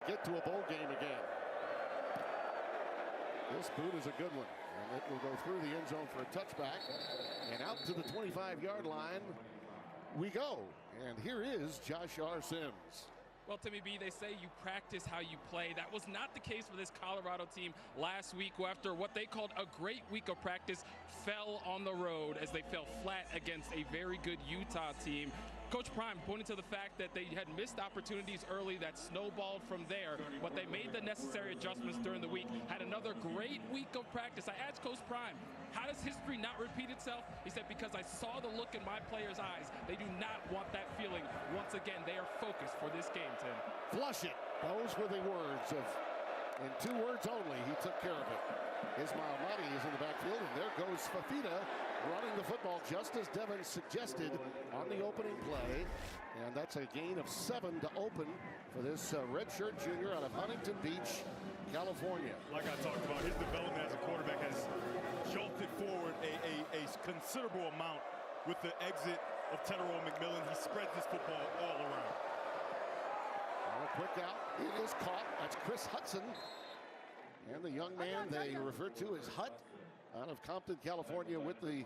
Get to a bowl game again. This boot is a good one, and it will go through the end zone for a touchback, and out to the 25-yard line we go. And here is Josh R. Sims. Well, Timmy B, they say you practice how you play. That was not the case for this Colorado team last week, who after what they called a great week of practice, fell on the road as they fell flat against a very good Utah team. Coach Prime pointed to the fact that they had missed opportunities early that snowballed from there, but they made the necessary adjustments during the week, had another great week of practice. I asked Coach Prime, how does history not repeat itself? He said, because I saw the look in my players' eyes. They do not want that feeling. Once again, they are focused for this game, Tim. Flush it. Those were the words of, in 2 words only, he took care of it. Ismail Mahdi is in the backfield, and there goes Fafita running the football just as Devin suggested on the opening play. And that's a gain of 7 to open for this redshirt junior out of Huntington Beach, California. Like I talked about, his development as a quarterback has jolted forward a considerable amount with the exit of Tetero McMillan. He spreads this football all around. A quick out. It is caught. That's Chris Hudson. And the young man they refer to as Hut out of Compton, California with the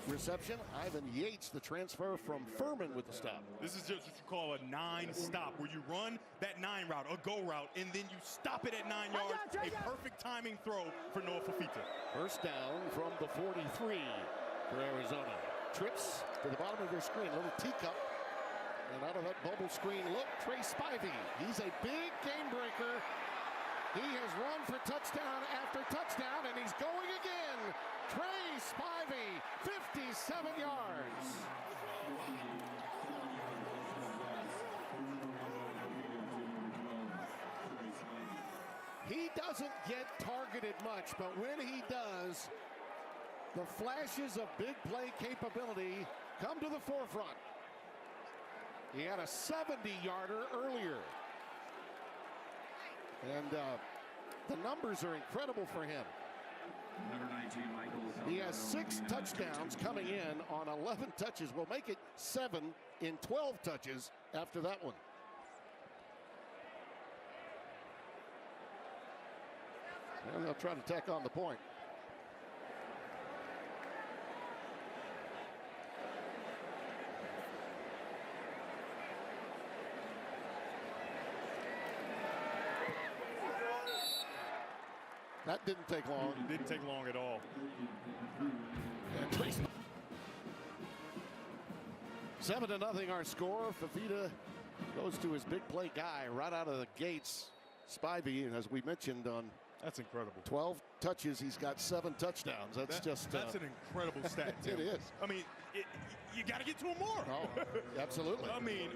reception. Ivan Yates, the transfer from Furman with the stop. This is just what you call a 9-stop, where you run that 9 route, a go route, and then you stop it at 9 yards. A perfect timing throw for Noah Fafita. First down from the 43 for Arizona. Trips to the bottom of their screen, a little teacup. And out of that bubble screen look, Trey Spivey. He's a big game breaker. He has run for touchdown after touchdown, and he's going again. Trey Spivey, 57 yards. He doesn't get targeted much, but when he does, the flashes of big play capability come to the forefront. He had a 70-yarder earlier. And the numbers are incredible for him. Number 19, Michael. He has 6 touchdowns coming in on 11 touches. We'll make it 7 in 12 touches after that one. And they'll try to tack on the point. That didn't take long. It didn't take long at all. And 7-0 our score. Fafita goes to his big play guy right out of the gates. Spivey, and as we mentioned, on that's incredible. 12 touches, he's got 7 touchdowns. That's an incredible stat, Tim. It is. I mean, you got to get to him more. Oh, absolutely. I mean,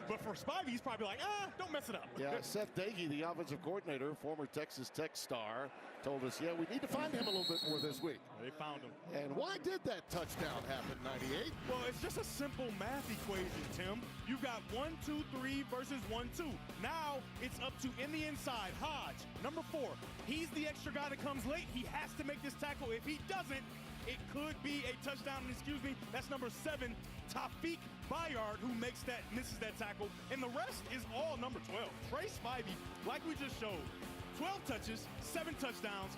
but for Spivey, he's probably like, don't mess it up. Yeah, Seth Dagey, the offensive coordinator, former Texas Tech star, told us, yeah, we need to find him a little bit more this week. They found him. And why did that touchdown happen, 98? Well, it's just a simple math equation, Tim. You've got 1, 2, 3 versus 1, 2. Now it's up to, in the inside, Hodge, number 4. He's the extra guy that comes late. He has to make this tackle. If he doesn't, it could be a touchdown. Excuse me, that's number 7, Taufik Bayard, who misses that tackle. And the rest is all number 12. Trey Spivey, like we just showed, 12 touches, 7 touchdowns,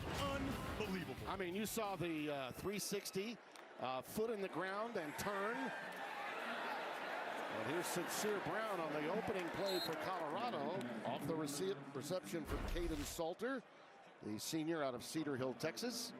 unbelievable. I mean, you saw the 360, foot in the ground and turn. And here's Sincere Brown on the opening play for Colorado. Off the reception from Caden Salter, the senior out of Cedar Hill, Texas.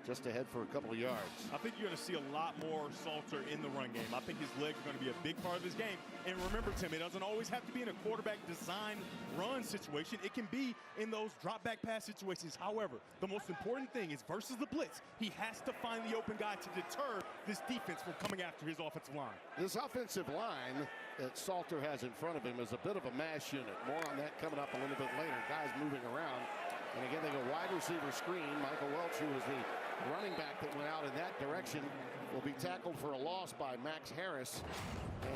Just ahead for a couple of yards. I think you're going to see a lot more Salter in the run game. I think his legs are going to be a big part of his game. And remember, Tim, it doesn't always have to be in a quarterback design run situation. It can be in those drop back pass situations. However, the most important thing is versus the blitz, he has to find the open guy to deter this defense from coming after his offensive line. This offensive line that Salter has in front of him is a bit of a mash unit. More on that coming up a little bit later. Guys moving around. And again, they go wide receiver screen. Michael Welch, who was the running back that went out in that direction, will be tackled for a loss by Max Harris.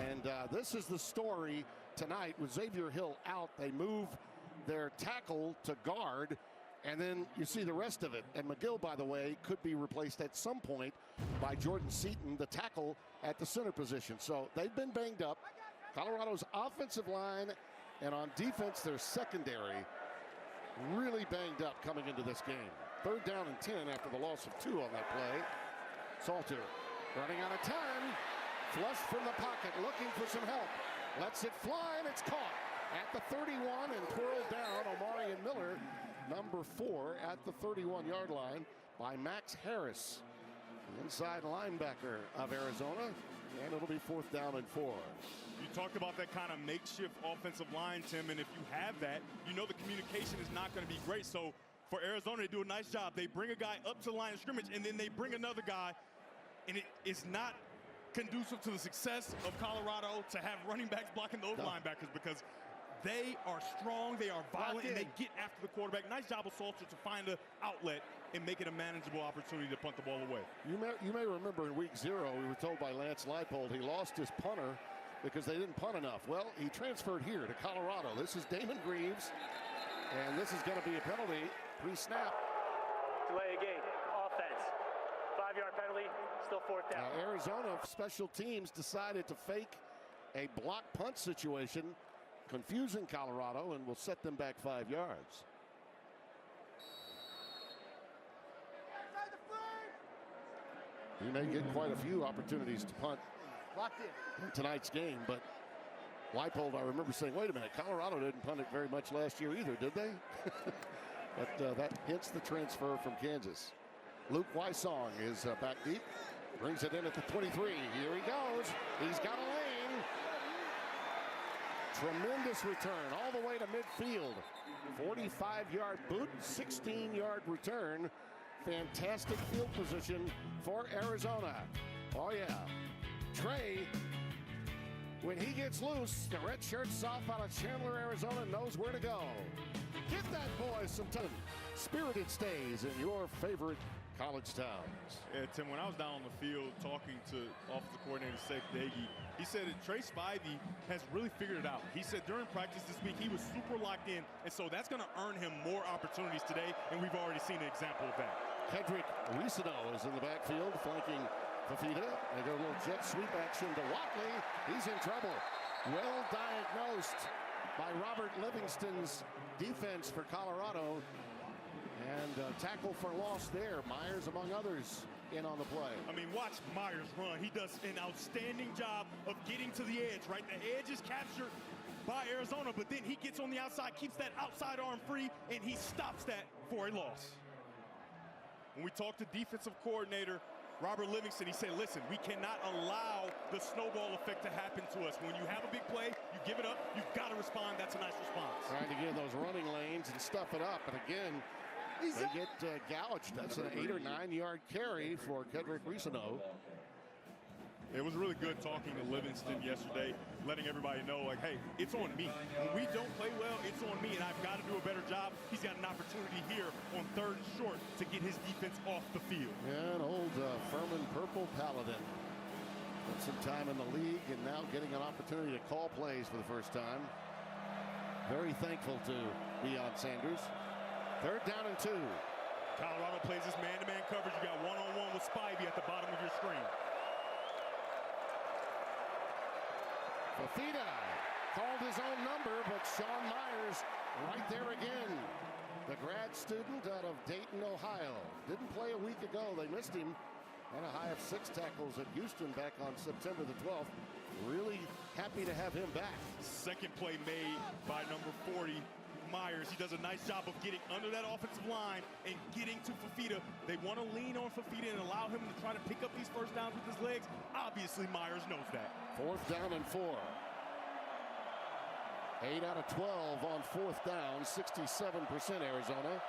And this is the story tonight with Xavier Hill out. They move their tackle to guard, and then you see the rest of it. And McGill, by the way, could be replaced at some point by Jordan Seaton, the tackle at the center position. So they've been banged up. Colorado's offensive line And on defense, their secondary really banged up coming into this game. 3rd down and 10 after the loss of 2 on that play. Salter running out of time. Flushed from the pocket, looking for some help. Lets it fly, and it's caught at the 31 and twirled down. Omarion Miller, number 4, at the 31-yard line by Max Harris, the inside linebacker of Arizona. And it'll be 4th down and 4. You talked about that kind of makeshift offensive line, Tim, and if you have that, you know the communication is not going to be great. So for Arizona, they do a nice job. They bring a guy up to the line of scrimmage, and then they bring another guy, and it's not conducive to the success of Colorado to have running backs blocking those linebackers, because they are strong, they are violent, and they get after the quarterback. Nice job of Salter to find an outlet and make it a manageable opportunity to punt the ball away. You may remember in week 0, we were told by Lance Leipold he lost his punter because they didn't punt enough. Well, he transferred here to Colorado. This is Damon Greaves, and this is going to be a penalty pre-snap. Delay a game, offense. 5-yard penalty, still 4th down. Now, Arizona special teams decided to fake a block punt situation, confusing Colorado, and will set them back 5 yards. He may get quite a few opportunities to punt in tonight's game, but Leipold, I remember saying, wait a minute, Colorado didn't punt it very much last year either, did they? But that hits the transfer from Kansas. Luke Wysong is back deep, brings it in at the 23. Here he goes. He's got a lane. Tremendous return all the way to midfield. 45-yard boot, 16-yard return. Fantastic field position for Arizona. Oh, yeah. Trey, when he gets loose, the red shirt soft out of Chandler, Arizona, knows where to go. Give that boy some time. Spirited stays in your favorite college towns. Yeah, Tim, when I was down on the field talking to offensive coordinator Seth Dagey, he said that Trey Spivey has really figured it out. He said during practice this week he was super locked in, and so that's going to earn him more opportunities today, and we've already seen an example of that. Kedrick Risino is in the backfield, flanking Fafita. They go a little jet sweep action to Watley. He's in trouble. Well diagnosed by Robert Livingston's defense for Colorado. And tackle for loss there. Myers, among others, in on the play. I mean, watch Myers run. He does an outstanding job of getting to the edge, right? The edge is captured by Arizona, but then he gets on the outside, keeps that outside arm free, and he stops that for a loss. When we talked to defensive coordinator Robert Livingston, he said, listen, we cannot allow the snowball effect to happen to us. When you have a big play, you give it up, you've got to respond. That's a nice response. Trying to get those running lanes and stuff it up. And again, they get gouged. That's an 8 or 9 yard carry for Kedrick Risino. It was really good talking to Livingston yesterday, letting everybody know, like, hey, it's on me. When we don't play well, it's on me, and I've got to do a better job. He's got an opportunity here on 3rd and short to get his defense off the field. Yeah, an old Furman Purple Paladin. Spent some time in the league and now getting an opportunity to call plays for the first time. Very thankful to Deion Sanders. 3rd down and 2. Colorado plays this man-to-man coverage. You got one-on-one with Spivey at the bottom of your screen. Fafita called his own number, but Sean Myers right there again. The grad student out of Dayton, Ohio. Didn't play a week ago. They missed him. Had a high of 6 tackles at Houston back on September the 12th. Really happy to have him back. Second play made by number 40, Myers. He does a nice job of getting under that offensive line and getting to Fafita. They want to lean on Fafita and allow him to try to pick up these first downs with his legs. Obviously, Myers knows that. 4th down and 4. 8 out of 12 on 4th down. 67% Arizona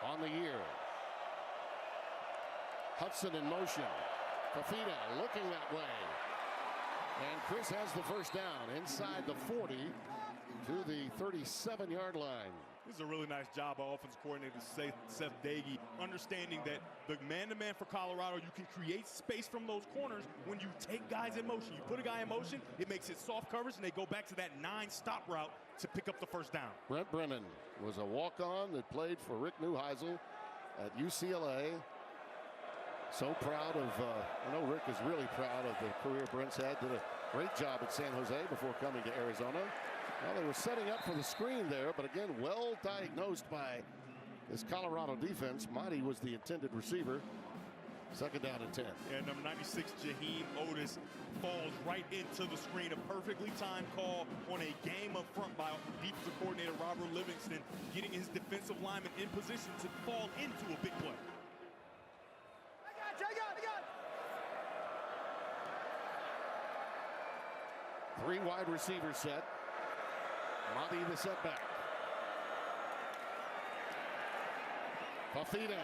on the year. Hudson in motion. Fafita looking that way. And Chris has the first down inside the 40 to the 37-yard line. This is a really nice job by offensive coordinator Seth Dagey, understanding that the man-to-man for Colorado, you can create space from those corners when you take guys in motion. You put a guy in motion, it makes it soft coverage, and they go back to that 9-stop route to pick up the first down. Brent Brennan was a walk-on that played for Rick Neuheisel at UCLA. So proud of, I know Rick is really proud of the career Brent's had. Did a great job at San Jose before coming to Arizona. Well, they were setting up for the screen there, but again, well diagnosed by this Colorado defense. Monty was the intended receiver. Second down and 10. And number 96, Jaheim Otis, falls right into the screen. A perfectly timed call on a game up front by defensive coordinator Robert Livingston, getting his defensive lineman in position to fall into a big play. I got it. Three wide receiver set. Monty the setback. Fafita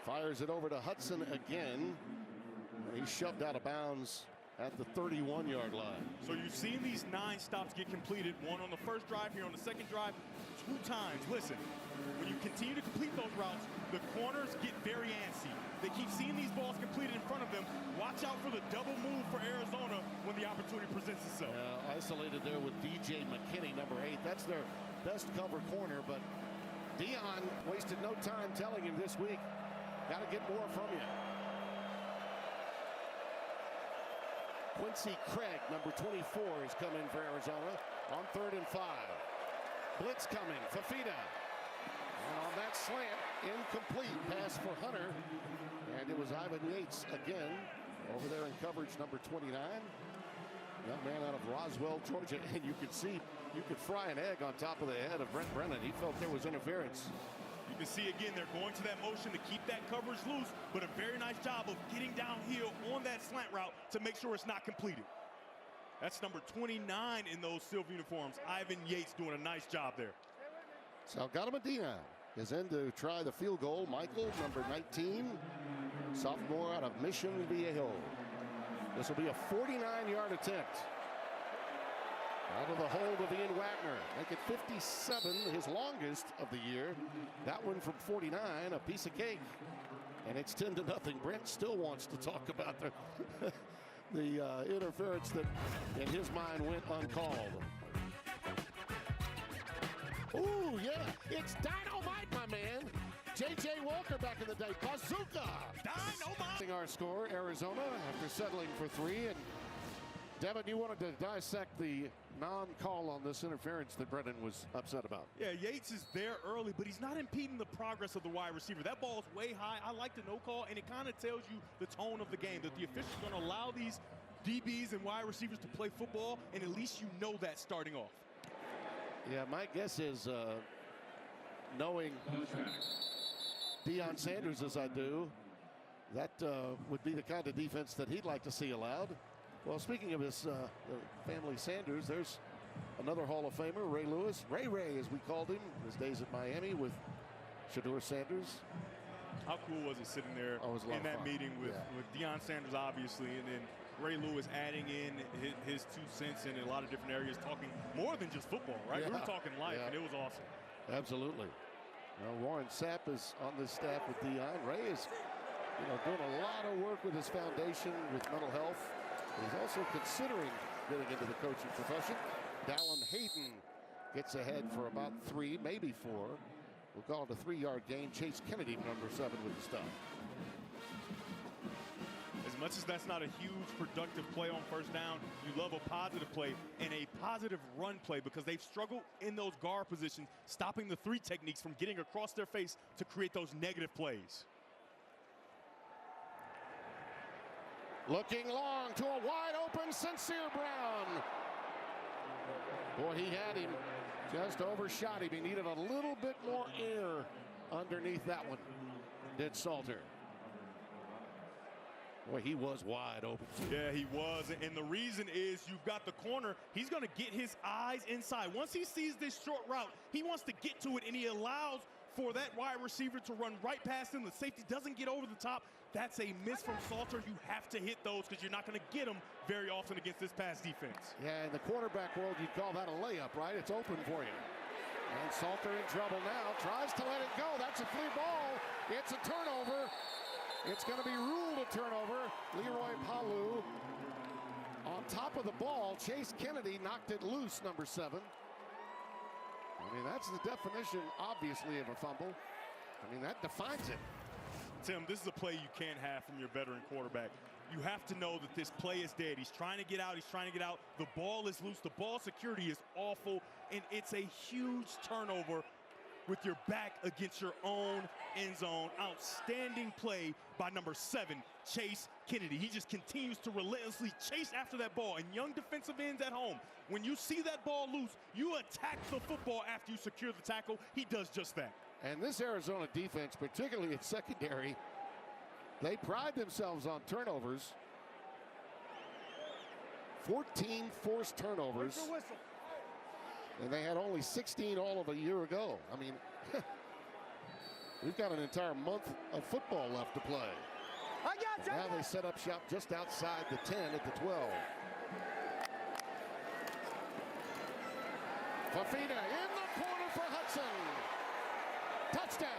fires it over to Hudson again. He's shoved out of bounds at the 31-yard line. So you've seen these 9 stops get completed. One on the first drive, here on the second drive, 2 times. Listen, when you continue to complete those routes, the corners get very antsy. They keep seeing these balls completed in front of them. Watch out for the double move for Arizona when the opportunity presents itself. Isolated there with DJ McKinney, number 8. That's their best cover corner, but Dion wasted no time telling him this week, got to get more from you. Quincy Craig, number 24, is coming for Arizona on 3rd and 5. Blitz coming, Fafita. And on that slant, incomplete pass for Hunter. And it was Ivan Yates again over there in coverage, number 29. Young man out of Roswell, Georgia. And you could see, you could fry an egg on top of the head of Brent Brennan. He felt there was interference. You can see again, they're going to that motion to keep that coverage loose, but a very nice job of getting downhill on that slant route to make sure it's not completed. That's number 29 in those silver uniforms. Ivan Yates doing a nice job there. Salgado Medina is in to try the field goal. Michael, number 19, sophomore out of Mission Viejo. This will be a 49-yard attempt. Out of the hold of Ian Wagner. Make it 57, his longest of the year. That one from 49, a piece of cake. And it's 10-0. Brent still wants to talk about the interference that, in his mind, went uncalled. Ooh, yeah, it's dynamite, my man. J.J. Walker back in the day. Bazooka. Dynamite. Our score, Arizona, after settling for 3. And Devin, you wanted to dissect the non-call on this interference that Brennan was upset about. Yeah, Yates is there early, but he's not impeding the progress of the wide receiver. That ball is way high. I like the no call, and it kind of tells you the tone of the game, that the officials are going to allow these DBs and wide receivers to play football, and at least you know that starting off. Yeah, my guess is knowing Deion Sanders as I do, that would be the kind of defense that he'd like to see allowed. Well, speaking of his family Sanders, there's another Hall of Famer, Ray Lewis. Ray, as we called him, his days at Miami with Shedeur Sanders. How cool was it sitting there in that meeting with Deion Sanders, obviously, and then Ray Lewis adding in his 2 cents in a lot of different areas, talking more than just football, right? Yeah. We were talking life, and it was awesome. Absolutely. Warren Sapp is on this staff with Deion. Ray is, doing a lot of work with his foundation with mental health. He's also considering getting into the coaching profession. Dallin Hayden gets ahead for about 3, maybe 4. We'll call it a 3-yard gain. Chase Kennedy, number 7, with the stop. As much as that's not a huge productive play on first down, you love a positive play and a positive run play, because they've struggled in those guard positions, stopping the 3 techniques from getting across their face to create those negative plays. Looking long to a wide open Sincere Brown. Boy, he had him. Just overshot him. He needed a little bit more air underneath that one, did Salter. Boy, he was wide open. Yeah, he was. And the reason is you've got the corner. He's going to get his eyes inside. Once he sees this short route, he wants to get to it, and he allows for that wide receiver to run right past him. The safety doesn't get over the top. That's a miss from Salter. You have to hit those because you're not going to get them very often against this pass defense. Yeah, in the quarterback world, you'd call that a layup, right? It's open for you. And Salter in trouble now. Tries to let it go. That's a free ball. It's a turnover. It's going to be ruled a turnover. Leroy Palu on top of the ball. Chase Kennedy knocked it loose, number 7. I mean, that's the definition, obviously, of a fumble. I mean, that defines it. Tim, this is a play you can't have from your veteran quarterback. you have to know that this play is dead. He's trying to get out. He's trying to get out. The ball is loose. The ball security is awful, and it's a huge turnover with your back against your own end zone. Outstanding play by number 7, Chase Kennedy. He just continues to relentlessly chase after that ball. And young defensive ends at home, when you see that ball loose, you attack the football after you secure the tackle. He does just that. And this Arizona defense, particularly at secondary, they pride themselves on turnovers. 14 forced turnovers. And they had only 16 all of a year ago. I mean, we've got an entire month of football left to play. Now they set up shop just outside the 10 at the 12. Fafita in the corner for Hudson. Touchdown.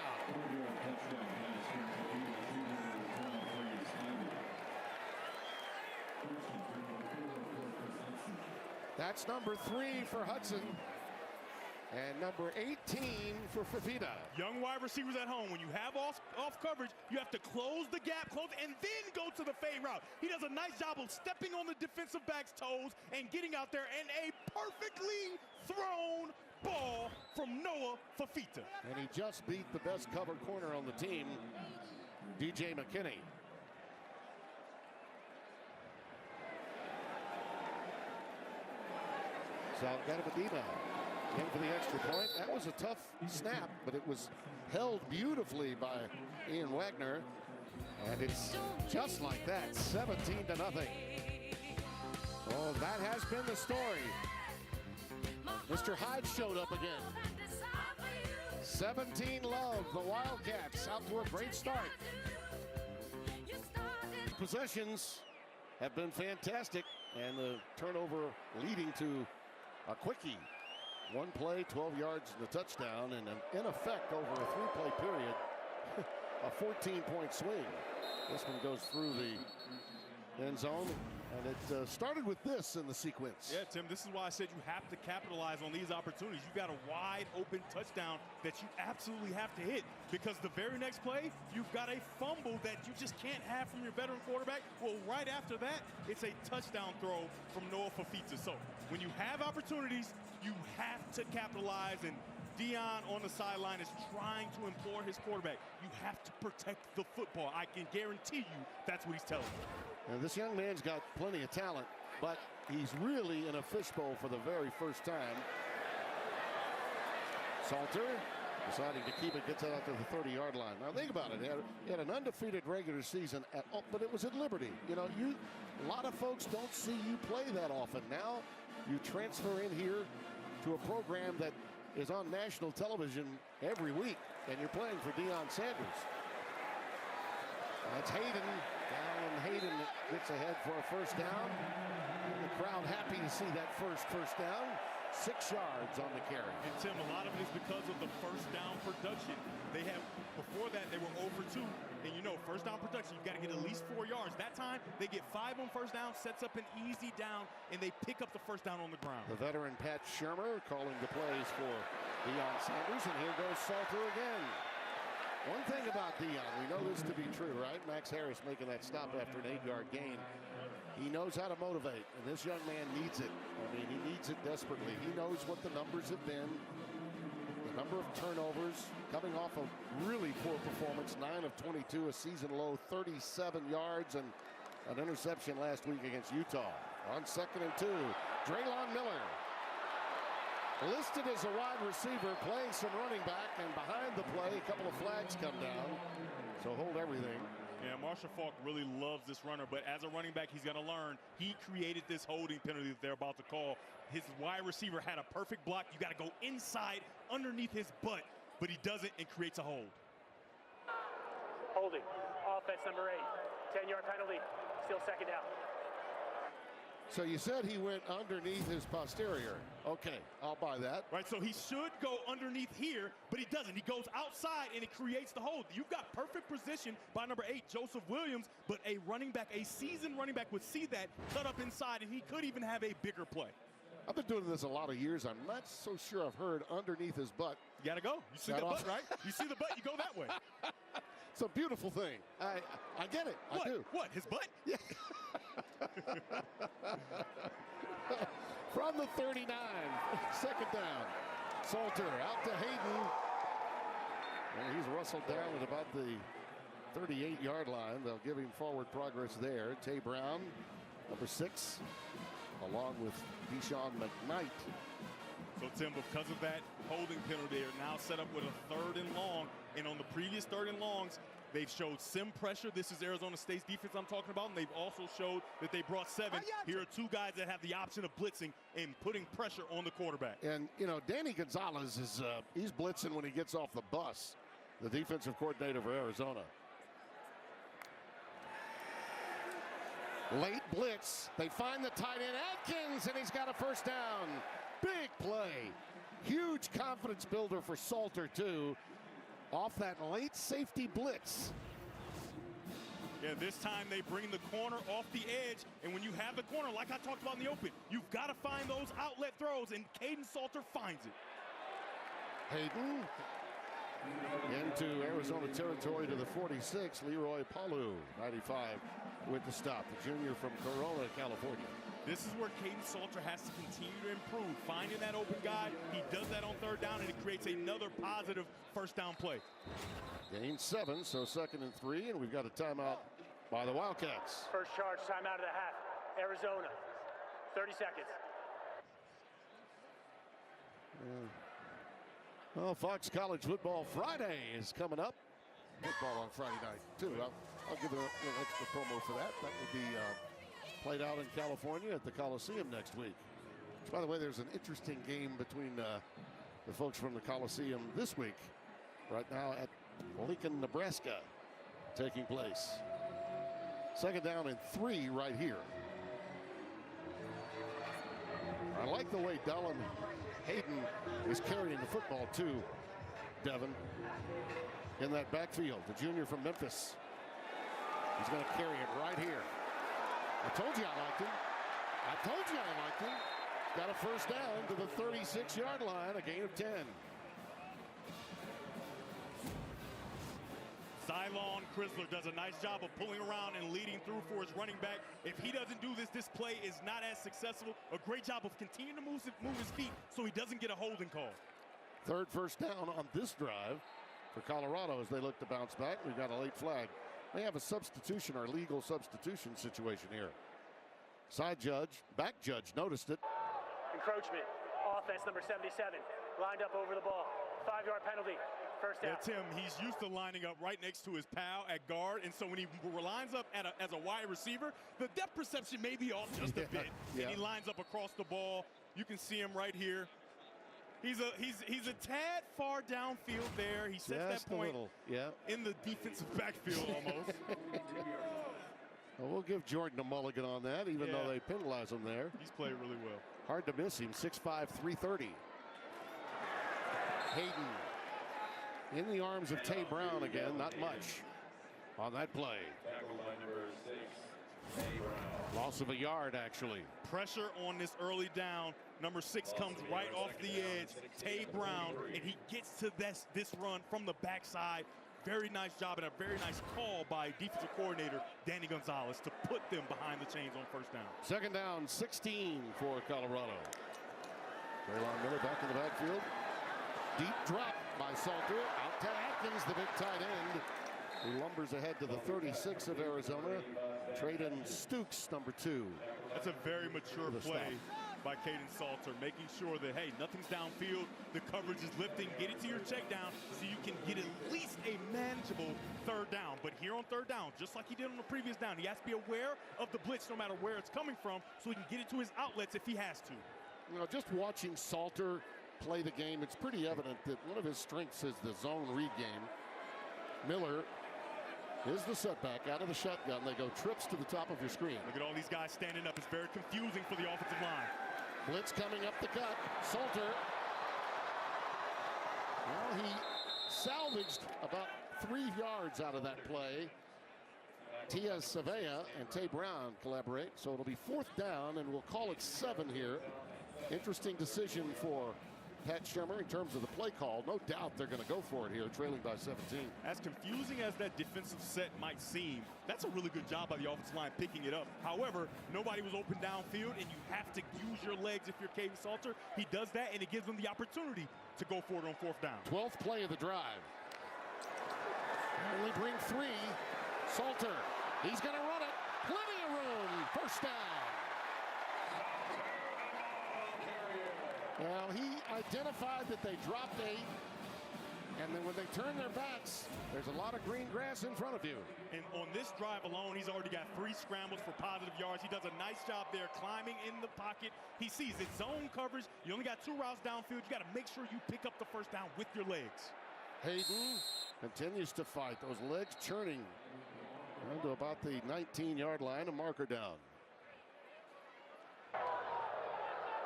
That's number 3 for Hudson. And number 18 for Fafita. Young wide receivers at home, when you have off coverage, you have to close the gap, and then go to the fade route. He does a nice job of stepping on the defensive back's toes and getting out there, and a perfectly thrown ball from Noah Fafita. And he just beat the best covered corner on the team, DJ McKinney. Salgadabadina in for the extra point. That was a tough snap, but it was held beautifully by Ian Wagner. And it's just like that, 17-0. Oh, that has been the story. Mr. Hyde showed up again. 17 love, the Wildcats out to a great start. Possessions have been fantastic, and the turnover leading to a quickie. One play, 12 yards and a touchdown, and in effect over a 3-play period, a 14-point swing. This one goes through the end zone, and it started with this in the sequence. Yeah, Tim, this is why I said you have to capitalize on these opportunities. You've got a wide open touchdown that you absolutely have to hit, because the very next play, you've got a fumble that you just can't have from your veteran quarterback. Well, right after that, it's a touchdown throw from Noah Fafita. So when you have opportunities, you have to capitalize, and Dion on the sideline is trying to implore his quarterback, you have to protect the football. I can guarantee you that's what he's telling you. Now, this young man's got plenty of talent, but he's really in a fishbowl for the very first time. Salter deciding to keep it, gets it out to the 30-yard line. Now think about it. He had an undefeated regular season, but it was at Liberty. You know, a lot of folks don't see you play that often. Now you transfer in here to a program that is on national television every week, and you're playing for Deion Sanders. That's Hayden. Down, Hayden gets ahead for a first down. The crowd happy to see that first down. 6 yards on the carry. And Tim, a lot of it is because of the first down production. They have, before that, they were 0 for 2. And you know, first down production, you've got to get at least 4 yards. That time, they get 5 on first down, sets up an easy down, and they pick up the first down on the ground. The veteran Pat Shermer calling the plays for Deion Sanders, and here goes Salter again. One thing about Deion, we know this to be true, right? Max Harris making that stop after an 8-yard gain. He knows how to motivate, and this young man needs it. I mean, he needs it desperately. He knows what the numbers have been. The number of turnovers, coming off a really poor performance, 9 of 22, a season low, 37 yards, and an interception last week against Utah. On 2nd and 2, Draylon Miller, listed as a wide receiver, playing some running back, and behind the play, a couple of flags come down. So hold everything. Yeah, Marshall Faulk really loves this runner, but as a running back, he's going to learn. He created this holding penalty that they're about to call. His wide receiver had a perfect block. You got to go inside, underneath his butt, but he doesn't and creates a hold. Holding. Offense number 8. 10-yard penalty. Still second down. So you said he went underneath his posterior. Okay, I'll buy that. Right, so he should go underneath here, but he doesn't. He goes outside, and it creates the hold. You've got perfect position by number 8, Joseph Williams, but a running back, a seasoned running back would see that, cut up inside, and he could even have a bigger play. I've been doing this a lot of years. I'm not so sure I've heard underneath his butt. You got to go. You see the butt, right? You see the butt, you go that way. It's a beautiful thing. I get it. What? I do. What? His butt? Yeah. From the 39, second down. Salter out to Hayden. And he's rustled down at about the 38-yard line. They'll give him forward progress there. Tay Brown, number 6, along with Deshaun McKnight. So, Tim, because of that holding penalty, they're now set up with a 3rd and long. And on the previous 3rd and longs, they've showed sim pressure. This is Arizona State's defense I'm talking about. And they've also showed that they brought 7. Here are 2 guys that have the option of blitzing and putting pressure on the quarterback. And, you know, Danny Gonzalez is he's blitzing when he gets off the bus, the defensive coordinator for Arizona. Late blitz. They find the tight end, Atkins, and he's got a first down. Big play. Huge confidence builder for Salter, too, off that late safety blitz. Yeah, this time they bring the corner off the edge, and when you have the corner, like I talked about in the open, you've got to find those outlet throws, and Caden Salter finds it. Hayden into Arizona territory to the 46. Leroy Palu, 95, with the stop. The junior from Corona, California. This is where Caden Salter has to continue to improve, finding that open guy. He does that on 3rd down, and it creates another positive first down play. Gain 7, so 2nd and 3, and we've got a timeout by the Wildcats. First charge, timeout of the half. Arizona, 30 seconds. Well, Fox College Football Friday is coming up. Football on Friday night, too. I'll give it an extra promo for that. That will be played out in California at the Coliseum next week. Which, by the way, there's an interesting game between the folks from the Coliseum this week. Right now at Lincoln, Nebraska, taking place. 2nd down and 3 right here. I like the way Dallin Hayden is carrying the football too, Devin, in that backfield. The junior from Memphis. He's going to carry it right here. I told you I liked him. I told you I liked him. Got a first down to the 36-yard line, a gain of 10. Zylon Chrysler does a nice job of pulling around and leading through for his running back. If he doesn't do this, this play is not as successful. A great job of continuing to move his feet so he doesn't get a holding call. 3rd first down on this drive for Colorado as they look to bounce back. We've got a late flag. They have a substitution or legal substitution situation here. Side judge, back judge noticed it. Encroachment, offense number 77, lined up over the ball. 5-yard penalty, first down. Yeah, Tim, he's used to lining up right next to his pal at guard, and so when he lines up as a wide receiver, the depth perception may be off just a bit. Yeah. And he lines up across the ball. You can see him right here. He's a tad far downfield there. He sets Just that point a little, yeah. in the defensive backfield almost. Well, we'll give Jordan a mulligan on that, even though they penalize him there. He's played really well. Hard to miss him, 6'5", 330. Hayden in the arms of Tay Brown again, not much on that play. Loss of a yard, actually. Pressure on this early down. Number 6 comes right off the edge. Tay Brown, and he gets to this run from the backside. Very nice job and a very nice call by defensive coordinator Danny Gonzalez to put them behind the chains on first down. 2nd down, 16 for Colorado. Traylon Miller back in the backfield. Deep drop by Salter. Out to Atkins, the big tight end, who lumbers ahead to the 36 of Arizona. Traden Stukes, number 2. That's a very mature play by Caden Salter, making sure that, hey, nothing's downfield, the coverage is lifting, get it to your check down so you can get at least a manageable 3rd down. But here on 3rd down, just like he did on the previous down, he has to be aware of the blitz no matter where it's coming from so he can get it to his outlets if he has to. You know, just watching Salter play the game, it's pretty evident that one of his strengths is the zone read game. Miller is the setback out of the shotgun. They go trips to the top of your screen. Look at all these guys standing up. It's very confusing for the offensive line. Blitz coming up the cut. Salter. Well, he salvaged about 3 yards out of that play. Tia Savea and Tay Brown collaborate, so it'll be 4th down, and we'll call it 7 here. Interesting decision for Pat Shurmur in terms of the play call. No doubt they're going to go for it here, trailing by 17. As confusing as that defensive set might seem, that's a really good job by the offensive line picking it up. However, nobody was open downfield, and you have to use your legs if you're Kaidon Salter. He does that, and it gives them the opportunity to go for it on 4th down. 12th play of the drive. Only bring 3. Salter, he's going to run it. Plenty of room. 1st down. Well, he identified that they dropped 8. And then when they turn their backs, there's a lot of green grass in front of you. And on this drive alone, he's already got 3 scrambles for positive yards. He does a nice job there climbing in the pocket. He sees it's zone coverage. You only got 2 routes downfield. You got to make sure you pick up the 1st down with your legs. Hayden continues to fight. Those legs churning down to about the 19-yard line. A marker down.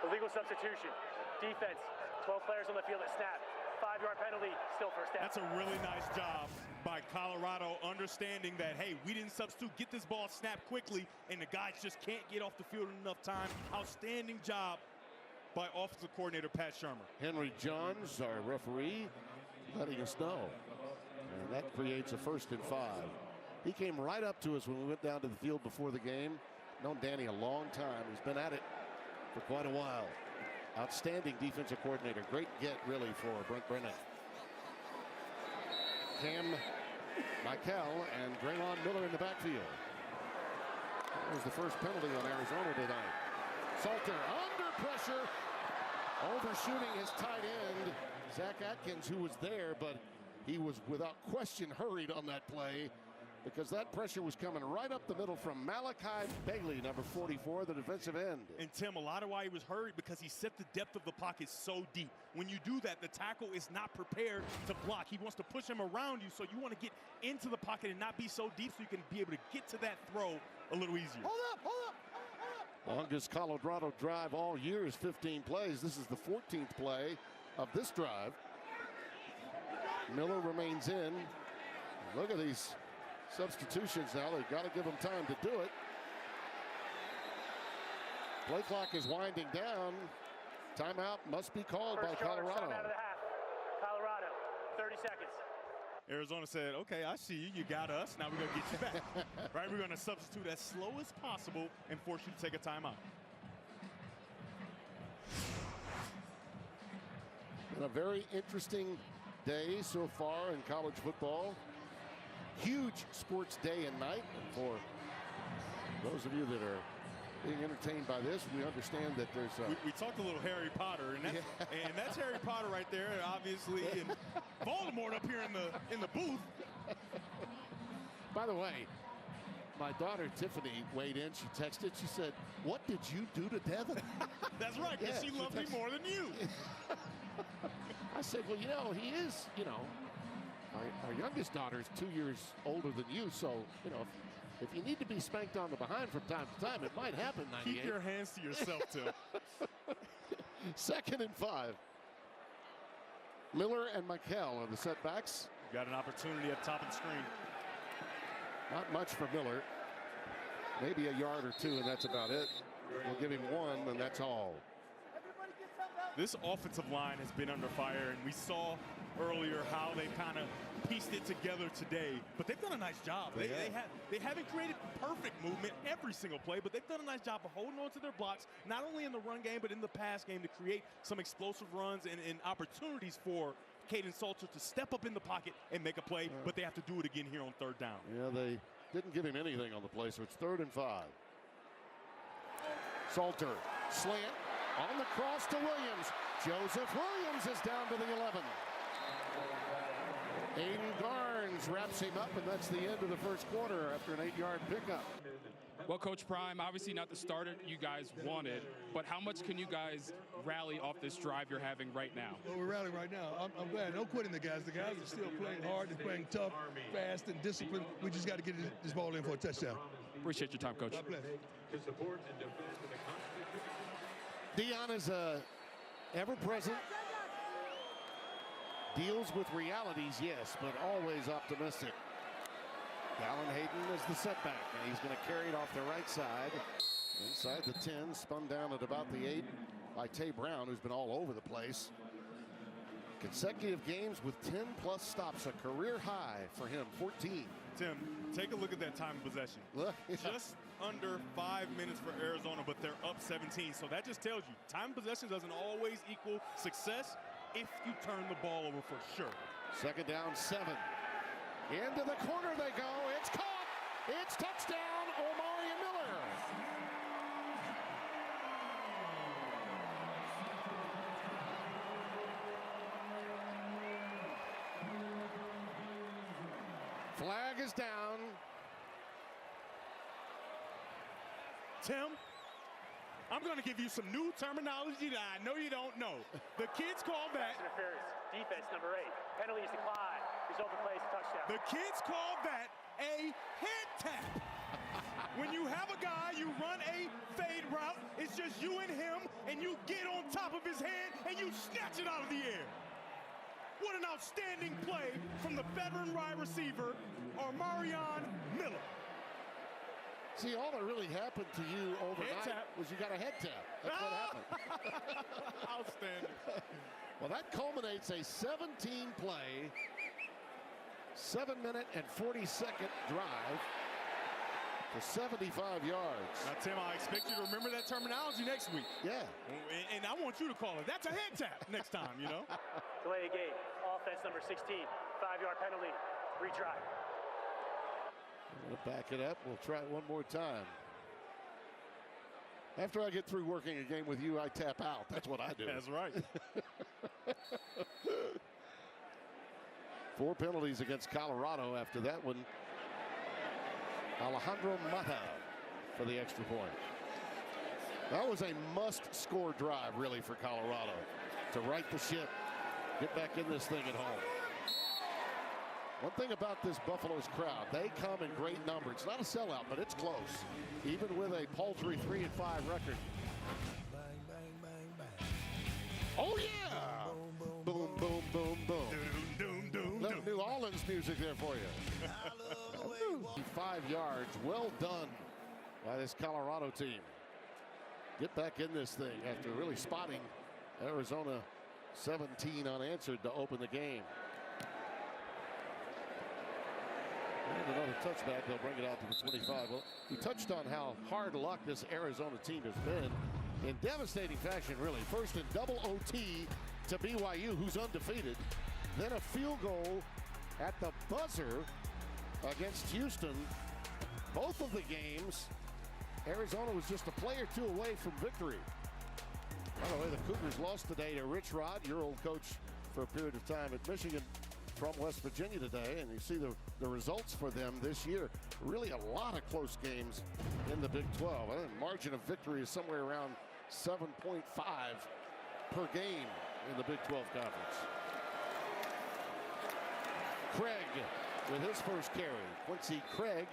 Illegal substitution. Defense. 12 players on the field at snap. 5-yard penalty, still 1st down. That's a really nice job by Colorado, understanding that, hey, we didn't substitute, get this ball snapped quickly, and the guys just can't get off the field in enough time. Outstanding job by offensive coordinator Pat Shurmur. Henry Johns, our referee, letting us know. And that creates a 1st and 5. He came right up to us when we went down to the field before the game. Known Danny a long time. He's been at it for quite a while. Outstanding defensive coordinator. Great get, really, for Brent Brennan. Cam Michael and Draylon Miller in the backfield. That was the first penalty on Arizona tonight. Salter under pressure. Overshooting his tight end, Zach Atkins, who was there, but he was without question hurried on that play because that pressure was coming right up the middle from Malachi Bailey, number 44, the defensive end. And Tim, a lot of why he was hurried because he set the depth of the pocket so deep. When you do that, the tackle is not prepared to block. He wants to push him around you, so you want to get into the pocket and not be so deep so you can be able to get to that throw a little easier. Hold up, hold up. Longest Colorado drive all year is 15 plays. This is the 14th play of this drive. Miller remains in. Look at these substitutions now. They've got to give them time to do it. Play clock is winding down. Timeout must be called by Colorado. First charge, time out of the half. Colorado, 30 seconds. Arizona said, okay, I see you. You got us. Now we're going to get you back. Right? We're going to substitute as slow as possible and force you to take a timeout. Been a very interesting day so far in college football. Huge sports day and night. And for those of you that are being entertained by this, we understand that there's we talked a little Harry Potter, and that's Harry Potter right there, obviously, and Voldemort up here in the booth. By the way, my daughter Tiffany weighed in. She texted. She said, "What did you do to Devin?" That's right, because she loved me more than you. I said, "Well, you know, he is, you know, our youngest daughter is 2 years older than you, so you know." If you need to be spanked on the behind from time to time, it might happen, 98. Keep your hands to yourself, Tim. 2nd and 5. Miller and Michael are the setbacks. Got an opportunity up top of the screen. Not much for Miller. Maybe a yard or two, and that's about it. We'll give him 1, and that's all. This offensive line has been under fire, and we saw earlier how they kind of pieced it together today. But they've done a nice job. They haven't created perfect movement every single play, but they've done a nice job of holding on to their blocks, not only in the run game, but in the pass game to create some explosive runs and opportunities for Kaidon Salter to step up in the pocket and make a play, but they have to do it again here on 3rd down. Yeah, they didn't give him anything on the play, so it's 3rd and 5. Salter, slant, on the cross to Williams. Joseph Williams is down to the 11. Aiden Garnes wraps him up, and that's the end of the first quarter after an 8-yard pickup. Well, Coach Prime, obviously not the starter you guys wanted, but how much can you guys rally off this drive you're having right now? Well, we're rallying right now. I'm glad. No quitting the guys. The guys are still playing hard. They're playing tough, fast, and disciplined. We just got to get this ball in for a touchdown. Appreciate your time, Coach. God bless. Dion is ever-present. Deals with realities, yes, but always optimistic. Dallin Hayden is the setback, and he's going to carry it off the right side. Inside the 10, spun down at about the 8 by Tay Brown, who's been all over the place. Consecutive games with 10-plus stops, a career high for him, 14. Tim, take a look at that time of possession. Look, Just under 5 minutes for Arizona, but they're up 17. So that just tells you time of possession doesn't always equal success if you turn the ball over for sure. Second down, 7. Into the corner they go. It's caught. It's touchdown, Omari Miller. Flag is down. Tim, I'm going to give you some new terminology that I know you don't know. The kids call that. Interference. Defense number 8. Penalties decline. Result of plays touchdown. The kids call that a head tap. When you have a guy, you run a fade route. It's just you and him, and you get on top of his hand, and you snatch it out of the air. What an outstanding play from the veteran wide receiver, Omari Miller. See, all that really happened to you overnight was you got a head tap. That's what happened. Outstanding. Well, that culminates a 17-play, 7-minute and 40-second drive for 75 yards. Now, Tim, I expect you to remember that terminology next week. Yeah. And I want you to call it. That's a head tap next time, you know? Delay a game. Offense number 16. 5-yard penalty. Retry. We'll back it up. We'll try it one more time. After I get through working a game with you, I tap out. That's what I do. That's right. 4 penalties against Colorado after that one. Alejandro Mata for the extra point. That was a must-score drive, really, for Colorado to right the ship, get back in this thing at home. One thing about this Buffalo's crowd, they come in great numbers. It's not a sellout, but it's close, even with a paltry 3-5 record. Bang, bang, bang, bang. Oh, yeah! Boom, boom, boom, boom. Doom, doom, Little New Orleans music there for you. 5 yards, well done by this Colorado team. Get back in this thing after really spotting Arizona 17 unanswered to open the game. And another touchback, they'll bring it out to the 25. Well, we touched on how hard luck this Arizona team has been in devastating fashion, really. First in double OT to BYU, who's undefeated. Then a field goal at the buzzer against Houston. Both of the games, Arizona was just a play or two away from victory. By the way, the Cougars lost today to Rich Rod, your old coach for a period of time at Michigan, from West Virginia today, and you see the results for them this year. Really a lot of close games in the Big 12. I think the margin of victory is somewhere around 7.5 per game in the Big 12 conference. Craig with his first carry. Quincy Craig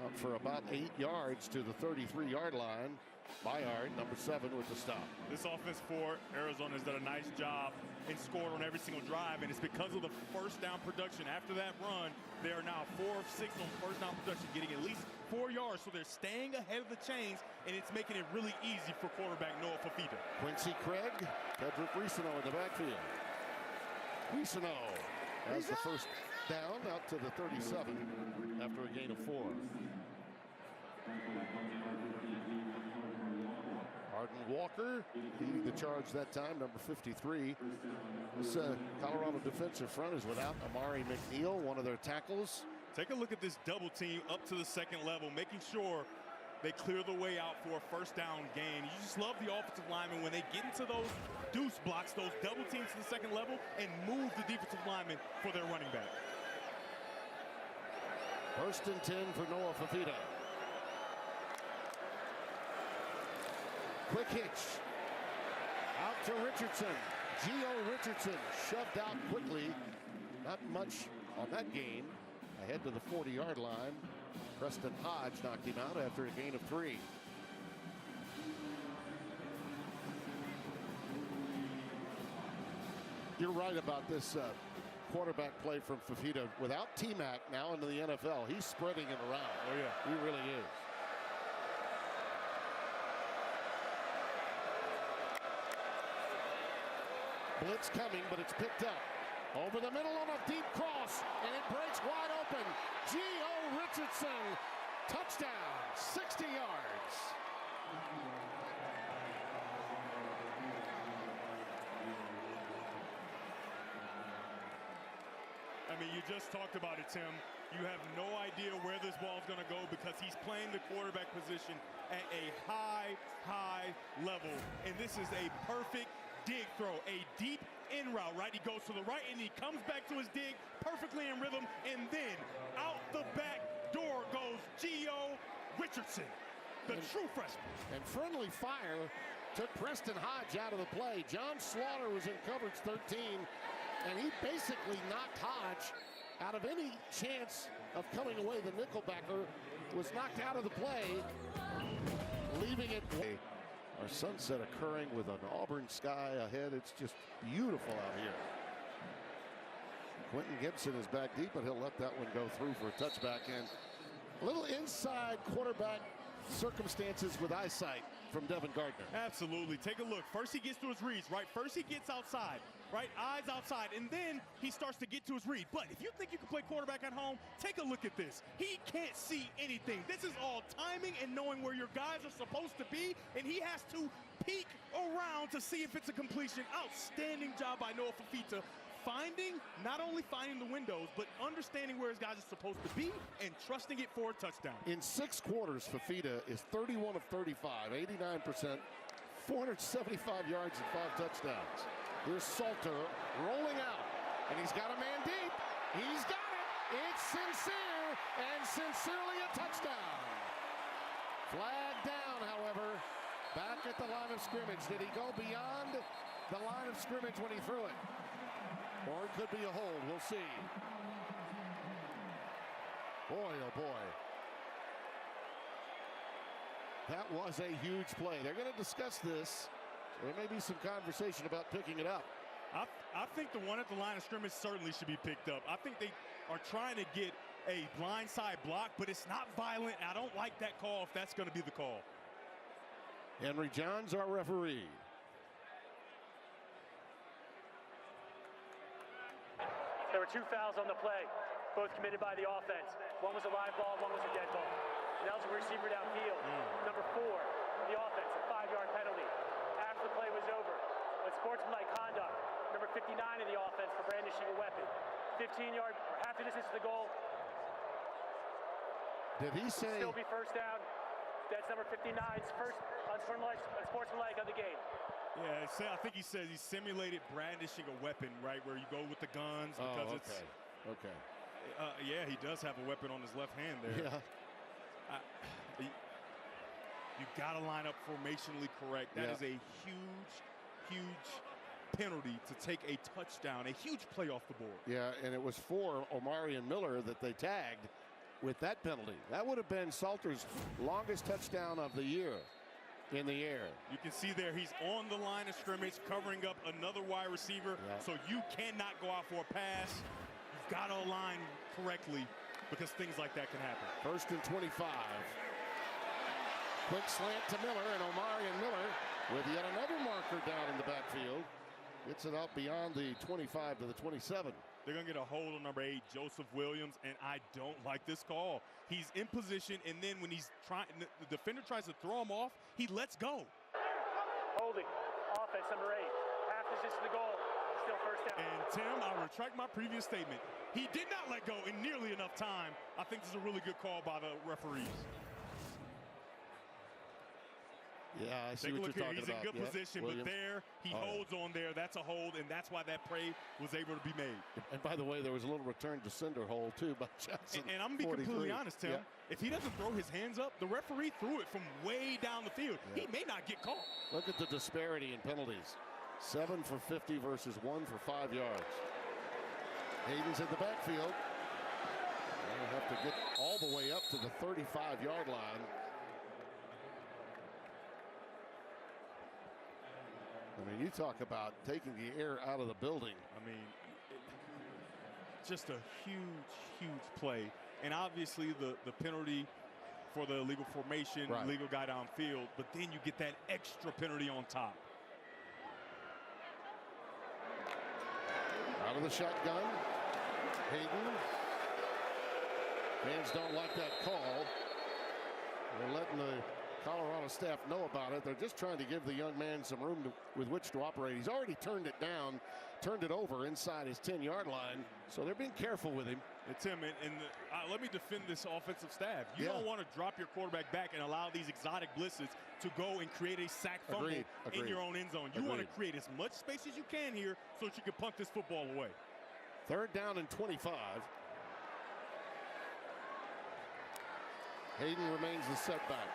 out for about 8 yards to the 33-yard line. Bayard, number 7, with the stop. This offense for Arizona has done a nice job and scored on every single drive, and it's because of the first down production. After that run, they are now 4 of 6 on first down production, getting at least 4 yards, so they're staying ahead of the chains, and it's making it really easy for quarterback Noah Fafita. Quincy Craig, Pedrick Reesano in the backfield. Reesano has the first down out to the 37 after a gain of 4. Arden Walker leading the charge that time, number 53. This Colorado defensive front is without Amari McNeil, one of their tackles. Take a look at this double team up to the second level, making sure they clear the way out for a first down gain. You just love the offensive linemen when they get into those deuce blocks, those double teams to the second level, and move the defensive linemen for their running back. First and 10 for Noah Fafita. Quick hitch. Out to Richardson. Gio Richardson shoved out quickly. Not much on that gain. Ahead to the 40-yard line. Preston Hodge knocked him out after a gain of 3. You're right about this quarterback play from Fafita. Without T-Mac now into the NFL, he's spreading it around. Oh, yeah. He really is. Blitz coming, but it's picked up. Over the middle on a deep cross, and it breaks wide open. Gio Richardson, touchdown, 60 yards. I mean, you just talked about it, Tim. You have no idea where this ball is going to go because he's playing the quarterback position at a high level. And this is a perfect dig throw, a deep in route, right? He goes to the right and he comes back to his dig perfectly in rhythm. And then out the back door goes Gio Richardson, the true freshman. And friendly fire took Preston Hodge out of the play. John Slaughter was in coverage 13, and he basically knocked Hodge out of any chance of coming away. The nickelbacker was knocked out of the play, leaving it. Our sunset occurring with an auburn sky ahead. It's just beautiful out here. Quentin Gibson is back deep, but he'll let that one go through for a touchback. And a little inside quarterback circumstances with eyesight from Devin Gardner. Absolutely. Take a look. First he gets to his reads, right? First he gets outside, right? Eyes outside, and then he starts to get to his read. But if you think you can play quarterback at home, take a look at this. He can't see anything. This is all timing and knowing where your guys are supposed to be, and he has to peek around to see if it's a completion. Outstanding job by Noah Fafita. Not only finding the windows, but understanding where his guys are supposed to be and trusting it for a touchdown. In 6 quarters, Fafita is 31 of 35, 89%, 475 yards and 5 touchdowns. Here's Salter rolling out, and he's got a man deep. He's got it. It's Sincere, and sincerely a touchdown. Flag down, however, back at the line of scrimmage. Did he go beyond the line of scrimmage when he threw it? Or it could be a hold. We'll see. Boy, oh boy. That was a huge play. They're going to discuss this. There may be some conversation about picking it up. I think the one at the line of scrimmage certainly should be picked up. I think they are trying to get a blindside block, but it's not violent. I don't like that call if that's going to be the call. Henry Johns, our referee. There were 2 fouls on the play, both committed by the offense. One was a live ball, one was a dead ball. And that was a receiver downfield. Number 4, the offense, a 5-yard penalty. After the play was over, unsportsmanlike conduct. Number 59 in the offense for brandishing a weapon. 15-yard or half the distance to the goal. Did he say? Still be first down. That's number 59's first unsportsmanlike of the game. Yeah, I think he says he simulated brandishing a weapon, right, where you go with the guns because it's. Okay. Yeah, he does have a weapon on his left hand there. Yeah. You got to line up formationally correct. That is a huge penalty to take a touchdown, a huge play off the board. Yeah, and it was for Omarion Miller that they tagged with that penalty. That would have been Salter's longest touchdown of the year. In the air. You can see there he's on the line of scrimmage covering up another wide receiver, so you cannot go out for a pass. You've got to align correctly because things like that can happen. 1st and 25. Quick slant to Miller, and Omarion Miller with yet another marker down in the backfield. Gets it out beyond the 25 to the 27. They're going to get a hold on number 8, Joseph Williams, and I don't like this call. He's in position, and then when he's trying, the defender tries to throw him off, he lets go. Holding. Offense, number 8. Half distance to the goal. Still first down. And, Tim, I retract my previous statement. He did not let go in nearly enough time. I think this is a really good call by the referees. Yeah, I see Take a what look you're here. talking He's about. in good position, Williams. but there he holds on there. That's a hold, and that's why that play was able to be made. And by the way, there was a little return to sender hold too by Johnson. And I'm going to be completely honest, Tim. If he doesn't throw his hands up, the referee threw it from way down the field. He may not get caught. Look at the disparity in penalties. 7 for 50 versus 1 for 5 yards. Hayden's in the backfield. They'll have to get all the way up to the 35-yard line. I mean, you talk about taking the air out of the building. I mean, just a huge play. And obviously the penalty for the illegal formation, legal guy downfield, but then you get that extra penalty on top. Out of the shotgun. Hayden. Fans don't like that call. They're letting the Colorado staff know about it. They're just trying to give the young man some room with which to operate. He's already turned it down, turned it over inside his 10-yard line. So they're being careful with him. And Tim, let me defend this offensive staff. You don't want to drop your quarterback back and allow these exotic blitzes to go and create a sack fumble in your own end zone. You want to create as much space as you can here so that you can punt this football away. 3rd down and 25. Hayden remains the setback.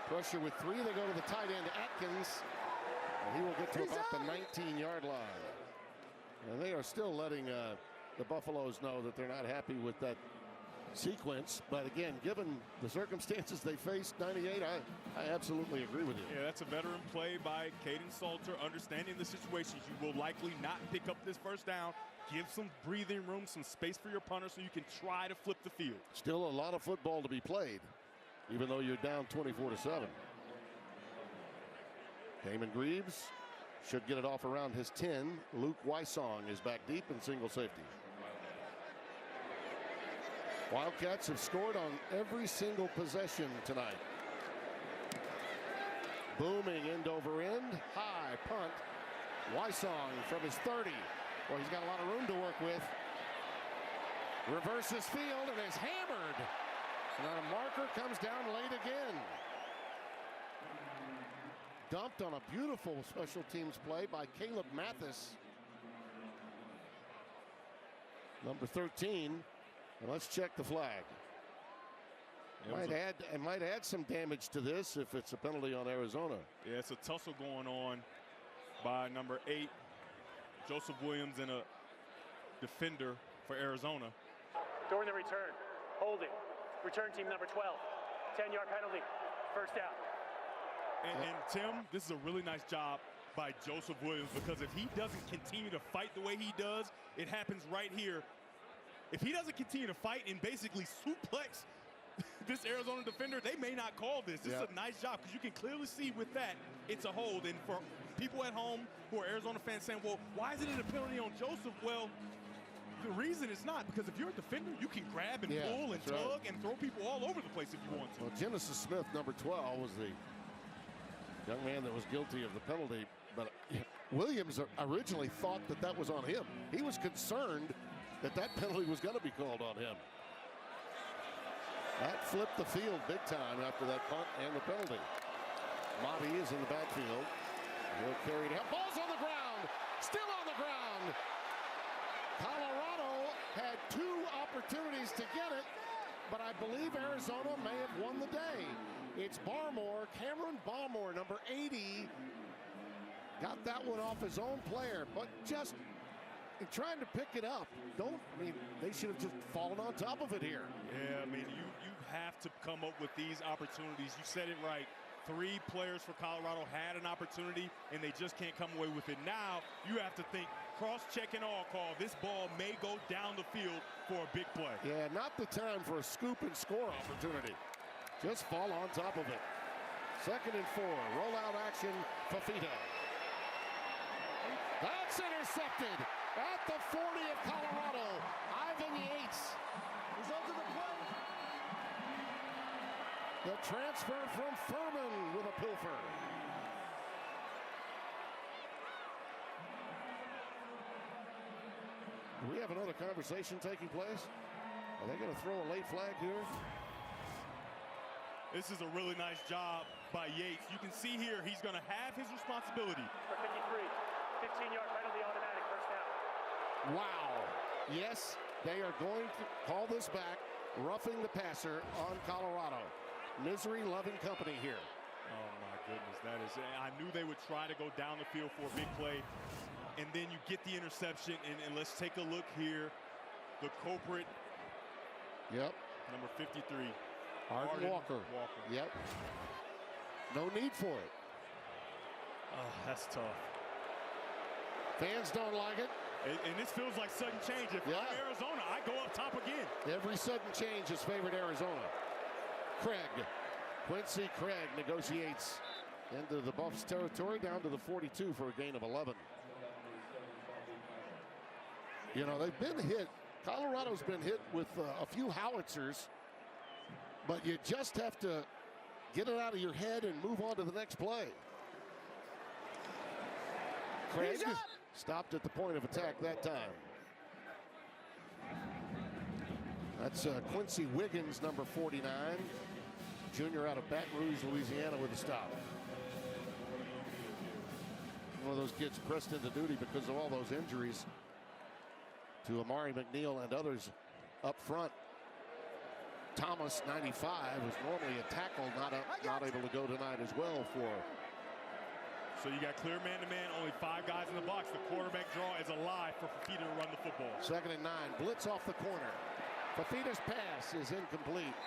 Pressure with 3. They go to the tight end, Atkins. And he will get to about the 19-yard line. And they are still letting the Buffaloes know that they're not happy with that sequence. But again, given the circumstances they faced, 98, I absolutely agree with you. Yeah, that's a veteran play by Caden Salter, understanding the situations. You will likely not pick up this first down. Give some breathing room, some space for your punter so you can try to flip the field. Still a lot of football to be played, even though you're down 24-7. Damon Greaves should get it off around his 10. Luke Wysong is back deep in single safety. Wildcats have scored on every single possession tonight. Booming end over end, high punt. Wysong from his 30. Well, he's got a lot of room to work with. Reverses field and is hammered. And a marker comes down late again. Dumped on a beautiful special teams play by Caleb Mathis. Number 13. And let's check the flag. It might add some damage to this if it's a penalty on Arizona. Yeah, it's a tussle going on by number 8, Joseph Williams, and a defender for Arizona. During the return, holding. Return team number 12. 10-yard penalty. First down. And Tim, this is a really nice job by Joseph Williams, because if he doesn't continue to fight the way he does, it happens right here. If he doesn't continue to fight and basically suplex this Arizona defender, they may not call this. This is a nice job, because you can clearly see with that, it's a hold. And for people at home who are Arizona fans saying, well, why isn't it a penalty on Joseph? Well, the reason it's not, because if you're a defender, you can grab and pull and tug and throw people all over the place if you want to. Well, Genesis Smith, number 12, was the young man that was guilty of the penalty. But Williams originally thought that that was on him. He was concerned that that penalty was going to be called on him. That flipped the field big time after that punt and the penalty. Mavi is in the backfield. He'll carry it out. Ball's on the ground. Still on the ground. Colorado had 2 opportunities to get it, but I believe Arizona may have won the day. It's Barmore, Cameron Barmore, number 80. Got that one off his own player, but just trying to pick it up. They should have just fallen on top of it here. Yeah, I mean, you have to come up with these opportunities. You said it right. 3 players for Colorado had an opportunity, and they just can't come away with it. Now, you have to think, cross-check and all call. This ball may go down the field for a big play. Yeah, not the time for a scoop and score opportunity. Just fall on top of it. 2nd and 4. Rollout action, Fafita. That's intercepted at the 40 of Colorado. Ivan Yates. Result of the play. The transfer from Furman with a pilfer. Do we have another conversation taking place? Are they going to throw a late flag here? This is a really nice job by Yates. You can see here he's going to have his responsibility. For 53, 15-yard penalty, automatic first down. Wow. Yes, they are going to call this back, roughing the passer on Colorado. Misery-loving company here. Oh, my goodness. That is, I knew they would try to go down the field for a big play. And then you get the interception, and let's take a look here. The culprit. Yep. Number 53. Arden Walker. Yep. No need for it. Oh, that's tough. Fans don't like it. And this feels like sudden change. If I'm Arizona, I go up top again. Every sudden change has favored Arizona. Quincy Craig negotiates into the Buffs territory down to the 42 for a gain of 11. You know, they've been hit. Colorado's been hit with a few howitzers, but you just have to get it out of your head and move on to the next play. Craig stopped at the point of attack that time. That's Quincy Wiggins, number 49, junior out of Baton Rouge, Louisiana, with a stop. One of those kids pressed into duty because of all those injuries to Amari McNeil and others up front. Thomas, 95, was normally a tackle, not able to go tonight as well for. So you got clear man-to-man, only 5 guys in the box. The quarterback draw is alive for Fafita to run the football. 2nd and 9, blitz off the corner. Fafita's pass is incomplete.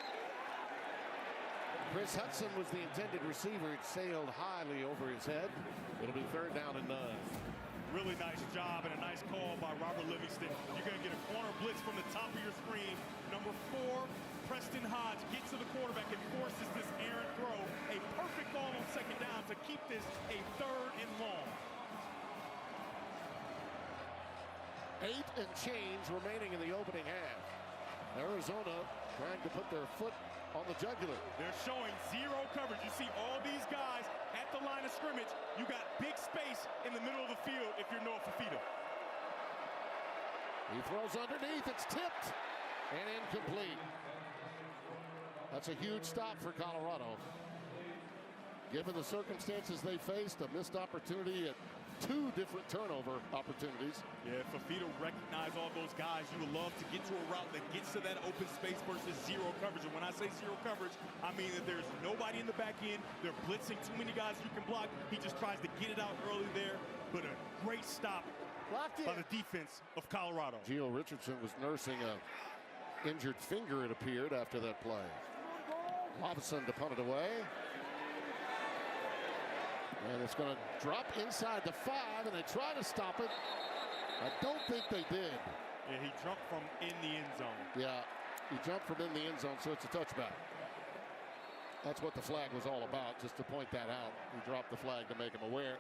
Chris Hudson was the intended receiver. It sailed highly over his head. It'll be 3rd down and 9. Really nice job and a nice call by Robert Livingston. You're going to get a corner blitz from the top of your screen. Number 4, Preston Hodge gets to the quarterback and forces this errant throw. A perfect ball on 2nd down to keep this a 3rd and long. 8 and change remaining in the opening half. Arizona trying to put their foot on the jugular. They're showing 0 coverage. You see all these guys at the line of scrimmage. You got big space in the middle of the field if you're Noah Fafita. He throws underneath. It's tipped and incomplete. That's a huge stop for Colorado. Given the circumstances they faced, a missed opportunity at 2 different turnover opportunities. Yeah, Fafita recognized all those guys. You would love to get to a route that gets to that open space versus 0 coverage. And when I say 0 coverage, I mean that there's nobody in the back end. They're blitzing too many guys you can block. He just tries to get it out early there. But a great stop by the defense of Colorado. Gio Richardson was nursing a injured finger, it appeared, after that play. Lobson to punt it away. And it's going to drop inside the 5, and they try to stop it. I don't think they did. Yeah, he jumped from in the end zone. Yeah, he jumped from in the end zone, so it's a touchback. That's what the flag was all about, just to point that out. He dropped the flag to make him aware.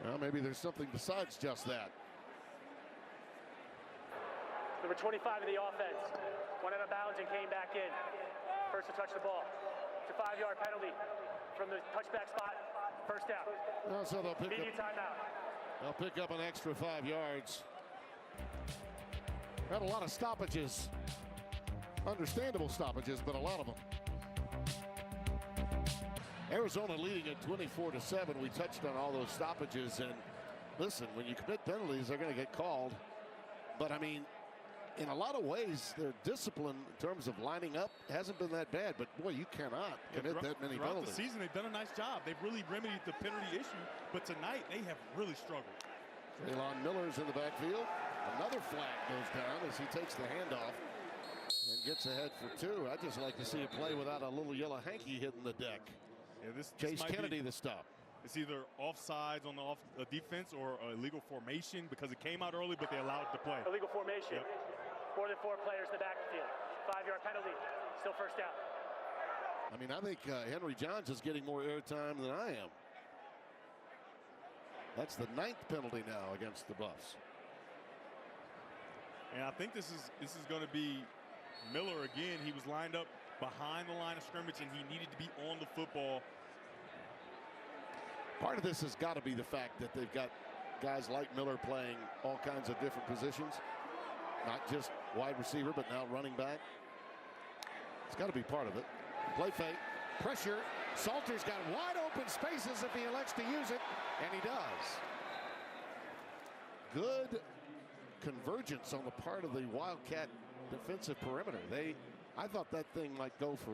Well, maybe there's something besides just that. Number 25 of the offense went out of bounds and came back in. First to touch the ball. It's a 5-yard penalty from the touchback spot. 1st down. Oh, so they'll pick timeout. They'll pick up an extra 5 yards. Had a lot of stoppages. Understandable stoppages, but a lot of them. Arizona leading at 24-7. We touched on all those stoppages, and listen, when you commit penalties, they're going to get called. But I mean, in a lot of ways, their discipline in terms of lining up hasn't been that bad. But boy, you cannot commit that many throughout penalties. The season, they've done a nice job. They've really remedied the penalty issue. But tonight, they have really struggled. Traylon Miller's in the backfield. Another flag goes down as he takes the handoff and gets ahead for 2. I'd just like to see a play without a little yellow hanky hitting the deck. Yeah, this Chase might Kennedy, be, the stop. It's either offsides on the defense or illegal formation because it came out early, but they allowed it to play. Illegal formation. Yep. More than 4 players in the backfield. 5-yard penalty. Still 1st down. I mean, I think Henry Johns is getting more airtime than I am. That's the 9th penalty now against the Buffs. And I think this is going to be Miller again. He was lined up behind the line of scrimmage, and he needed to be on the football. Part of this has got to be the fact that they've got guys like Miller playing all kinds of different positions. Not just wide receiver, but now running back. It's got to be part of it. Play fake, pressure. Salter's got wide open spaces if he elects to use it, and he does. Good convergence on the part of the Wildcat defensive perimeter. I thought that thing might go for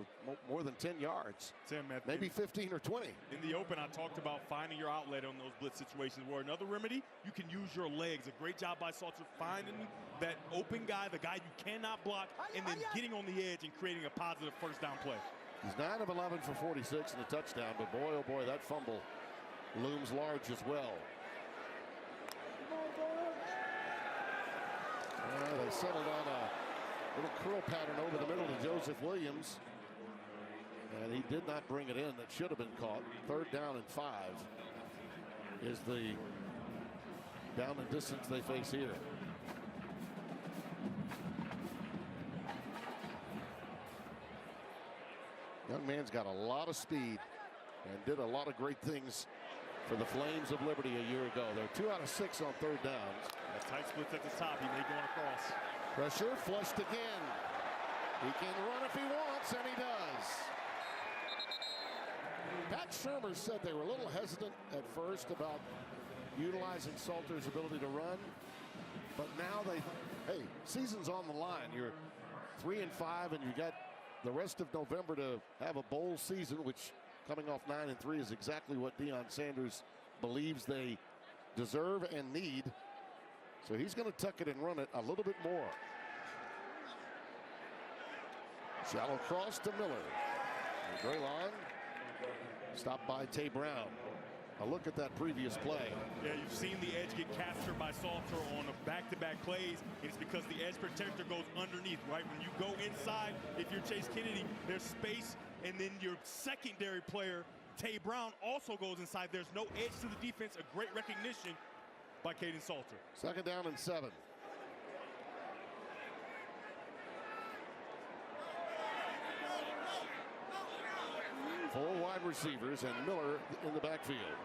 more than 10 yards. Tim, maybe 15 or 20. In the open, I talked about finding your outlet on those blitz situations where another remedy, you can use your legs. A great job by Salter finding that open guy, the guy you cannot block, and then getting on the edge and creating a positive 1st down play. He's 9 of 11 for 46 and a touchdown, but boy, oh boy, that fumble looms large as well. They settled on a little curl pattern over the middle to Joseph Williams. And he He did not bring it in. That should have been caught. 3rd down and 5 is the down and distance they face here. Young man's got a lot of speed and did a lot of great things for the Flames of Liberty a year ago. They're 2 out of 6 on 3rd downs. That tight split at the top. He may go across. Pressure flushed again. He can run if he wants, and he does. Pat Shermer said they were a little hesitant at first about utilizing Salter's ability to run, but now hey, season's on the line. You're 3 and 5, and you got the rest of November to have a bowl season, which coming off 9 and 3 is exactly what Deion Sanders believes they deserve and need. So he's going to tuck it and run it a little bit more. Shallow cross to Miller. Draylon stopped by Tay Brown. A look at that previous play. Yeah, you've seen the edge get captured by Salter on a back-to-back plays. It's because the edge protector goes underneath, right? When you go inside, if you're Chase Kennedy, there's space, and then your secondary player, Tay Brown, also goes inside. There's no edge to the defense. A great recognition by Caden Salter. 2nd down and 7. Four wide receivers and Miller in the backfield.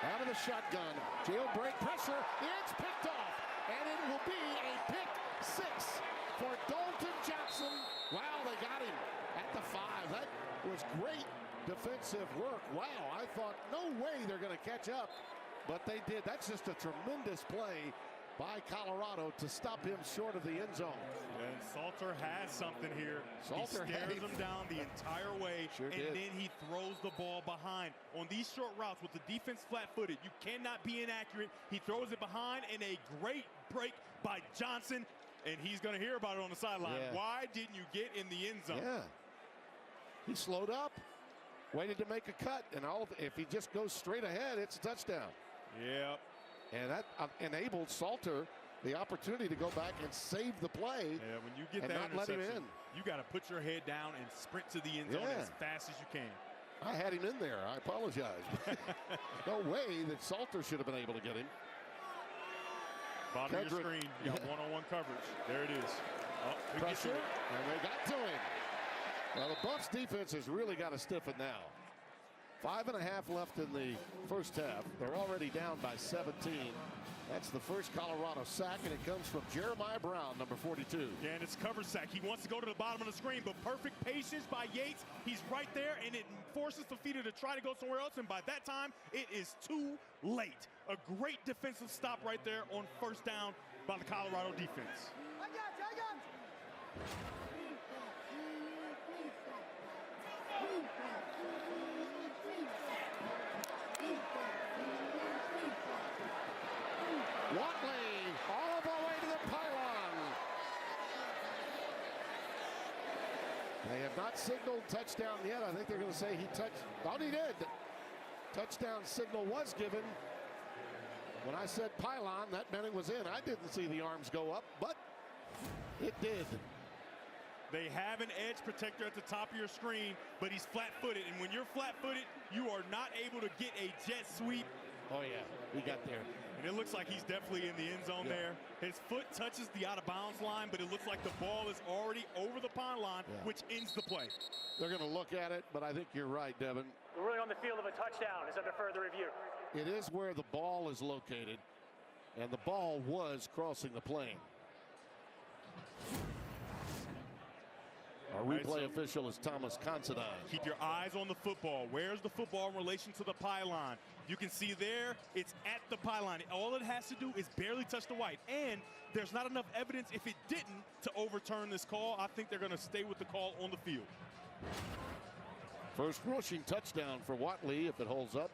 Out of the shotgun, jailbreak pressure, it's picked off, and it will be a pick 6 for Dalton Johnson. Wow, they got him at the 5. That was great defensive work. Wow, I thought no way they're going to catch up, but they did. That's just a tremendous play by Colorado to stop him short of the end zone. And Salter has something here. Salter he stares him down the entire way, then he throws the ball behind. On these short routes with the defense flat-footed, you cannot be inaccurate. He throws it behind, and a great break by Johnson, and he's going to hear about it on the sideline. Yeah. Why didn't you get in the end zone? Yeah. He slowed up, waited to make a cut, and if he just goes straight ahead, it's a touchdown. Yep. And that enabled Salter the opportunity to go back and save the play. Yeah, when you get and that not let him in. You got to put your head down and sprint to the end zone as fast as you can. I had him in there. I apologize. No way that Salter should have been able to get him. Bottom of your screen, you got one-on-one coverage. There it is. Oh, pressure, and they got to him. Well, the Buffs defense has really got to stiffen now. 5.5 left in the first half. They're already down by 17. That's the first Colorado sack, and it comes from Jeremiah Brown, number 42. Yeah, and it's a cover sack. He wants to go to the bottom of the screen, but perfect patience by Yates. He's right there, and it forces Fafita to try to go somewhere else, and by that time, it is too late. A great defensive stop right there on 1st down by the Colorado defense. I got you. Watley all the way to the pylon. They have not signaled touchdown yet. I think they're going to say he touched. Oh, he did. Touchdown signal was given. When I said pylon, that meant it was in. I didn't see the arms go up, but it did. They have an edge protector at the top of your screen, but he's flat-footed. And when you're flat-footed, you are not able to get a jet sweep. Oh, yeah. He got there. And it looks like he's definitely in the end zone there. His foot touches the out-of-bounds line, but it looks like the ball is already over the pylon, which ends the play. They're going to look at it, but I think you're right, Devin. The ruling on the field of a touchdown is under further review. It is where the ball is located, and the ball was crossing the plane. Our replay official is Thomas Considine. Keep your eyes on the football. Where's the football in relation to the pylon? You can see there, it's at the pylon. All it has to do is barely touch the white. And there's not enough evidence, if it didn't, to overturn this call. I think they're going to stay with the call on the field. First rushing touchdown for Watley if it holds up.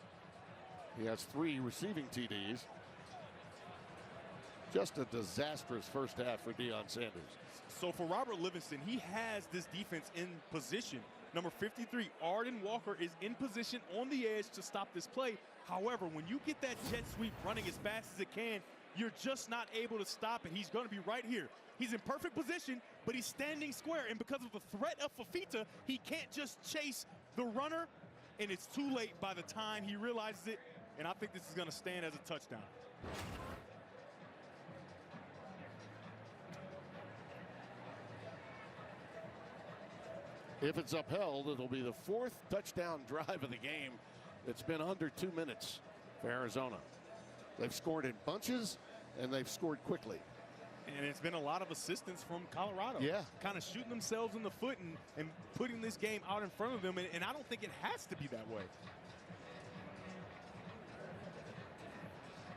He has 3 receiving TDs. Just a disastrous first half for Deion Sanders. So for Robert Livingston, he has this defense in position. Number 53, Arden Walker, is in position on the edge to stop this play. However, when you get that jet sweep running as fast as it can, you're just not able to stop it. He's going to be right here. He's in perfect position, but but he's standing square. And because of the threat of Fafita, he can't just chase the runner, and it's too late by the time he realizes it. And I think this is going to stand as a touchdown. If it's upheld, it'll be the 4th touchdown drive of the game. It's been under 2 minutes for Arizona. They've scored in bunches, and they've scored quickly. And it's been a lot of assistance from Colorado. Yeah. Kind of shooting themselves in the foot and putting this game out in front of them. And I don't think it has to be that way.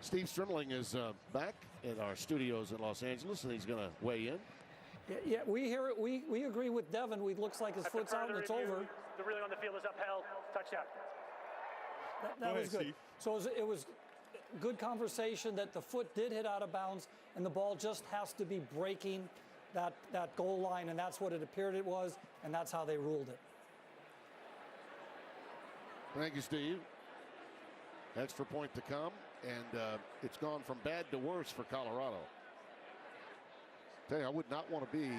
Steve Strimling is back in our studios in Los Angeles, and he's going to weigh in. Yeah, we hear it. We agree with Devin. It looks like his foot's out and it's over. The ruling on the field is upheld. Touchdown. That was good. Steve. So it was good conversation that the foot did hit out of bounds, and the ball just has to be breaking that goal line, and that's what it appeared it was, and that's how they ruled it. Thank you, Steve. Extra point to come, and it's gone from bad to worse for Colorado. Tell you, I would not want to be,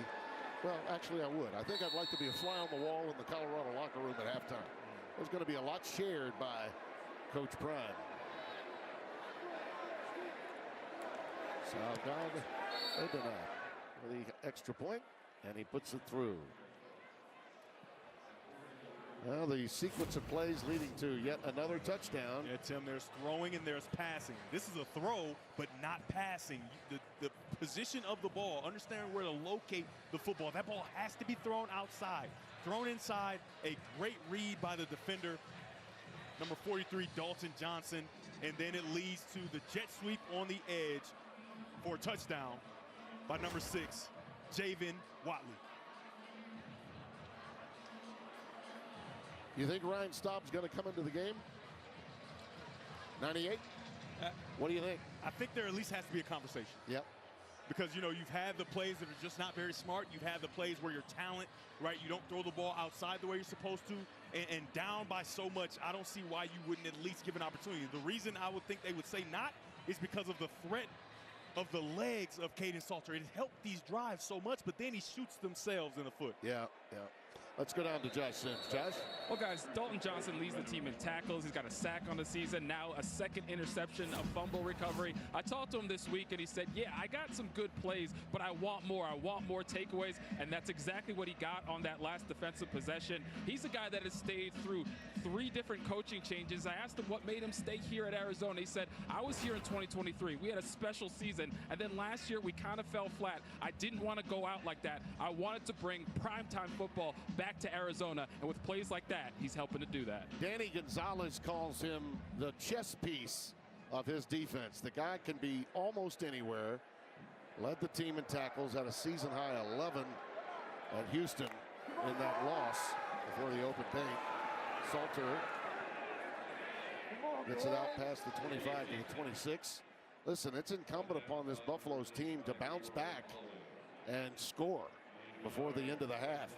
well, actually I would. I think I'd like to be a fly on the wall in the Colorado locker room at halftime. There's going to be a lot shared by Coach Prime. Salgado for the extra point, and he puts it through. Well, the sequence of plays leading to yet another touchdown. Yeah, Tim, there's throwing and there's passing. This is a throw, but not passing. The position of the ball, understanding where to locate the football. That ball has to be thrown outside. Thrown inside, a great read by the defender, number 43, Dalton Johnson. And then it leads to the jet sweep on the edge for a touchdown by number 6, Javin Watley. You think Ryan Staub's going to come into the game? 98? What do you think? I think there at least has to be a conversation. Yep. Because, you know, you've had the plays that are just not very smart. You've had the plays where your talent, right, you don't throw the ball outside the way you're supposed to. And down by so much, I don't see why you wouldn't at least give an opportunity. The reason I would think they would say not is because of the threat of the legs of Kaidon Salter. It helped these drives so much, but then he shoots themselves in the foot. Yeah, yeah. Let's go down to Josh Sims. Josh? Well, guys, Dalton Johnson leads the team in tackles. He's got a sack on the season, now a second interception, a fumble recovery. I talked to him this week, and he said, yeah, I got some good plays, but I want more. I want more takeaways, and that's exactly what he got on that last defensive possession. He's a guy that has stayed through 3 different coaching changes. I asked him what made him stay here at Arizona. He said, I was here in 2023. We had a special season, and then last year we kind of fell flat. I didn't want to go out like that. I wanted to bring primetime football back to Arizona, and with plays like that, he's helping to do that. Danny Gonzalez calls him the chess piece of his defense. The guy can be almost anywhere. Led the team in tackles, had a season-high 11 at Houston in that loss before the open paint. Salter gets it out past the 25 to the 26. Listen, it's incumbent upon this Buffalo's team to bounce back and score before the end of the half.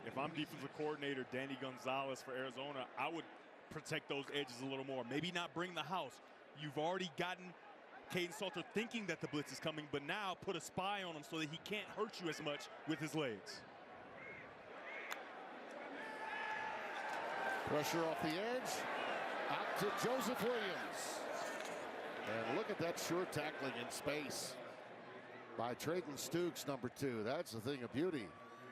If I'm defensive coordinator Danny Gonzalez for Arizona, I would protect those edges a little more. Maybe not bring the house. You've already gotten Kaidon Salter thinking that the blitz is coming, but now put a spy on him so that he can't hurt you as much with his legs. Pressure off the edge. Out to Joseph Williams. And look at that sure tackling in space by Trayton Stukes, number 2. That's a thing of beauty.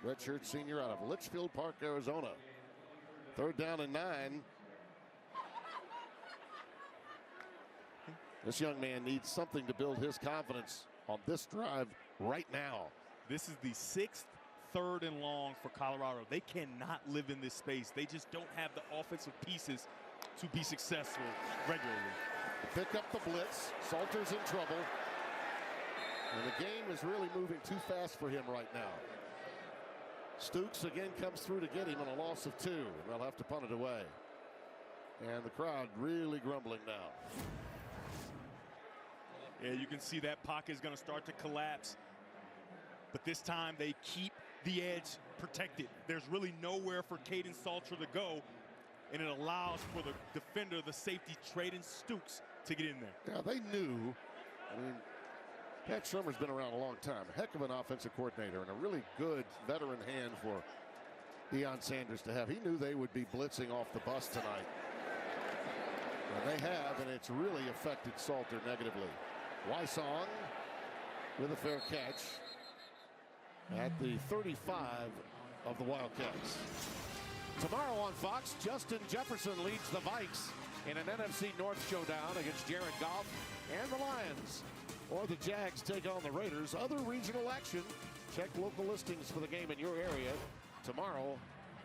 Redshirt senior out of Litchfield Park, Arizona. 3rd down and 9. This young man needs something to build his confidence on this drive right now. This is the 6th 3rd and long for Colorado. They cannot live in this space. They just don't have the offensive pieces to be successful regularly. Pick up the blitz. Salter's in trouble. And the game is really moving too fast for him right now. Stukes again comes through to get him on a loss of 2. They'll have to punt it away. And the crowd really grumbling now. Yeah, you can see that pocket is going to start to collapse. But this time they keep the edge protected. There's really nowhere for Kaidon Salter to go. And it allows for the defender, the safety, Trayton Stukes, to get in there. Yeah, they knew. I mean, Pat Summer's been around a long time. Heck of an offensive coordinator and a really good veteran hand for Deion Sanders to have. He knew they would be blitzing off the bus tonight. And they have, and it's really affected Salter negatively. Wysong with a fair catch at the 35 of the Wildcats. Tomorrow on Fox, Justin Jefferson leads the Vikes in an NFC North showdown against Jared Goff and the Lions. Or the Jags take on the Raiders. Other regional action. Check local listings for the game in your area tomorrow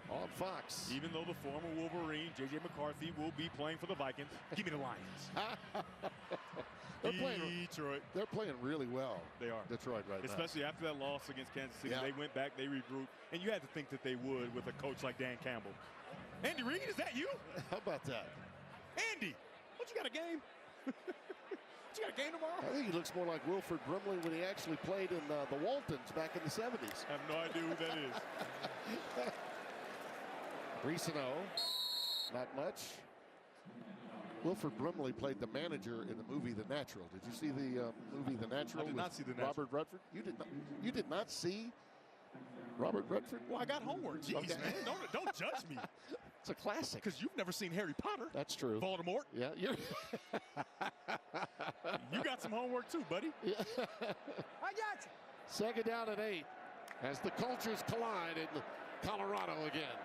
on Fox. Even though the former Wolverine, J.J. McCarthy, will be playing for the Vikings, give me the Lions. They're playing really well. They are. Detroit right Especially now. after that loss against Kansas City. Yeah. They went back, they regrouped, and you had to think that they would with a coach like Dan Campbell. Andy Reid, is that you? How about that? Andy, what, you got a game? You got a game tomorrow? I think he looks more like Wilford Brimley when he actually played in the Waltons back in the 70s. I have no idea who that is. Ricino, not much. Wilford Brimley played the manager in the movie The Natural. Did you see the movie The Natural? I did not see The Natural. Robert Redford? You did not see Robert Redford? Well, I got homework. Jeez, Okay. man. Don't judge me. It's a classic. Because you've never seen Harry Potter. That's true. Voldemort. Yeah, you're You got some homework too, buddy. Yeah. I got you. Second down and 8 as the cultures collide in Colorado again.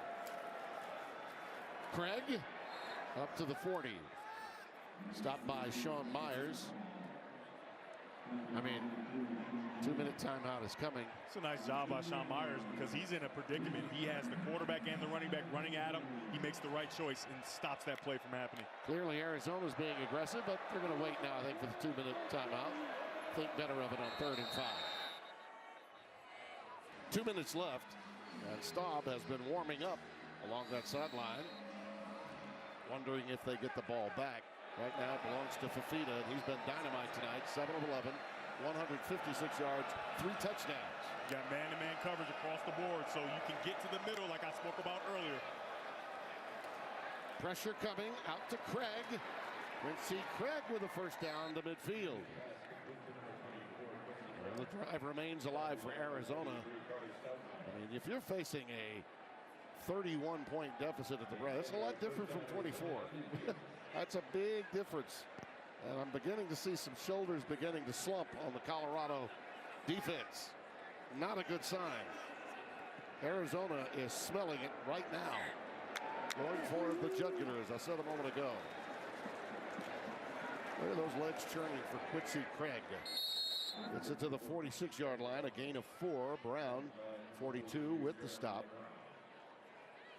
Craig up to the 40. Stopped by Sean Myers. I mean, 2-minute timeout is coming. It's a nice job by Sean Myers because he's in a predicament. He has the quarterback and the running back running at him. He makes the right choice and stops that play from happening. Clearly Arizona's being aggressive, but they're going to wait now, I think, for the 2-minute timeout. Think better of it on 3rd and 5. 2 minutes left, and Staub has been warming up along that sideline, wondering if they get the ball back. Right now it belongs to Fafita, and he's been dynamite tonight. 7 of 11, 156 yards, 3 touchdowns. You got man-to-man coverage across the board, so you can get to the middle like I spoke about earlier. Pressure coming out to Craig. Quincy Craig with a first down to midfield. And the drive remains alive for Arizona. I mean, if you're facing a 31-point deficit at the break, that's a lot different from 24. That's a big difference. And I'm beginning to see some shoulders beginning to slump on the Colorado defense. Not a good sign. Arizona is smelling it right now. Going for the jugular, as I said a moment ago. Look at those legs churning for Quincy Craig. Gets it to the 46-yard line, a gain of 4. Brown, 42 with the stop.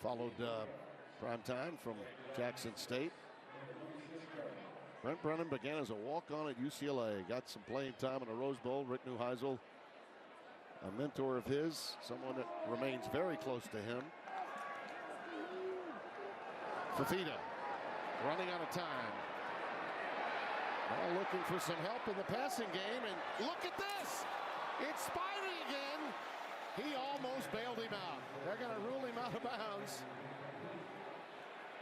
Followed prime time from Jackson State. Brent Brennan began as a walk-on at UCLA. Got some playing time in the Rose Bowl. Rick Neuheisel, a mentor of his, someone that remains very close to him. Fafita running out of time. Now looking for some help in the passing game, and look at this! It's Spivey again. He almost bailed him out. They're going to rule him out of bounds.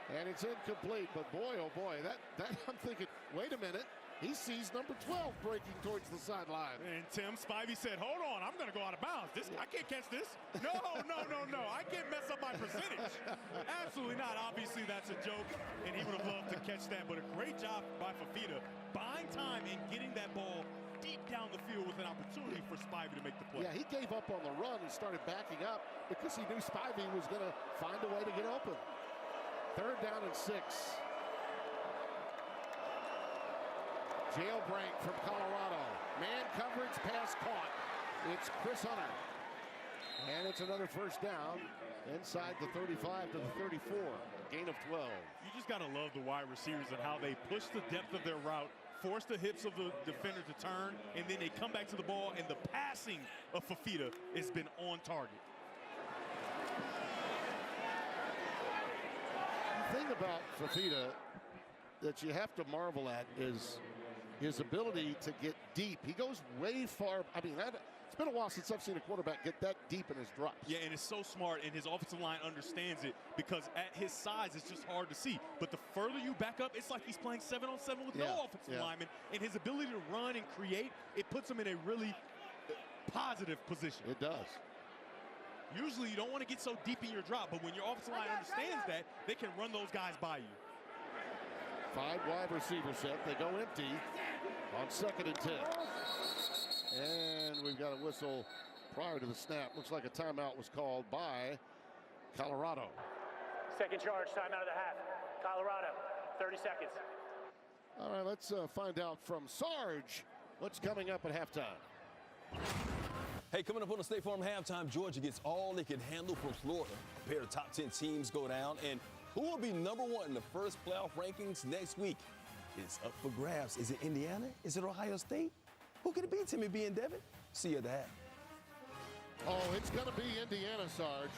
And it's incomplete, but boy, oh boy, that I'm thinking, wait a minute. He sees number 12 breaking towards the sideline. And Tim Spivey said, hold on, I'm going to go out of bounds. I can't catch this. No. I can't mess up my percentage. Absolutely not. Obviously, that's a joke, and he would have loved to catch that. But a great job by Fafita, buying time and getting that ball deep down the field with an opportunity for Spivey to make the play. Yeah, he gave up on the run and started backing up because he knew Spivey was going to find a way to get open. 3rd down and 6. Jailbreak from Colorado. Man coverage, pass caught. It's Chris Hunter. And it's another first down inside the 35 to the 34. Gain of 12. You just got to love the wide receivers and how they push the depth of their route, force the hips of the defender to turn, and then they come back to the ball, and the passing of Fafita has been on target. The thing about Fafita that you have to marvel at is his ability to get deep. He goes way far. I mean, that's It's been a while since I've seen a quarterback get that deep in his drops. Yeah, and it's so smart, and his offensive line understands it because at his size, it's just hard to see. But the further you back up, it's like he's playing 7-on-7 with no offensive lineman. And his ability to run and create, it puts him in a really positive position. It does. Usually, you don't want to get so deep in your drop, but when your offensive line understands that, they can run those guys by you. 5 wide receiver set. They go empty on 2nd and 10. And we've got a whistle prior to the snap. Looks like a timeout was called by Colorado. Second charge, timeout of the half. Colorado, 30 seconds. All right, let's find out from Sarge what's coming up at halftime. Hey, coming up on the State Farm halftime, Georgia gets all they can handle from Florida. A pair of top 10 teams go down, and who will be number 1 in the first playoff rankings next week? It's up for grabs. Is it Indiana? Is it Ohio State? Who could it be, Timmy B and Devin? See you at the half. Oh, it's going to be Indiana, Sarge.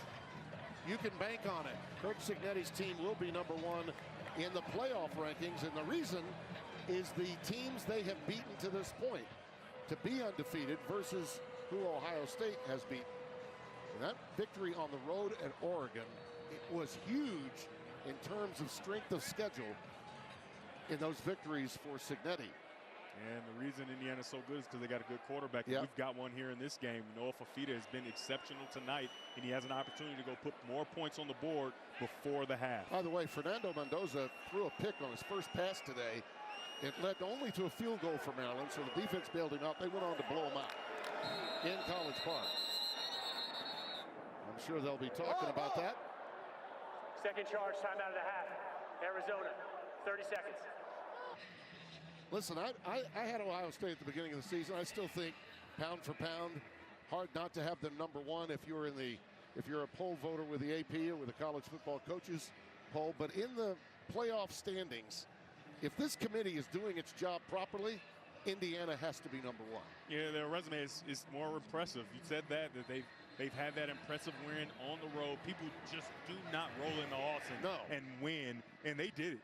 You can bank on it. Kirk Cignetti's team will be number 1 in the playoff rankings, and the reason is the teams they have beaten to this point to be undefeated versus who Ohio State has beaten. And that victory on the road at Oregon, it was huge in terms of strength of schedule in those victories for Cignetti. And the reason Indiana's so good is because they got a good quarterback. And we've got one here in this game. Noah Fafita has been exceptional tonight, and he has an opportunity to go put more points on the board before the half. By the way, Fernando Mendoza threw a pick on his first pass today. It led only to a field goal for Maryland, so the defense bailed him out. They went on to blow him out in College Park. I'm sure they'll be talking about that. Second charge, timeout of the half. Arizona, 30 seconds. Listen, I had Ohio State at the beginning of the season. I still think pound for pound, hard not to have them number 1 if you're a poll voter with the AP or with the college football coaches poll. But in the playoff standings, if this committee is doing its job properly, Indiana has to be number 1. Yeah, their resume is more impressive. You said that they've had that impressive win on the road. People just do not roll into Austin and win, and they did it.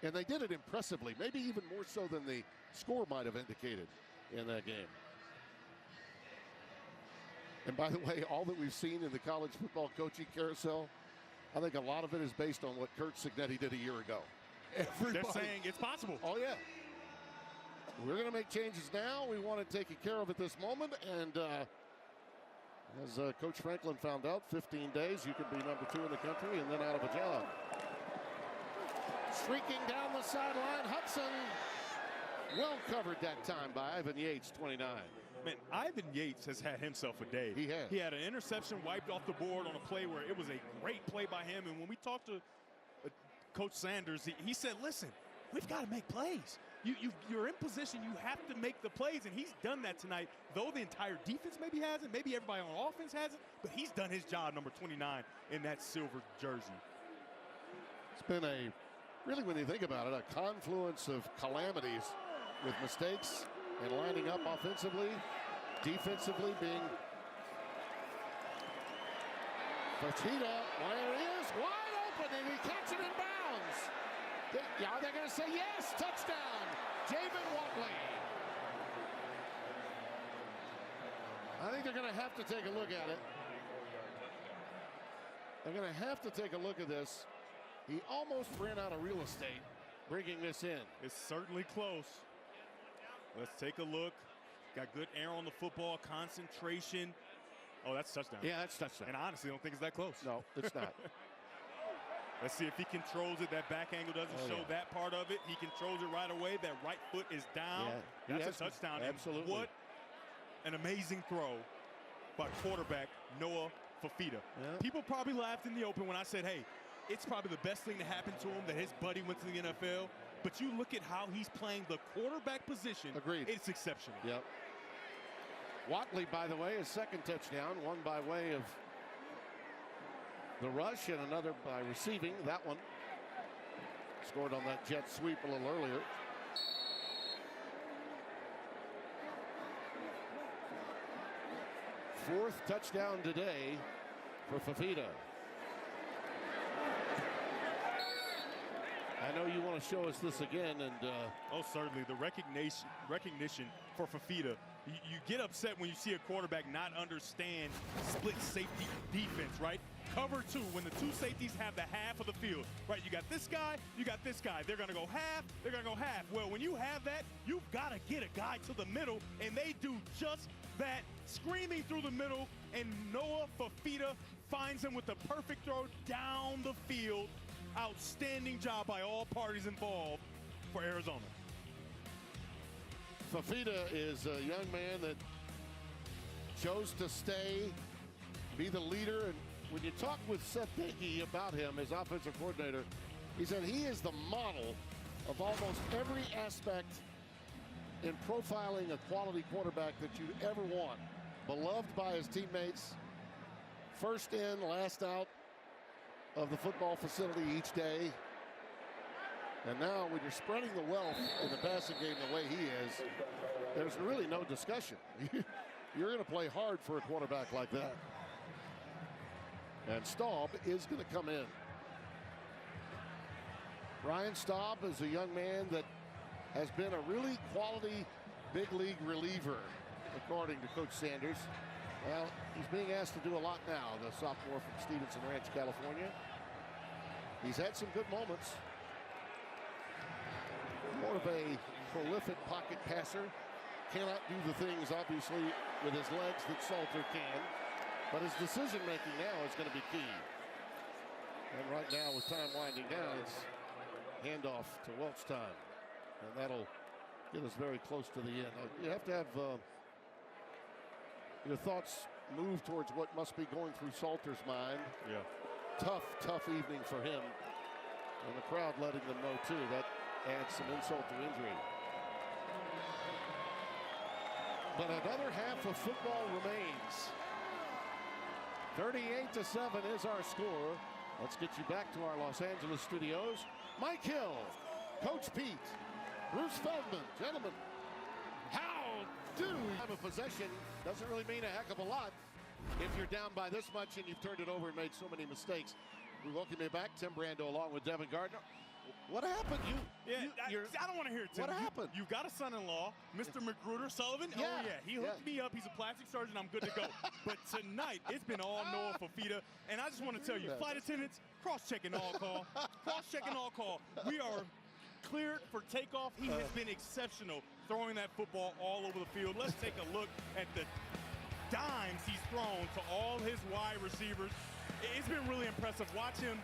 And they did it impressively, maybe even more so than the score might have indicated in that game. And by the way, all that we've seen in the college football coaching carousel, I think a lot of it is based on what Kurt Cignetti did a year ago. They're saying it's possible. Oh, yeah. We're going to make changes now. We want to take care of it this moment. And as Coach Franklin found out, 15 days, you could be number 2 in the country and then out of a job. Streaking down the sideline, Hudson. Well covered that time by Ivan Yates, 29. Man, Ivan Yates has had himself a day. He has. He had an interception wiped off the board on a play where it was a great play by him. And when we talked to Coach Sanders, he said, listen, we've got to make plays. You're in position. You have to make the plays, and he's done that tonight. Though the entire defense maybe hasn't, maybe everybody on offense hasn't, but he's done his job, number 29, in that silver jersey. It's been really, when you think about it, a confluence of calamities with mistakes and lining up offensively, defensively being. Fertitta, there he is, wide open, and he catches it in bounds. Are they going to say yes? Touchdown, Javen Watley. I think they're going to have to take a look at it. They're going to have to take a look at this. He almost ran out of real estate bringing this in. It's certainly close. Let's take a look. Got good air on the football, concentration. Oh, that's touchdown. Yeah, that's touchdown. And I honestly don't think it's that close. No, it's not. Let's see if he controls it. That back angle doesn't show that part of it. He controls it right away. That right foot is down. Yeah, that's a touchdown. Absolutely. And what an amazing throw by quarterback Noah Fafita. Yeah. People probably laughed in the open when I said, hey, it's probably the best thing to happen to him that his buddy went to the NFL. But you look at how he's playing the quarterback position. Agreed. It's exceptional. Yep. Watley, by the way, his second touchdown, one by way of the rush and another by receiving. That one scored on that jet sweep a little earlier. Fourth touchdown today for Fafita. I know you want to show us this again, and oh, certainly the recognition for Fafita You get upset when you see a quarterback not understand split safety defense, right? Cover two, when the two safeties have the half of the field, right? You got this guy, you got this guy. They're going to go half, they're going to go half. Well, when you have that, you've got to get a guy to the middle, and they do just that, screaming through the middle, and Noah Fafita finds him with the perfect throw down the field. Outstanding job by all parties involved for Arizona. Fafita is a young man that chose to stay, be the leader. And when you talk with Seth Dickey about him, his offensive coordinator, he said he is the model of almost every aspect in profiling a quality quarterback that you'd ever want. Beloved by his teammates, first in, last out of the football facility each day. And now when you're spreading the wealth in the passing game the way he is, there's really no discussion. You're going to play hard for a quarterback like that. And Staub is going to come in. Ryan Staub is a young man that has been a really quality big league reliever, according to Coach Sanders. Well, he's being asked to do a lot now, the sophomore from Stevenson Ranch, California. He's had some good moments. More of a prolific pocket passer. Cannot do the things, obviously, with his legs that Salter can. But his decision-making now is going to be key. And right now, with time winding down, it's handoff to Welch time. And that'll get us very close to the end. You have to have your thoughts move towards what must be going through Salter's mind. Yeah. Tough evening for him. And the crowd letting them know, too. That adds some insult to injury. But another half of football remains. 38-7 is our score. Let's get you back to our Los Angeles studios. Mike Hill, Coach Pete, Bruce Feldman. Gentlemen, how do time of possession doesn't really mean a heck of a lot if you're down by this much and you've turned it over and made so many mistakes. We welcome you back, Tim Brando, along with Devin Gardner. What happened? I don't want to hear it, Tim. What happened? You've got a son-in-law, Mr. Magruder Sullivan. Yeah. Oh, yeah. He hooked me up. He's a plastic surgeon. I'm good to go. But tonight, it's been all Noah Fafita. And I just want to tell you, flight attendants, cross-checking all call. Cross-checking all call. We are cleared for takeoff. He has been exceptional throwing that football all over the field. Let's take a look at the dimes he's thrown to all his wide receivers. It's been really impressive. Watch him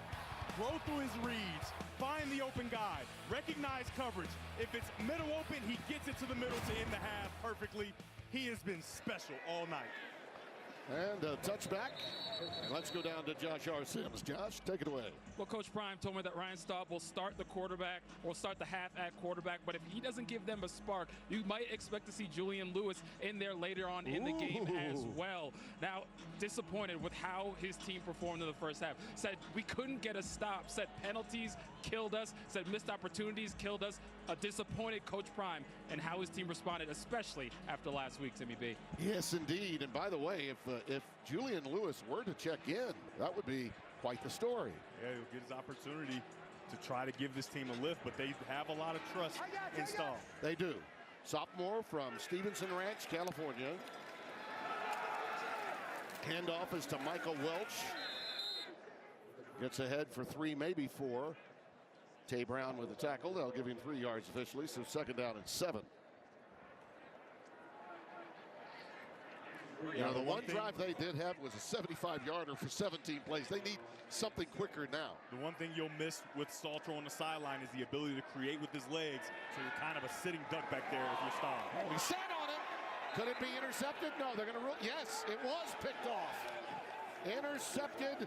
grow through his reads, find the open guy, recognize coverage. If it's middle open, he gets it to the middle to end the half perfectly. He has been special all night. And a touchback. Let's go down to Josh R. Sims. Josh, take it away. Well, Coach Prime told me that Ryan Staub will start the quarterback or start the half at quarterback, but if he doesn't give them a spark, you might expect to see Julian Lewis in there later on in the game as well. Now, disappointed with how his team performed in the first half. Said we couldn't get a stop. Said penalties killed us. Said missed opportunities killed us. A disappointed Coach Prime and how his team responded, especially after last week, Timmy B. Yes, indeed. And by the way, if Julian Lewis were to check in, that would be quite the story. Yeah, he'll get his opportunity to try to give this team a lift, but they have a lot of trust in Staub. They do. Sophomore from Stevenson Ranch, California. Handoff is to Michael Welch. Gets ahead for 3, maybe 4. Tay Brown with the tackle. They'll give him 3 yards officially, so second down and 7. You know, the one drive they did have was a 75-yarder for 17 plays. They need something quicker now. The one thing you'll miss with Salter on the sideline is the ability to create with his legs, so you're kind of a sitting duck back there if you're Staub. Oh, he sat on it. Could it be intercepted? No, they're going to rule. Yes, it was picked off. Intercepted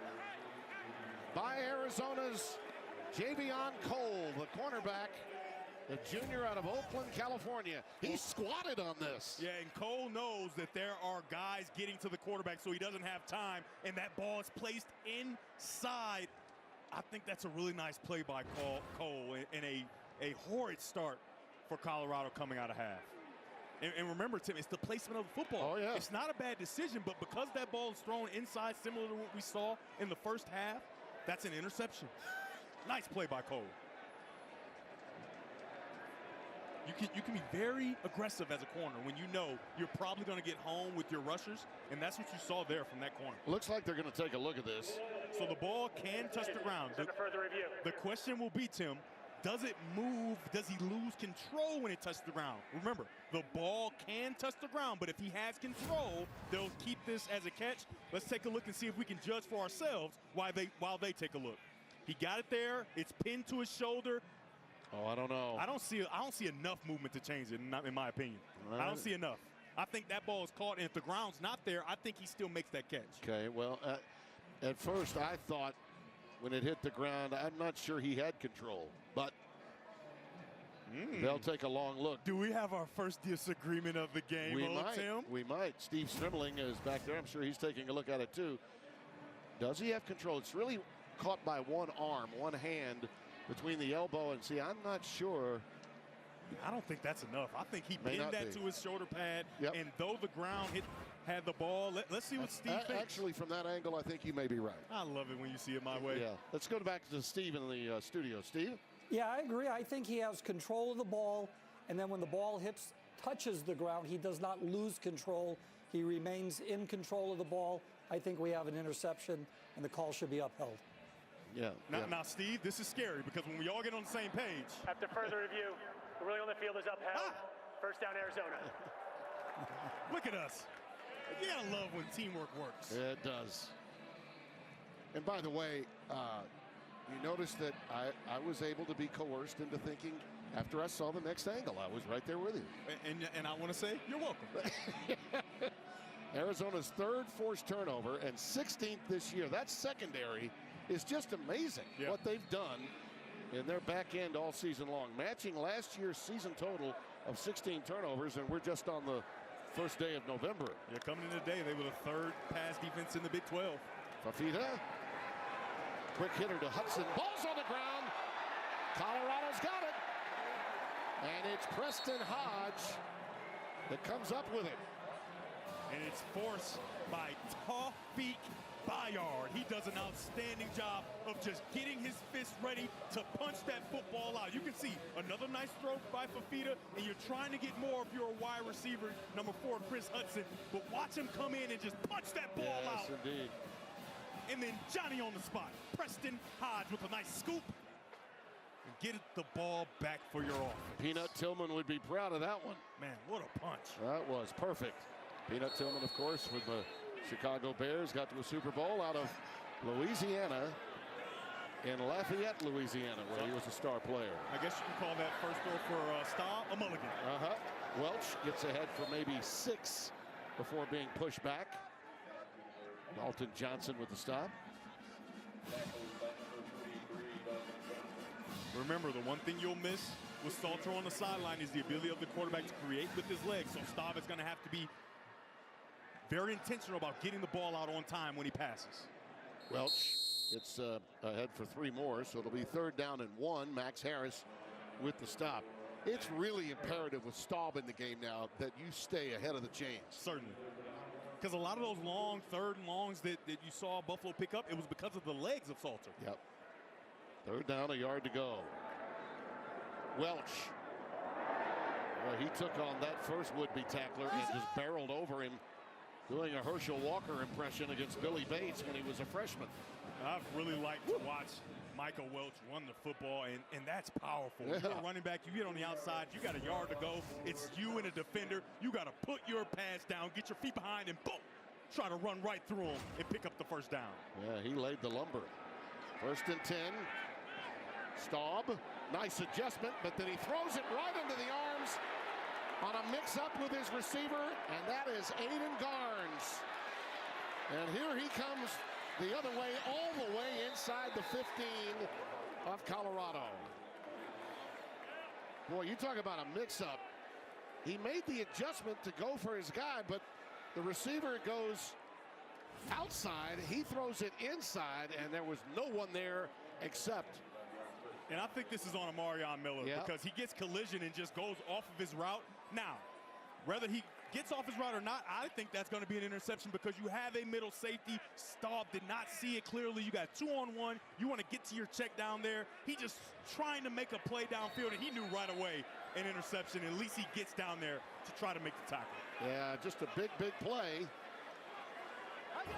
by Arizona's Javion Cole, the cornerback, the junior out of Oakland, California. He squatted on this. Yeah, and Cole knows that there are guys getting to the quarterback, so he doesn't have time, and that ball is placed inside. I think that's a really nice play by Cole and a horrid start for Colorado coming out of half. And remember, Tim, it's the placement of the football. Oh, yeah. It's not a bad decision, but because that ball is thrown inside, similar to what we saw in the first half, that's an interception. Nice play by Cole. You can be very aggressive as a corner when you know you're probably going to get home with your rushers, and that's what you saw there from that corner. Looks like they're going to take a look at this. So the ball can touch the ground. Under further review. The question will be, Tim, does it move? Does he lose control when it touches the ground? Remember, the ball can touch the ground, but if he has control, they'll keep this as a catch. Let's take a look and see if we can judge for ourselves while they take a look. He got it there. It's pinned to his shoulder. Oh, I don't know. I don't see enough movement to change it, in my opinion. I don't see enough. I think that ball is caught, and if the ground's not there, I think he still makes that catch. Okay, well, at first I thought when it hit the ground, I'm not sure he had control, but they'll take a long look. Do we have our first disagreement of the game, Tim? We might. Steve Strimling is back there. I'm sure he's taking a look at it too. Does he have control? It's really caught by one arm, one hand between the elbow, and see, I'm not sure. I don't think that's enough. I think he pinned that to his shoulder pad, and though the ground had the ball, let's see what Steve thinks. Actually, from that angle, I think you may be right. I love it when you see it my way. Yeah. Let's go back to Steve in the studio. Steve? Yeah, I agree. I think he has control of the ball, and then when the ball touches the ground, he does not lose control. He remains in control of the ball. I think we have an interception, and the call should be upheld. Yeah. Now, Steve, this is scary because when we all get on the same page. After further review, the ruling on the field is upheld. First down, Arizona. Look at us. You gotta love when teamwork works. It does. And by the way, you notice that I was able to be coerced into thinking after I saw the next angle. I was right there with you. And I want to say, you're welcome. Arizona's third forced turnover and 16th this year. That secondary is just amazing what they've done in their back end all season long, matching last year's season total of 16 turnovers, and we're just on the first day of November. Yeah, coming in today, they were the third pass defense in the Big 12. Fafita, quick hitter to Hudson. Ball's on the ground. Colorado's got it. And it's Preston Hodge that comes up with it. And it's forced by Tawfiq Bayard. He does an outstanding job of just getting his fist ready to punch that football out. You can see another nice throw by Fafita, and you're trying to get more if you're a wide receiver, number 4, Chris Hudson. But watch him come in and just punch that ball out. Yes, indeed. And then Johnny on the spot. Preston Hodge with a nice scoop. And get the ball back for your offense. Peanut Tillman would be proud of that one. Man, what a punch. That was perfect. Peanut Tillman, of course, with the Chicago Bears, got to a Super Bowl out of Louisiana, in Lafayette, Louisiana, where he was a star player. I guess you can call that first throw for Staub a mulligan. Welch gets ahead for maybe 6 before being pushed back. Dalton Johnson with the stop. Remember, the one thing you'll miss with Salter on the sideline is the ability of the quarterback to create with his legs. So Staub is going to have to be very intentional about getting the ball out on time when he passes. Welch gets ahead for 3 more, so it'll be 3rd down and 1. Max Harris with the stop. It's really imperative with Staub in the game now that you stay ahead of the chains. Certainly. Because a lot of those long 3rd and longs that you saw Buffalo pick up, it was because of the legs of Salter. Yep. 3rd down, a yard to go. Welch. Well, he took on that first would-be tackler and just barreled over him, doing a Herschel Walker impression against Billy Bates when he was a freshman. I've really liked to watch Michael Welch run the football, and that's powerful. Yeah. You're a running back, you get on the outside, you got a yard to go. It's you and a defender. You got to put your pads down, get your feet behind, and boom, try to run right through him and pick up the first down. Yeah, he laid the lumber. 1st and 10. Staub, nice adjustment, but then he throws it right into the arms on a mix-up with his receiver, and that is Aiden Garnes. And here he comes the other way, all the way inside the 15 of Colorado. Boy, you talk about a mix-up. He made the adjustment to go for his guy, but the receiver goes outside. He throws it inside, and there was no one there except. And I think this is on Amarion Miller because he gets collision and just goes off of his route. Now, whether he gets off his route or not, I think that's going to be an interception because you have a middle safety. Staub did not see it clearly. You got 2-on-1. You want to get to your check down there. He just trying to make a play downfield, and he knew right away an interception. At least he gets down there to try to make the tackle. Yeah, just a big play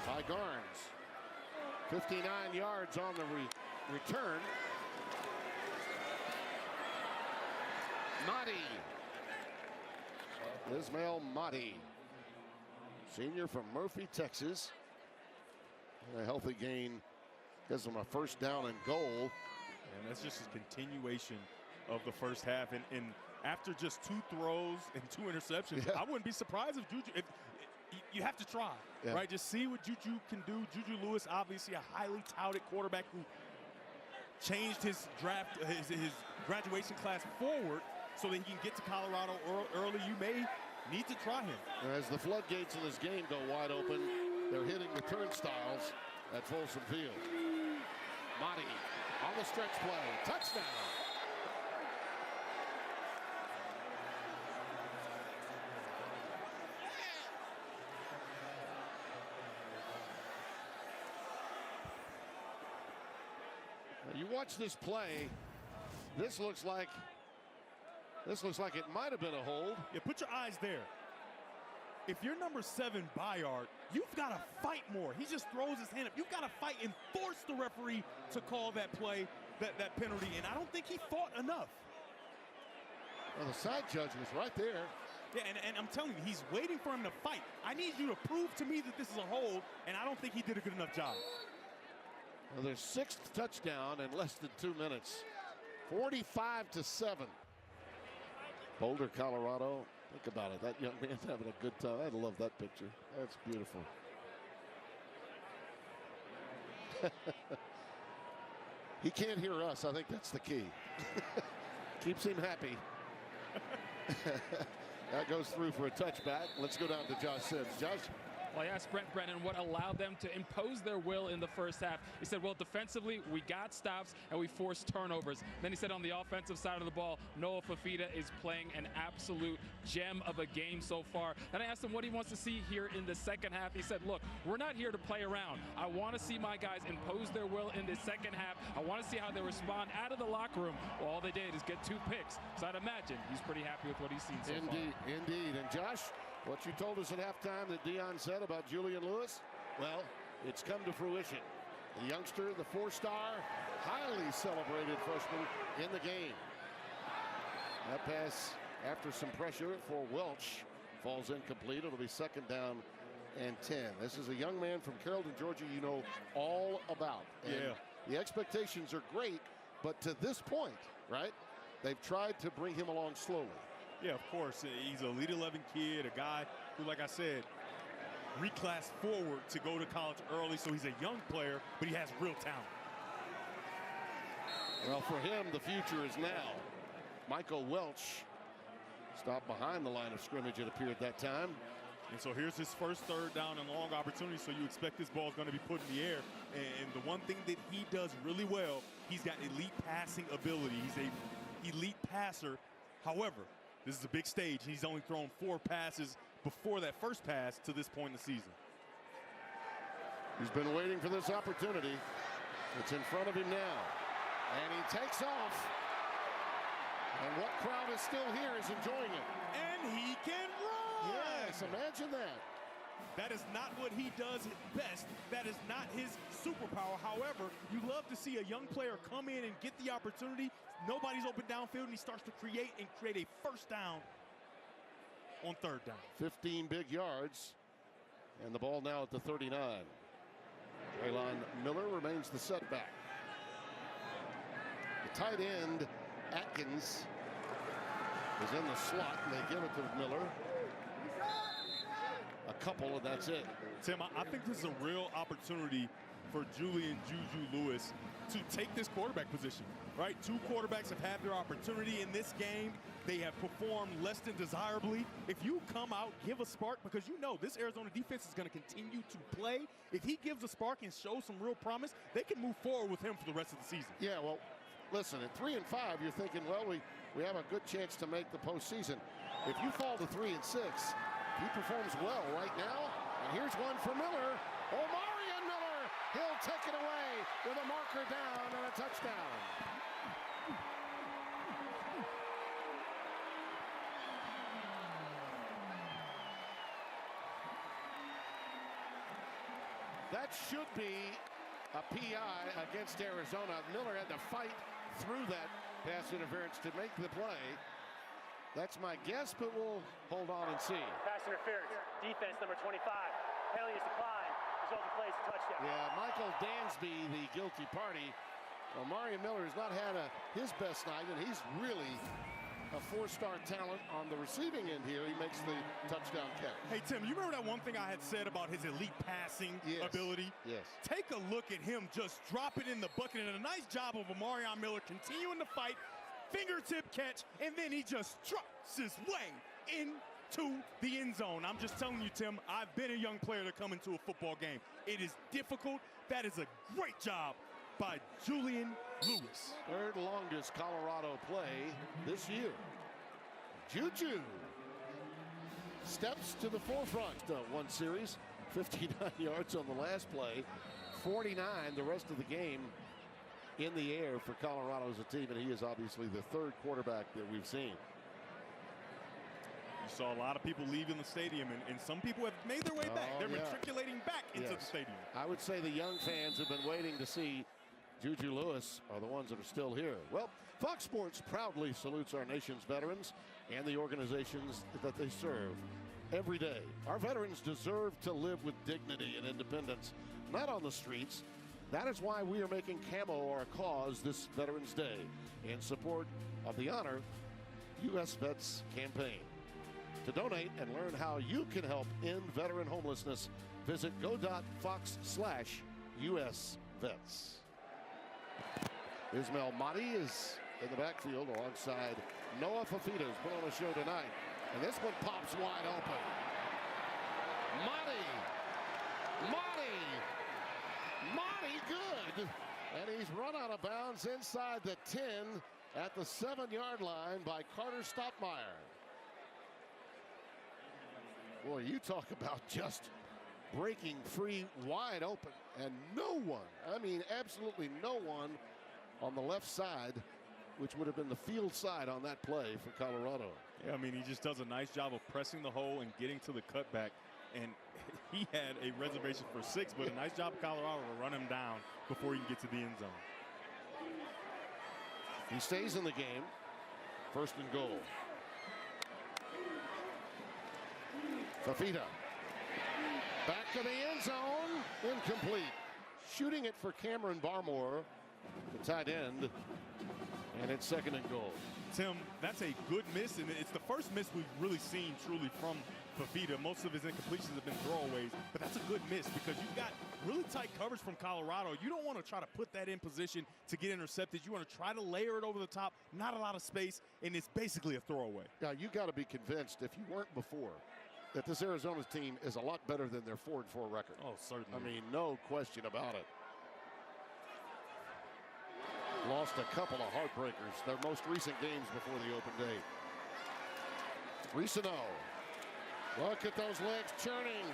by Garnes. 59 yards on the return. Mahdi. Ismail Mahdi, senior from Murphy, Texas. And a healthy gain gives him a first down and goal. And that's just a continuation of the first half. And after just 2 throws and 2 interceptions, I wouldn't be surprised if Juju, you have to try, right? Just see what Juju can do. Juju Lewis, obviously a highly touted quarterback who changed his graduation class forward so that he can get to Colorado early. You may need to try him. As the floodgates in this game go wide open, they're hitting the turnstiles at Folsom Field. Mahdi on the stretch play. Touchdown. Now you watch this play. This looks like it might have been a hold. Yeah, put your eyes there. If you're number 7 Bayard, you've got to fight more. He just throws his hand up. You've got to fight and force the referee to call that play, that penalty, and I don't think he fought enough. Well, the side judge was right there. Yeah, and I'm telling you, he's waiting for him to fight. I need you to prove to me that this is a hold, and I don't think he did a good enough job. Well, their 6th touchdown in less than 2 minutes. 45-7. Boulder, Colorado. Think about it. That young man's having a good time. I love that picture. That's beautiful. He can't hear us. I think that's the key. Keeps him happy. That goes through for a touchback. Let's go down to Josh Sims. Josh? Well, I asked Brent Brennan what allowed them to impose their will in the first half. He said, well, defensively, we got stops and we forced turnovers. Then he said on the offensive side of the ball, Noah Fafita is playing an absolute gem of a game so far. Then I asked him what he wants to see here in the second half. He said, look, we're not here to play around. I want to see my guys impose their will in the second half. I want to see how they respond out of the locker room. Well, all they did is get 2 picks. So I'd imagine he's pretty happy with what he's seen so far. Indeed. And Josh, what you told us at halftime that Deion said about Julian Lewis, well, it's come to fruition. The youngster, the 4-star, highly celebrated freshman in the game. That pass, after some pressure for Welch, falls incomplete. It'll be 2nd down and 10. This is a young man from Carrollton, Georgia, you know all about. And the expectations are great, but to this point, right, they've tried to bring him along slowly. Yeah, of course. He's a Elite 11 kid, a guy who, like I said, reclassed forward to go to college early, so he's a young player, but he has real talent. Well, for him, the future is now. Michael Welch stopped behind the line of scrimmage, it appeared that time. And so here's his first 3rd down and long opportunity, so you expect this ball is going to be put in the air. And the one thing that he does really well, he's got elite passing ability. He's a elite passer. However, this is a big stage. He's only thrown 4 passes before that first pass to this point in the season. He's been waiting for this opportunity. It's in front of him now. And he takes off. And what crowd is still here is enjoying it. And he can run! Yes, imagine that. That is not what he does best. That is not his superpower. However, you love to see a young player come in and get the opportunity. Nobody's open downfield, and he starts to create a first down on 3rd down. 15 big yards, and the ball now at the 39. Traylon Miller remains the setback. The tight end, Atkins, is in the slot, and they give it to Miller. A couple, and that's it. Tim, I think this is a real opportunity for Julian Juju Lewis to take this quarterback position, right? 2 quarterbacks have had their opportunity in this game. They have performed less than desirably. If you come out, give a spark, because you know this Arizona defense is going to continue to play. If he gives a spark and shows some real promise, they can move forward with him for the rest of the season. Yeah, well, listen, at 3-5, you're thinking, well, we have a good chance to make the postseason. If you fall to 3-6, he performs well right now. And here's one for Miller. Omarion Miller. He'll take it away with a marker down and a touchdown. should be a PI against Arizona. Miller had to fight through that pass interference to make the play. That's my guess, but we'll hold on and see. Pass interference. Defense number 25. Penalty is declined. Resulting play is a touchdown. Yeah, Michael Dansby, the guilty party. Well, Mario Miller has not had his best night, and he's really a four-star talent on the receiving end here. He makes the touchdown catch. Hey, Tim, you remember that one thing I had said about his elite passing ability? Yes. Take a look at him just drop it in the bucket, and a nice job of Marion Miller continuing to fight, fingertip catch, and then he just trucks his way into the end zone. I'm just telling you, Tim, I've been a young player to come into a football game. It is difficult. That is a great job by Julian Lewis. Third longest Colorado play this year. Juju steps to the forefront. One series, 59 yards on the last play, 49 the rest of the game in the air for Colorado as a team, and he is obviously the third quarterback that we've seen. You saw a lot of people leaving the stadium, and some people have made their way back. They're matriculating back into the stadium. I would say the young fans have been waiting to see Juju Lewis are the ones that are still here. Well, Fox Sports proudly salutes our nation's veterans and the organizations that they serve every day. Our veterans deserve to live with dignity and independence, not on the streets. That is why we are making camo our cause this Veterans Day in support of the Honor U.S. Vets campaign. To donate and learn how you can help end veteran homelessness, visit go.fox/US Vets. Ismail Mahdi is in the backfield alongside Noah Fafita, who's put on a show tonight. And this one pops wide open. Mahdi good. And he's run out of bounds inside the 10 at the 7-yard line by Carter Stoppmeyer. Boy, you talk about just breaking free wide open. And no one, I mean absolutely no one on the left side, which would have been the field side on that play for Colorado. Yeah, I mean, he just does a nice job of pressing the hole and getting to the cutback. And he had a reservation for 6, but a nice job of Colorado to run him down before he can get to the end zone. He stays in the game. First and goal. Fafita. Back to the end zone. Incomplete. Shooting it for Cameron Barmore, the tight end. And it's second and goal. Tim, that's a good miss, and it's the first miss we've really seen truly from Fafita. Most of his incompletions have been throwaways, but that's a good miss because you've got really tight coverage from Colorado. You don't want to try to put that in position to get intercepted. You want to try to layer it over the top, not a lot of space, and it's basically a throwaway. Now, you got to be convinced, if you weren't before, that this Arizona team is a lot better than their 4-4 record. Oh, certainly. I mean, no question about it. Lost a couple of heartbreakers, their most recent games before the open day. Risano. Look at those legs churning.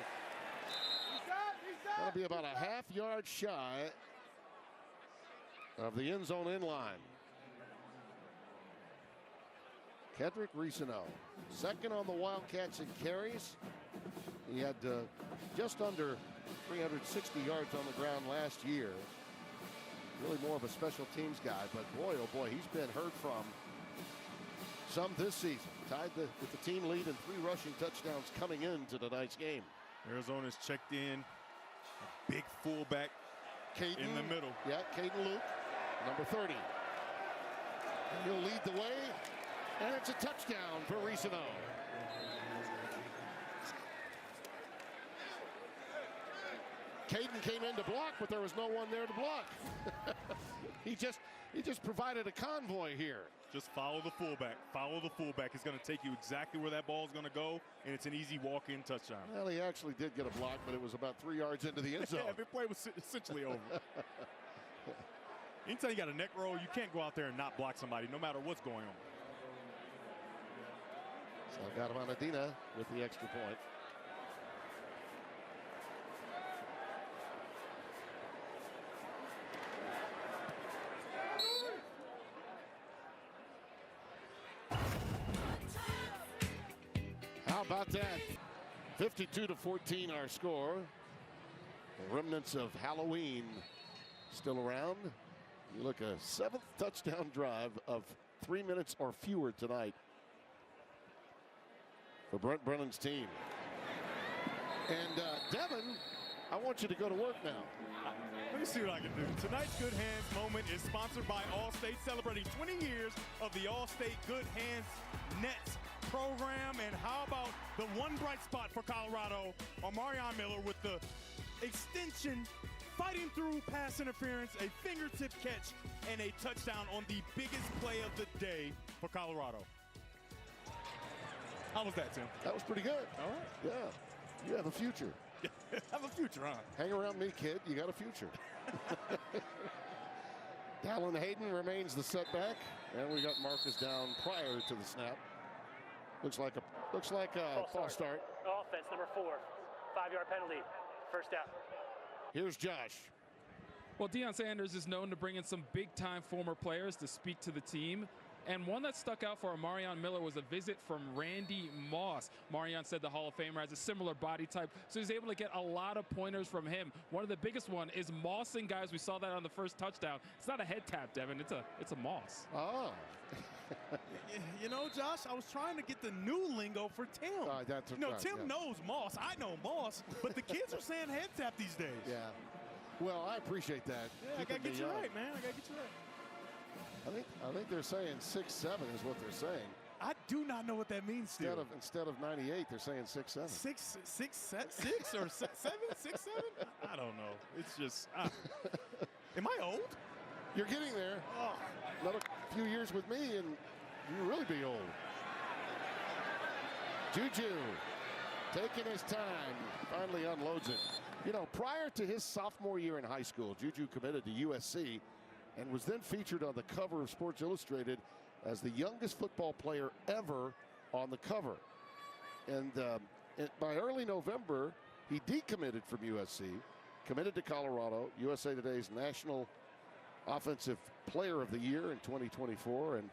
That'll be about a half-yard shy of the end zone in line. Kedrick Risano, second on the Wildcats in carries. He had just under 360 yards on the ground last year. Really more of a special teams guy, but boy, oh boy, he's been heard from some this season. Tied with the team lead and 3 rushing touchdowns coming into tonight's game. Arizona's checked in. A big fullback in the middle. Yeah, Caden Luke, number 30. And he'll lead the way, and it's a touchdown for Risano. Caden came in to block, but there was no one there to block. He just provided a convoy here. Just follow the fullback. Follow the fullback. It's going to take you exactly where that ball is going to go, and it's an easy walk-in touchdown. Well, he actually did get a block, but it was about 3 yards into the end zone. Yeah, the play was essentially over. Anytime you got a neck roll, you can't go out there and not block somebody, no matter what's going on. Salgado-Manadina with the extra point. How about that? 52-14 our score. The remnants of Halloween still around. You look, a 7th touchdown drive of 3 minutes or fewer tonight for Brent Brennan's team. And Devin, I want you to go to work now. Let me see what I can do. Tonight's Good Hands moment is sponsored by Allstate, celebrating 20 years of the Allstate Good Hands Nets program. And how about the one bright spot for Colorado, Marion Miller with the extension, fighting through pass interference, a fingertip catch, and a touchdown on the biggest play of the day for Colorado. How was that, Tim? That was pretty good. All right. Yeah, you have a future. Have a future, huh? Hang around me, kid. You got a future. Dallin Hayden remains the setback, and we got Marcus down prior to the snap. Looks like a false start. Offense, number 4. 5-yard penalty. First down. Here's Josh. Well, Deion Sanders is known to bring in some big-time former players to speak to the team. And one that stuck out for Marion Miller was a visit from Randy Moss. Marion said the Hall of Famer has a similar body type, so he's able to get a lot of pointers from him. One of the biggest one is mossing guys. We saw that on the first touchdown. It's not a head tap, Devin. It's a moss. Oh. You know, Josh, I was trying to get the new lingo for Tim. That's Tim knows Moss. I know Moss, but the kids are saying head tap these days. Yeah. Well, I appreciate that. Yeah, I gotta get you right, man. I gotta get you right. I think they're saying 6'7" is what they're saying. I do not know what that means still. Instead of 98, they're saying 6'7". 6 or 7? 6'7"? I don't know. It's just. Am I old? You're getting there. Oh. Another few years with me, and you'll really be old. Juju taking his time, finally unloads it. You know, prior to his sophomore year in high school, Juju committed to USC and was then featured on the cover of Sports Illustrated as the youngest football player ever on the cover. And by early November, he decommitted from USC, committed to Colorado, USA Today's National Offensive Player of the Year in 2024. And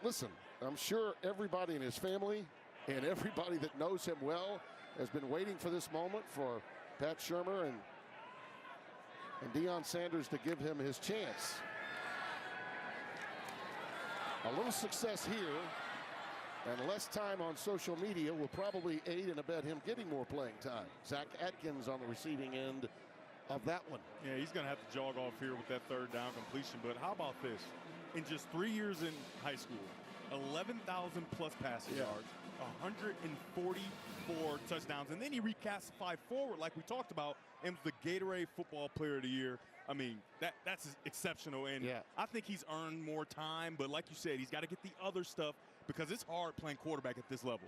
listen, I'm sure everybody in his family and everybody that knows him well has been waiting for this moment for Pat Shurmur and Deion Sanders to give him his chance. A little success here and less time on social media will probably aid and abet him getting more playing time. Zach Atkins on the receiving end of that one. Yeah, he's going to have to jog off here with that third down completion. But how about this? In just 3 years in high school, 11,000 plus passing yards, 144 touchdowns, and then he reclassified forward like we talked about and was the Gatorade Football Player of the Year. I mean, that's exceptional, and I think he's earned more time. But like you said, he's got to get the other stuff because it's hard playing quarterback at this level.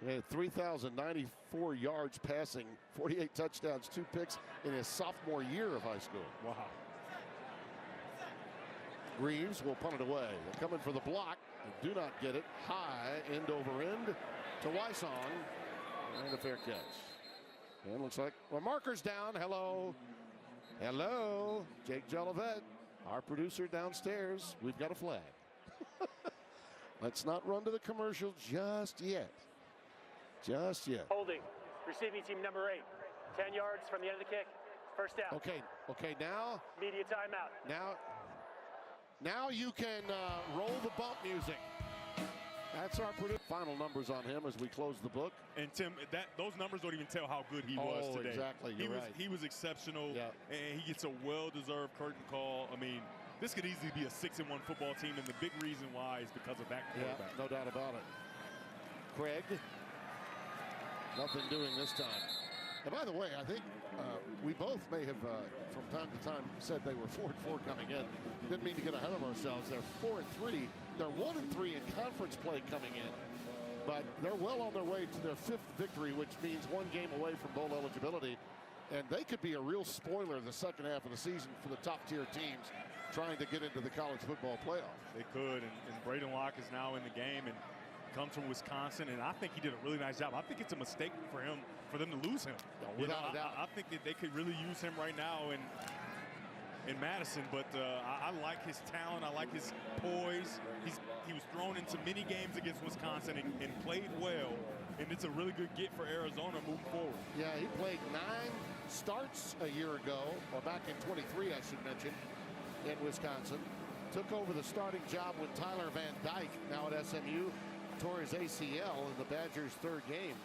He had 3,094 yards passing, 48 touchdowns, 2 picks in his sophomore year of high school. Wow. Reeves will punt it away. They're coming for the block. They do not get it. High, end over end to Wysong. And a fair catch. And looks like, well, marker's down. Hello. Hello. Jake Jolivet, our producer downstairs. We've got a flag. Let's not run to the commercial just yet. Just yet. Holding. Receiving team number 8. 10 yards from the end of the kick. First down. Okay, now. Media timeout. Now you can roll the bump music. That's our final numbers on him as we close the book. And Tim, those numbers don't even tell how good he was today. Exactly. He was exceptional, and he gets a well-deserved curtain call. I mean, this could easily be a 6-1 football team, and the big reason why is because of that quarterback. No doubt about it. Craig, nothing doing this time. And by the way, I think we both may have, from time to time, said they were 4-4 coming in. Didn't mean to get ahead of ourselves. They're 4-3. They're 1-3 in conference play coming in. But they're well on their way to their 5th victory, which means 1 game away from bowl eligibility. And they could be a real spoiler the second half of the season for the top-tier teams trying to get into the college football playoff. They could, and Braden Locke is now in the game and comes from Wisconsin, and I think he did a really nice job. I think it's a mistake for them to lose him. Without a doubt. I think that they could really use him right now, and in Madison, but I like his talent. I like his poise. He was thrown into many games against Wisconsin and played well, and it's a really good get for Arizona moving forward. Yeah, he played 9 starts a year ago, or back in 23, I should mention, in Wisconsin. Took over the starting job with Tyler Van Dyke, now at SMU. Tore his ACL in the Badgers' 3rd game.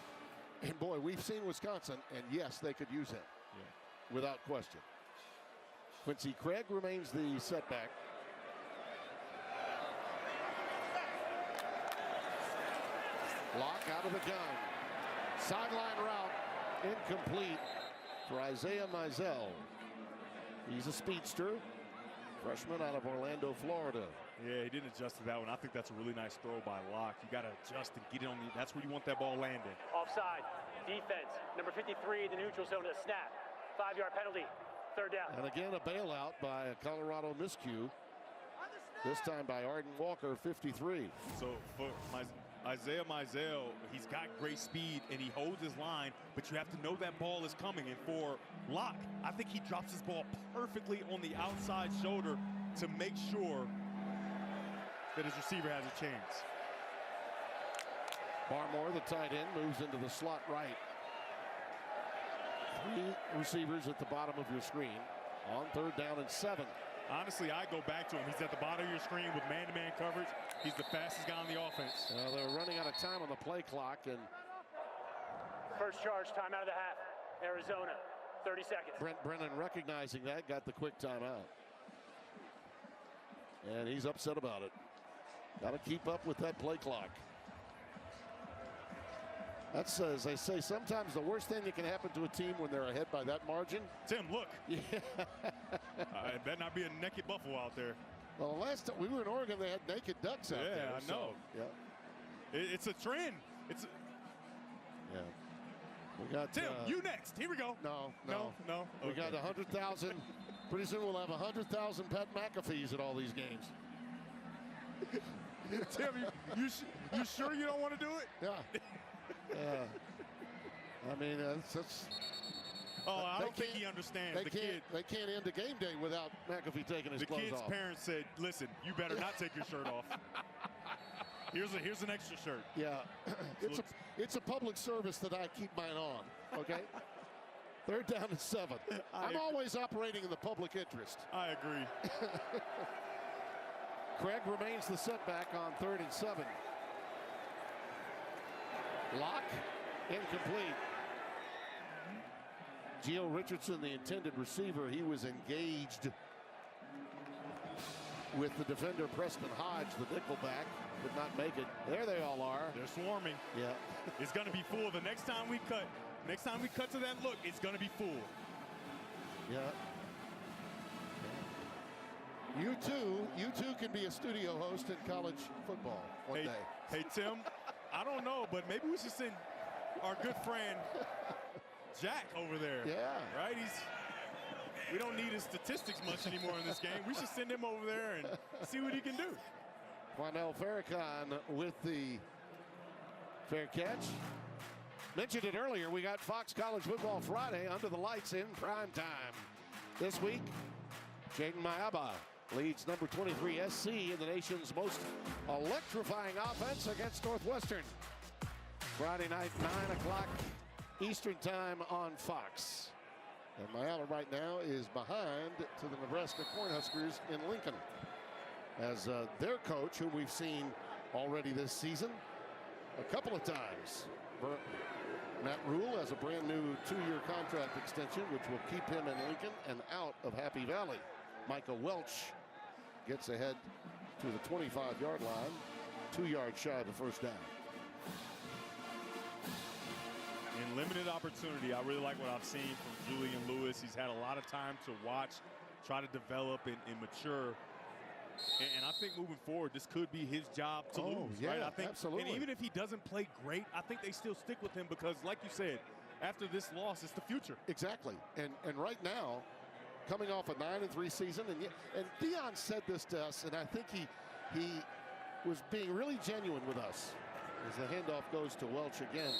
And boy, we've seen Wisconsin, and yes, they could use him, without question. Quincy Craig remains the setback. Locke out of the gun. Sideline route, incomplete for Isaiah Mizell. He's a speedster, freshman out of Orlando, Florida. Yeah, he didn't adjust to that one. I think that's a really nice throw by Locke. You got to adjust and get it on the, that's where you want that ball landing. Offside. Defense. Number 53 in the neutral zone. A snap. 5-yard penalty. 3rd down. And again, a bailout by a Colorado miscue. This time by Arden Walker, 53. So for Isaiah Mizell, he's got great speed and he holds his line, but you have to know that ball is coming. And for Locke, I think he drops his ball perfectly on the outside shoulder to make sure that his receiver has a chance. Barmore, the tight end, moves into the slot right. 3 receivers at the bottom of your screen on 3rd down and 7. Honestly, I go back to him. He's at the bottom of your screen with man-to-man coverage. He's the fastest guy on the offense. They're running out of time on the play clock. And first charge, time out of the half. Arizona, 30 seconds. Brent Brennan recognizing that, got the quick timeout. And he's upset about it. Got to keep up with that play clock. That's, as they say, sometimes the worst thing that can happen to a team when they're ahead by that margin. Tim, look. Yeah. It better not be a naked buffalo out there. Well, the last time we were in Oregon, they had naked ducks out there. Yeah, I know. So, yeah. It's a trend. Yeah. We got Tim, you next. Here we go. No. Okay. We got 100,000. Pretty soon we'll have 100,000 Pat McAfees at all these games. Tim, you sure you don't want to do it? Yeah. I mean, that's I don't think he understands. They can't end the game day without McAfee taking his clothes off. The kid's parents said, listen, you better not take your shirt off. Here's an extra shirt. Yeah. It's a public service that I keep mine on, okay? 3rd down and 7. I'm always operating in the public interest. I agree. Craig remains the setback on 3rd and 7. Locke, incomplete. Gio Richardson, the intended receiver, he was engaged with the defender Preston Hodge, the nickelback, did not make it. There they all are. They're swarming. Yeah. It's going to be full. The next time we cut to that look, it's going to be full. Yeah. You too can be a studio host in college football one day. Hey, Tim, I don't know, but maybe we should send our good friend Jack over there. Yeah. Right? We don't need his statistics much anymore in this game. We should send him over there and see what he can do. Quanell Farrakhan with the fair catch. Mentioned it earlier, we got Fox College Football Friday under the lights in prime time. This week, Jaden Mayaba leads number 23 SC in the nation's most electrifying offense against Northwestern. Friday night, 9 o'clock Eastern time on Fox. And Mayaba right now is behind to the Nebraska Cornhuskers in Lincoln, as their coach, who we've seen already this season a couple of times. Matt Rule has a brand new 2-year contract extension, which will keep him in Lincoln and out of Happy Valley. Micah Welch gets ahead to the 25-yard line, 2 yards shy of the first down. In limited opportunity, I really like what I've seen from Julian Lewis. He's had a lot of time to watch, try to develop and mature. And I think moving forward, this could be his job to lose, yeah, right? I think, absolutely. And even if he doesn't play great, I think they still stick with him because, like you said, after this loss, it's the future. Exactly. And right now, coming off a 9-3 season, and Dion said this to us, and I think he was being really genuine with us as the handoff goes to Welch again.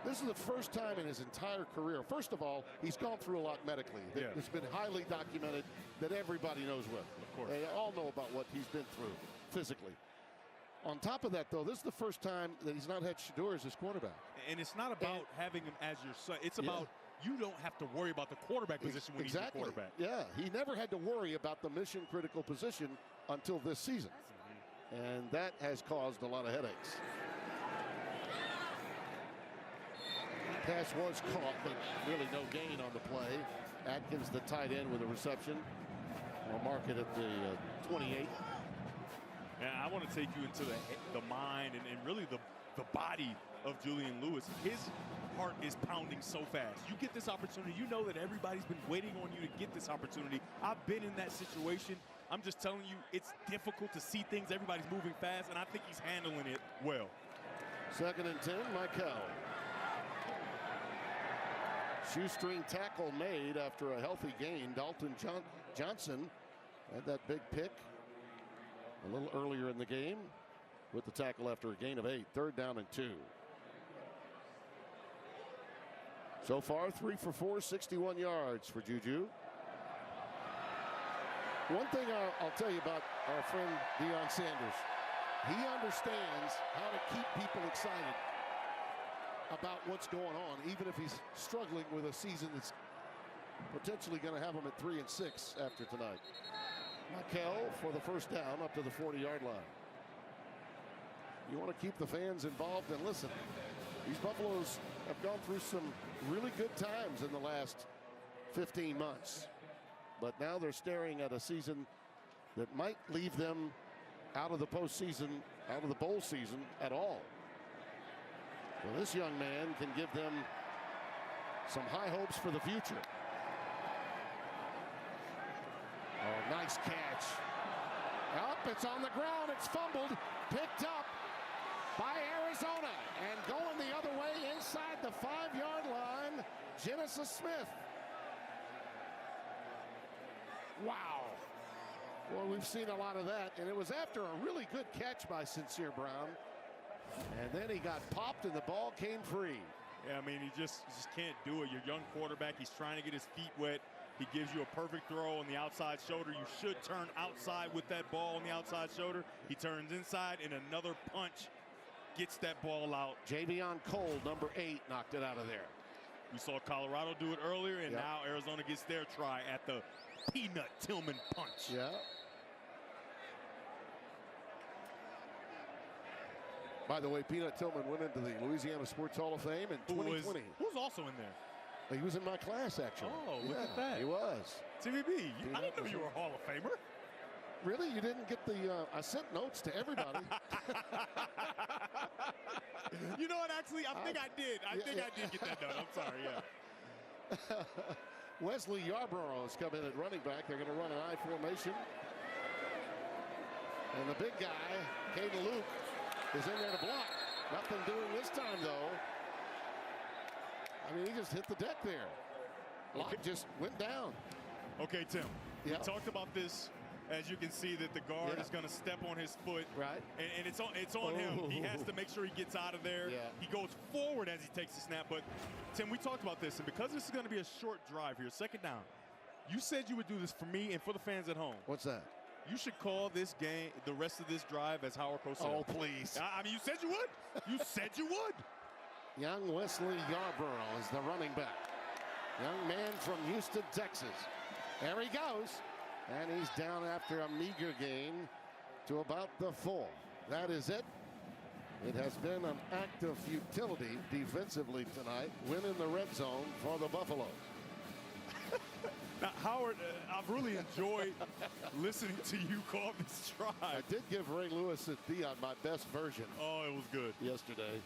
This is the first time in his entire career. First of all, he's gone through a lot medically. Yeah. It's been highly documented that everybody knows what. Of course. They all know about what he's been through physically. On top of that, though, this is the first time that he's not had Shedeur as his quarterback. And it's not about having him as your son. It's about you don't have to worry about the quarterback position when he's your quarterback. Yeah, he never had to worry about the mission-critical position until this season. And that has caused a lot of headaches. Pass was caught, but really no gain on the play. Atkins, the tight end, with a reception. We'll mark it at the 28. And I want to take you into the mind and really the body of Julian Lewis. His heart is pounding so fast. You get this opportunity. You know that everybody's been waiting on you to get this opportunity. I've been in that situation. I'm just telling you, it's difficult to see things. Everybody's moving fast, and I think he's handling it well. 2nd and 10, Michael. Shoestring tackle made after a healthy gain. Dalton Johnson had that big pick a little earlier in the game with the tackle after a gain of 8. 3rd down and 2. So far, 3 for 4, 61 yards for Juju. One thing I'll tell you about our friend Deion Sanders, he understands how to keep people excited about what's going on, even if he's struggling with a season that's potentially going to have him at 3 and 6 after tonight. Mikel for the first down up to the 40-yard line. You want to keep the fans involved, and listen, these Buffaloes have gone through some really good times in the last 15 months. But now they're staring at a season that might leave them out of the postseason, out of the bowl season at all. Well, this young man can give them some high hopes for the future. Oh, nice catch. Up, it's on the ground, it's fumbled, picked up by Arizona, and going the other way inside the 5-yard line, Genesis Smith. Wow. Well, we've seen a lot of that, and it was after a really good catch by Sincere Brown. And then he got popped and the ball came free. Yeah, I mean, he just can't do it. Your young quarterback, he's trying to get his feet wet. He gives you a perfect throw on the outside shoulder. You should turn outside with that ball on the outside shoulder. He turns inside, and another punch gets that ball out. Javion Cole, number 8, knocked it out of there. We saw Colorado do it earlier, and now Arizona gets their try at the Peanut Tillman punch. Yeah. By the way, Peanut Tillman went into the Louisiana Sports Hall of Fame in 2020. Who's also in there? He was in my class, actually. Oh, look at that. He was. TVB, I didn't know you were a Hall of Famer. Really? You didn't get the, I sent notes to everybody. You know what, actually, I think I did. I think I did get that note. I'm sorry, yeah. Wesley Yarborough has come in at running back. They're going to run an I formation. And the big guy, Caden Luke, is in there to block. Nothing doing this time, though. I mean, he just hit the deck there. Locke just went down. Okay, Tim. We talked about this. As you can see, that the guard is going to step on his foot. Right. And it's on him. He has to make sure he gets out of there. Yeah. He goes forward as he takes the snap. But, Tim, we talked about this. And because this is going to be a short drive here, 2nd down, you said you would do this for me and for the fans at home. What's that? You should call this game, the rest of this drive, as Howard Cosell. Oh, please. I mean, you said you would. You said you would. Young Wesley Yarborough is the running back. Young man from Houston, Texas. There he goes. And he's down after a meager gain to about the 4. That is it. It has been an act of futility defensively tonight. Win in the red zone for the Buffaloes. Now, Howard, I've really enjoyed listening to you call this drive. I did give Ray Lewis at Dion my best version. Oh, it was good. Yesterday.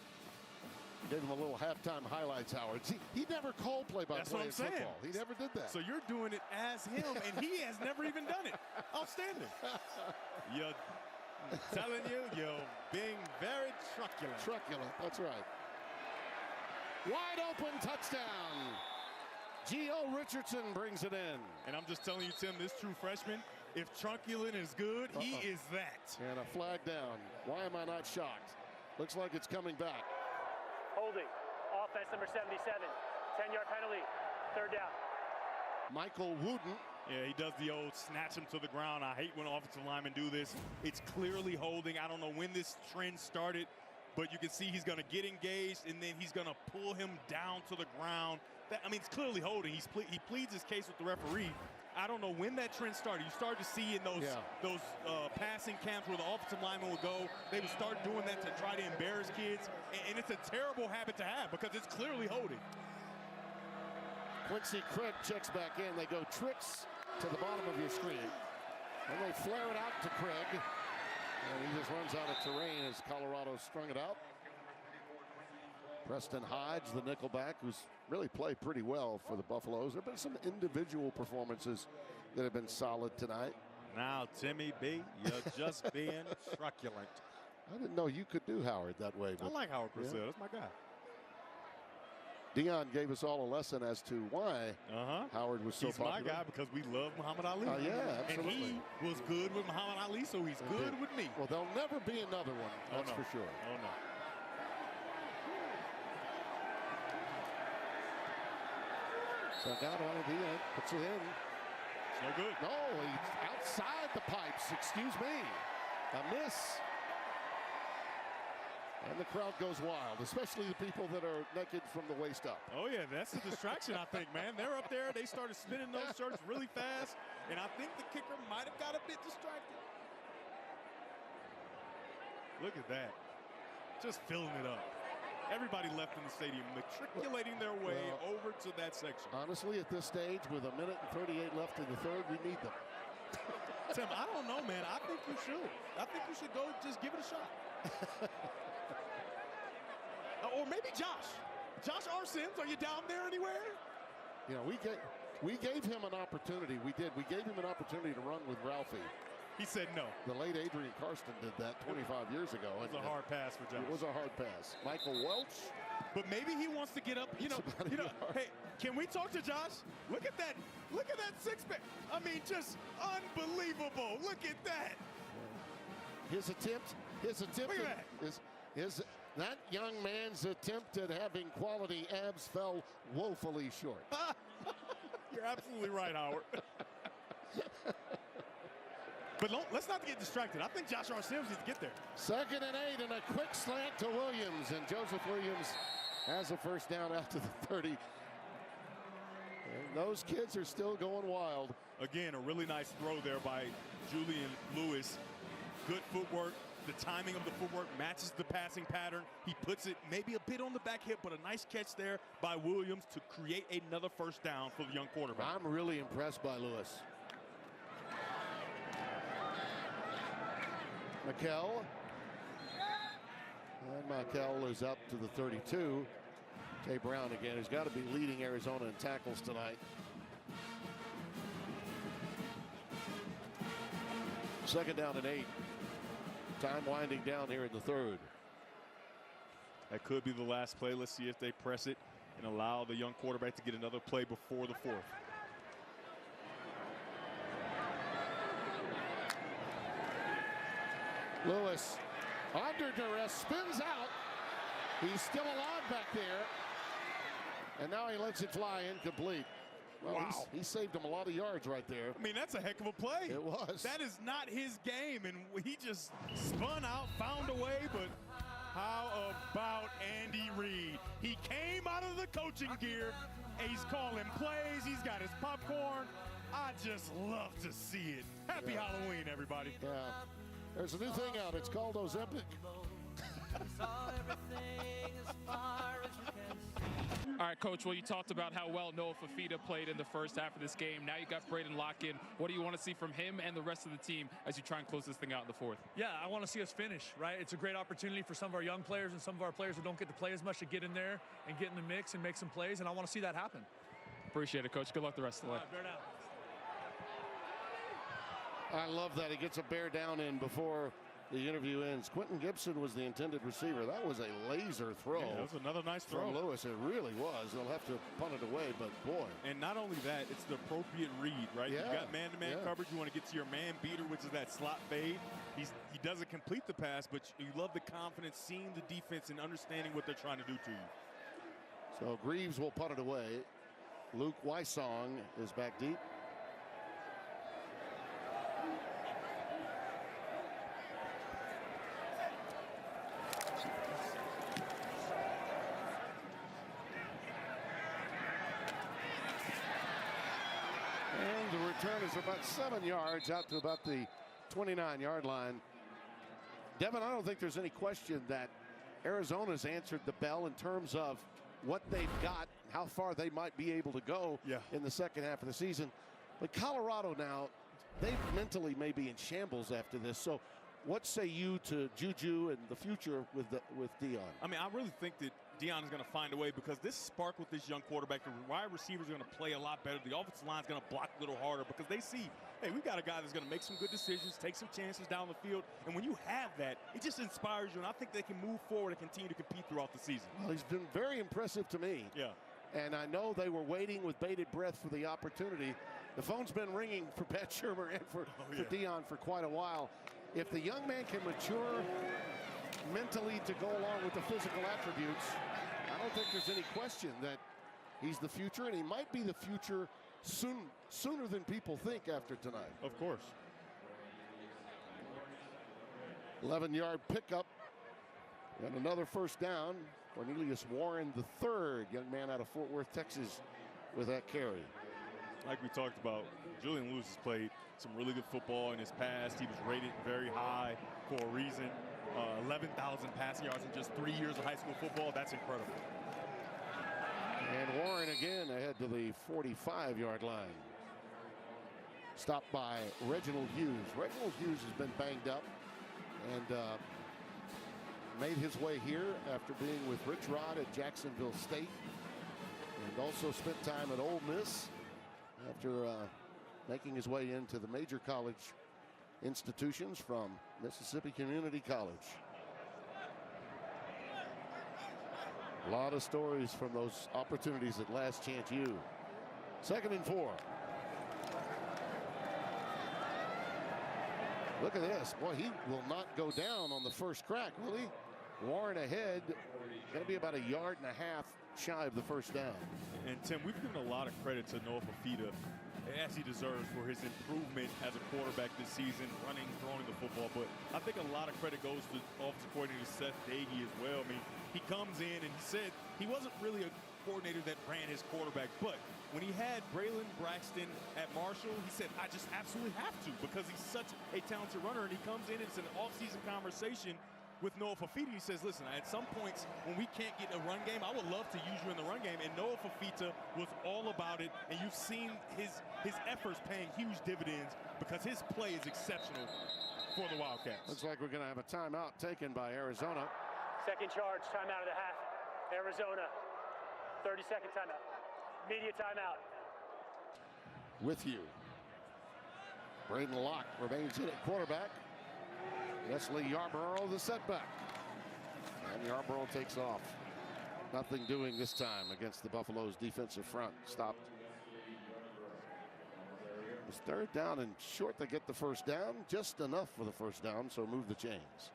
Gave him a little halftime highlights, Howard. See, he never called play-by-play in football. He never did that. So you're doing it as him, and he has never even done it. Outstanding. You're telling you're being very truculent. Truculent, that's right. Wide open touchdown. Gio Richardson brings it in. And I'm just telling you, Tim, this true freshman, if truculent is good, he is that. And a flag down. Why am I not shocked? Looks like it's coming back. Holding. offense, number 77. 10-yard penalty, third down. Michael Wooten. Yeah, he does the old snatch him to the ground. I hate when offensive linemen do this. It's clearly holding. I don't know when this trend started, but you can see he's going to get engaged, and then he's going to pull him down to the ground. It's clearly holding. He pleads his case with the referee. I don't know when that trend started. You start to see in those passing camps where the offensive lineman would go, they would start doing that to try to embarrass kids, and it's a terrible habit to have because it's clearly holding. Quincy Craig checks back in. They go tricks to the bottom of your screen. And they flare it out to Craig. And he just runs out of terrain as Colorado strung it out. Preston Hodge, the nickelback, who's really played pretty well for the Buffaloes. There have been some individual performances that have been solid tonight. Now, Timmy B, you're just being truculent. I didn't know you could do Howard that way. I like Howard Cosell. That's my guy. Dion gave us all a lesson as to why Howard was so popular. He's my guy because we love Muhammad Ali. Yeah, absolutely. And he was good with Muhammad Ali, so he's good with me. Well, there'll never be another one, that's for sure. Oh, no. Salgado on the end, puts it in. It's no good. No, he's outside the pipes, excuse me. A miss. And the crowd goes wild, especially the people that are naked from the waist up. Oh, yeah, that's a distraction, I think, man. They're up there. They started spinning those shirts really fast, and I think the kicker might have got a bit distracted. Look at that. Just filling it up. Everybody left in the stadium, matriculating their way over to that section. Honestly, at this stage, with a minute and 38 left in the third, we need them. Tim, I don't know, man. I think you should. I think you should go just give it a shot. Or maybe Josh. Josh R. Sims, are you down there anywhere? You know, we gave him an opportunity. We did. We gave him an opportunity to run with Ralphie. He said no. The late Adrian Karsten did that 25 years ago. It was a hard pass for Josh. It was a hard pass. Michael Welch. But maybe he wants to get up. You know. Hey, can we talk to Josh? Look at that. Look at that six-pack. I mean, just unbelievable. Look at that. His attempt. Look at that. That young man's attempt at having quality abs fell woefully short. You're absolutely right, Howard. But let's not get distracted. I think Josh R. Sims needs to get there. 2nd and 8 and a quick slant to Williams. And Joseph Williams has a first down out to the 30. And those kids are still going wild. Again, a really nice throw there by Julian Lewis. Good footwork. The timing of the footwork matches the passing pattern. He puts it maybe a bit on the back hip, but a nice catch there by Williams to create another first down for the young quarterback. I'm really impressed by Lewis. McKell. And McKell is up to the 32. Jay Brown again, who's got to be leading Arizona in tackles tonight. 2nd down and 8. Time winding down here in the third. That could be the last play. Let's see if they press it and allow the young quarterback to get another play before the 4th. Lewis under duress, spins out. He's still alive back there. And now he lets it fly incomplete. Well, wow. He saved him a lot of yards right there. I mean, that's a heck of a play. It was. That is not his game, and he just spun out, found a way, but how about Andy Reid? He came out of the coaching gear, and he's calling plays. He's got his popcorn. I just love to see it. Happy Halloween, everybody. Yeah. There's a new thing out. It's called Ozempic. All right, Coach, well, you talked about how well Noah Fafita played in the first half of this game. Now you got Braden Lock-in. What do you want to see from him and the rest of the team as you try and close this thing out in the 4th? Yeah, I want to see us finish, right? It's a great opportunity for some of our young players and some of our players who don't get to play as much to get in there and get in the mix and make some plays, and I want to see that happen. Appreciate it, Coach. Good luck the rest of the way. Bear down. I love that. He gets a bear down in before the interview ends. Quentin Gibson was the intended receiver. That was a laser throw. Yeah, that was another nice throw. From Lewis. It really was. They'll have to punt it away, but boy. And not only that, it's the appropriate read, right? Yeah. You got man-to-man coverage. You want to get to your man beater, which is that slot fade. He doesn't complete the pass, but you love the confidence, seeing the defense and understanding what they're trying to do to you. So Greaves will punt it away. Luke Wysong is back deep. And the return is about 7 yards out to about the 29-yard line. Devin, I don't think there's any question that Arizona's answered the bell in terms of what they've got, how far they might be able to go in the second half of the season. But Colorado now, they mentally may be in shambles after this. So what say you to Juju and the future with Dion? I mean, I really think that Dion is going to find a way, because this spark with this young quarterback, the wide receivers are going to play a lot better. The offensive line is going to block a little harder, because they see, hey, we've got a guy that's going to make some good decisions, take some chances down the field. And when you have that, it just inspires you. And I think they can move forward and continue to compete throughout the season. Well, he's been very impressive to me. Yeah. And I know they were waiting with bated breath for the opportunity. The phone's been ringing for Pat Shurmur and for Dion for quite a while. If the young man can mature mentally to go along with the physical attributes, I don't think there's any question that he's the future, and he might be the future sooner than people think after tonight. Of course. 11-yard pickup and another first down. Cornelius Warren III, young man out of Fort Worth, Texas, with that carry. Like we talked about, Julian Lewis has played some really good football in his past. He was rated very high for a reason. 11,000 passing yards in just 3 years of high school football. That's incredible. And Warren again ahead to the 45-yard line. Stopped by Reginald Hughes. Reginald Hughes has been banged up and made his way here after being with Rich Rod at Jacksonville State, and also spent time at Ole Miss after making his way into the major college institutions from Mississippi Community College. A lot of stories from those opportunities at Last Chance U. 2nd and 4. Look at this. Boy, he will not go down on the first crack, will he? Warren ahead. Going to be about 1.5 yards shy of the first down. And Tim, we've given a lot of credit to Noah Fafita, as he deserves, for his improvement as a quarterback this season, running, throwing the football. But I think a lot of credit goes to offensive coordinator Seth Dagey as well. I mean, he comes in and he said he wasn't really a coordinator that ran his quarterback, but when he had Braylon Braxton at Marshall, he said, I just absolutely have to, because he's such a talented runner. And he comes in and it's an off-season conversation with Noah Fafita. He says, listen, at some points when we can't get a run game, I would love to use you in the run game. And Noah Fafita was all about it. And you've seen his efforts paying huge dividends, because his play is exceptional for the Wildcats. Looks like we're going to have a timeout taken by Arizona. Second charge, timeout of the half. Arizona, 30-second timeout. Media timeout. With you. Braden Locke remains in at quarterback. Wesley Yarborough the setback. And Yarborough takes off. Nothing doing this time against the Buffaloes defensive front. Stopped. It's 3rd down and short. They get the first down. Just enough for the first down, so move the chains.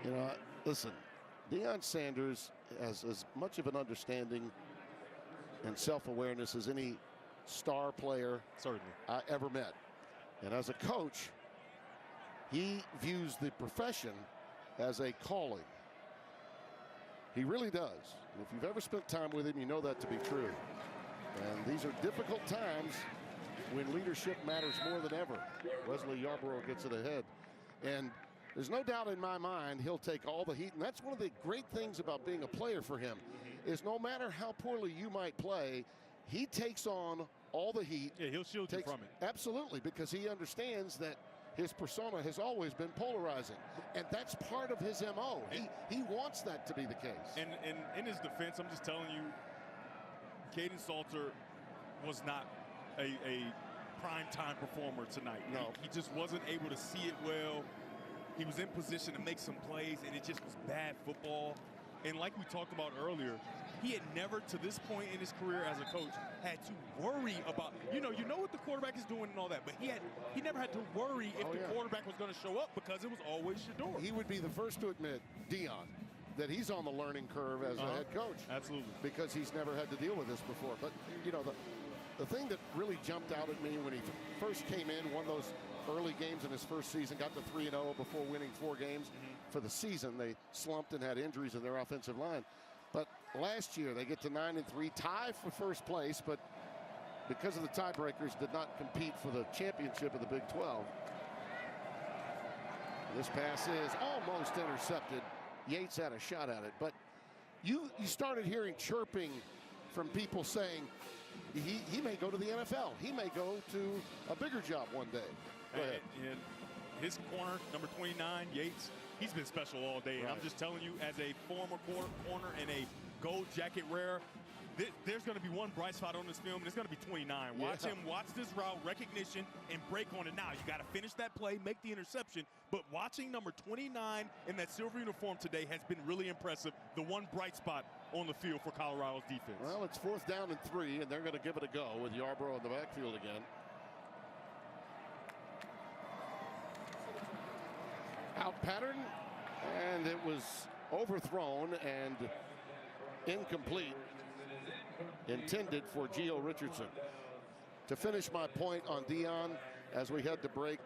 You know, listen, Deion Sanders has as much of an understanding and self-awareness as any star player I ever met. And as a coach, he views the profession as a calling. He really does. If you've ever spent time with him, you know that to be true. And these are difficult times when leadership matters more than ever. Wesley Yarborough gets it ahead. And there's no doubt in my mind he'll take all the heat. And that's one of the great things about being a player for him, is no matter how poorly you might play, he takes on all the heat. Yeah, he'll shield you from it. Absolutely, because he understands that his persona has always been polarizing, and that's part of his MO. He wants that to be the case. And in his defense, I'm just telling you, Caden Salter was not a prime-time performer tonight. No. He just wasn't able to see it well. He was in position to make some plays, and it just was bad football. And like we talked about earlier, he had never, to this point in his career as a coach, had to worry about, you know what the quarterback is doing and all that, but he never had to worry if the quarterback was going to show up, because it was always Shador. He would be the first to admit, Deion, that he's on the learning curve as a head coach. Absolutely. Because he's never had to deal with this before. But, you know, the thing that really jumped out at me when he first came in, won those early games in his first season, got to 3-0 before winning 4 games for the season. They slumped and had injuries in their offensive line. But last year, they get to 9-3, tie for first place, but because of the tiebreakers, did not compete for the championship of the Big 12. This pass is almost intercepted. Yates had a shot at it, but you started hearing chirping from people saying he may go to the NFL. He may go to a bigger job one day. Go ahead. And his corner, number 29, Yates, he's been special all day. And I'm just telling you, as a former corner and a gold jacket wearer, there's going to be one bright spot on this film, and it's going to be 29. Watch him, watch this route, recognition, and break on it now. You got to finish that play, make the interception. But watching number 29 in that silver uniform today has been really impressive. The one bright spot on the field for Colorado's defense. Well, it's 4th down and 3, and they're going to give it a go with Yarbrough in the backfield again. Out pattern, and it was overthrown and incomplete. Intended for Gio Richardson. To finish my point on Dion, as we head to break,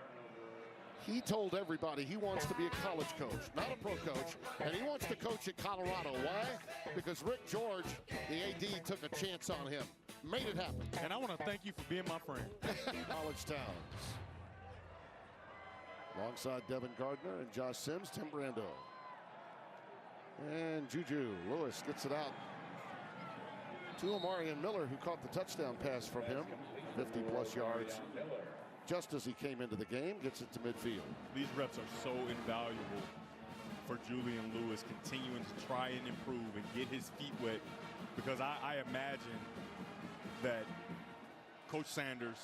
he told everybody he wants to be a college coach, not a pro coach, and he wants to coach at Colorado. Why? Because Rick George, the AD, took a chance on him. Made it happen. And I want to thank you for being my friend. College Towns. Alongside Devin Gardner and Josh Sims, Tim Brando. And Juju Lewis gets it out to Amarian Miller, who caught the touchdown pass from him, 50-plus yards. Just as he came into the game, gets it to midfield. These reps are so invaluable for Julian Lewis, continuing to try and improve and get his feet wet, because I imagine that Coach Sanders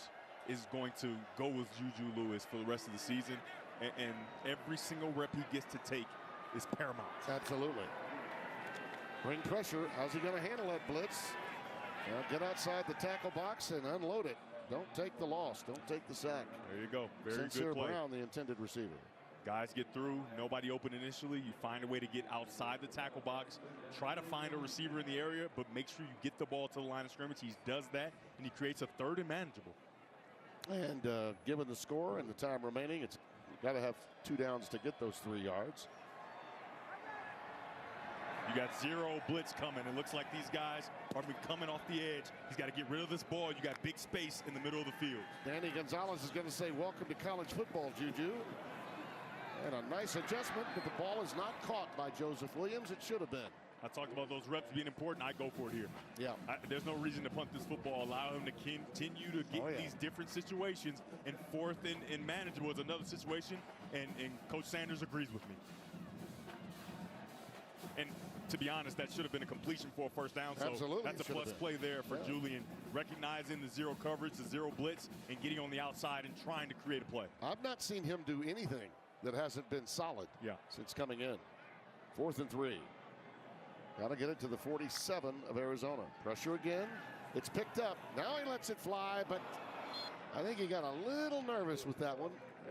is going to go with Juju Lewis for the rest of the season, and every single rep he gets to take is paramount. Absolutely. Bring pressure. How's he going to handle that blitz? Well, get outside the tackle box and unload it. Don't take the loss. Don't take the sack. There you go. Very Sincere good play. Brown, the intended receiver. Guys get through. Nobody open initially. You find a way to get outside the tackle box. Try to find a receiver in the area, but make sure you get the ball to the line of scrimmage. He does that, and he creates a 3rd and manageable. And given the score and the time remaining, you've got to have 2 downs to get those 3 yards. You got 0 blitz coming. It looks like these guys are coming off the edge. He's got to get rid of this ball. You got big space in the middle of the field. Danny Gonzalez is going to say, welcome to college football, Juju. And a nice adjustment, but the ball is not caught by Joseph Williams. It should have been. I talked about those reps being important. I go for it here. Yeah. There's no reason to punt this football. Allow him to continue to get these different situations. And 4th and manageable is another situation. And Coach Sanders agrees with me. And to be honest, that should have been a completion for a 1st down. So absolutely, that's a plus play there for Julian, recognizing the 0 coverage, the 0 blitz, and getting on the outside and trying to create a play. I've not seen him do anything that hasn't been solid since coming in. 4th and 3. Got to get it to the 47 of Arizona. Pressure again. It's picked up. Now he lets it fly, but I think he got a little nervous with that one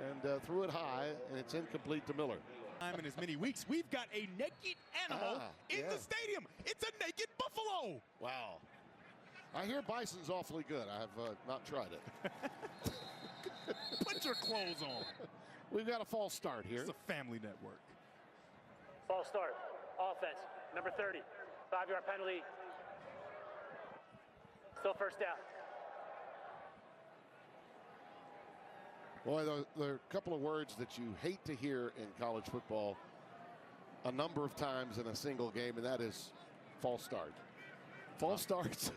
and threw it high, and it's incomplete to Miller. In as many weeks, we've got a naked animal in the stadium. It's a naked buffalo. Wow. I hear bison's awfully good. I have not tried it. Put your clothes on. We've got a false start here. It's a family network. False start. Offense. Number 30. 5-yard penalty. Still 1st down. Boy, there are a couple of words that you hate to hear in college football a number of times in a single game, and that is false start. False starts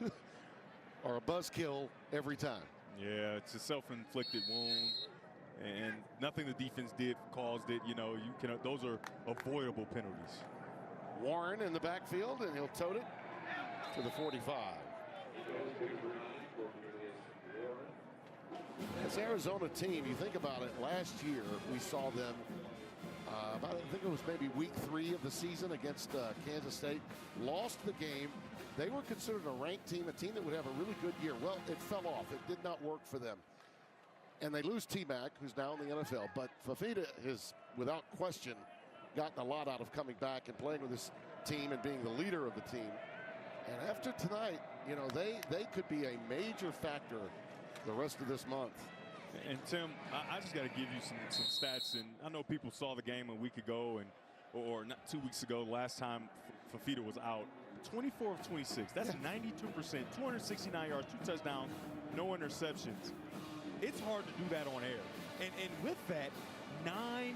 are a buzzkill every time. Yeah, it's a self-inflicted wound, and nothing the defense did caused it. You know, those are avoidable penalties. Warren in the backfield, and he'll tote it to the 45. This Arizona team, you think about it, last year we saw them, I think it was maybe week 3 of the season against Kansas State, lost the game. They were considered a ranked team, a team that would have a really good year. Well, it fell off. It did not work for them. And they lose T-Mac, who's now in the NFL. But Fafita has, without question, gotten a lot out of coming back and playing with this team and being the leader of the team. And after tonight, you know, they could be a major factor the rest of this month. And Tim, I just got to give you some stats. And I know people saw the game a week ago or not 2 weeks ago, last time Fafita was out. 24 of 26. That's 92%. 269 yards, 2 touchdowns, no interceptions. It's hard to do that on air. And with that, 9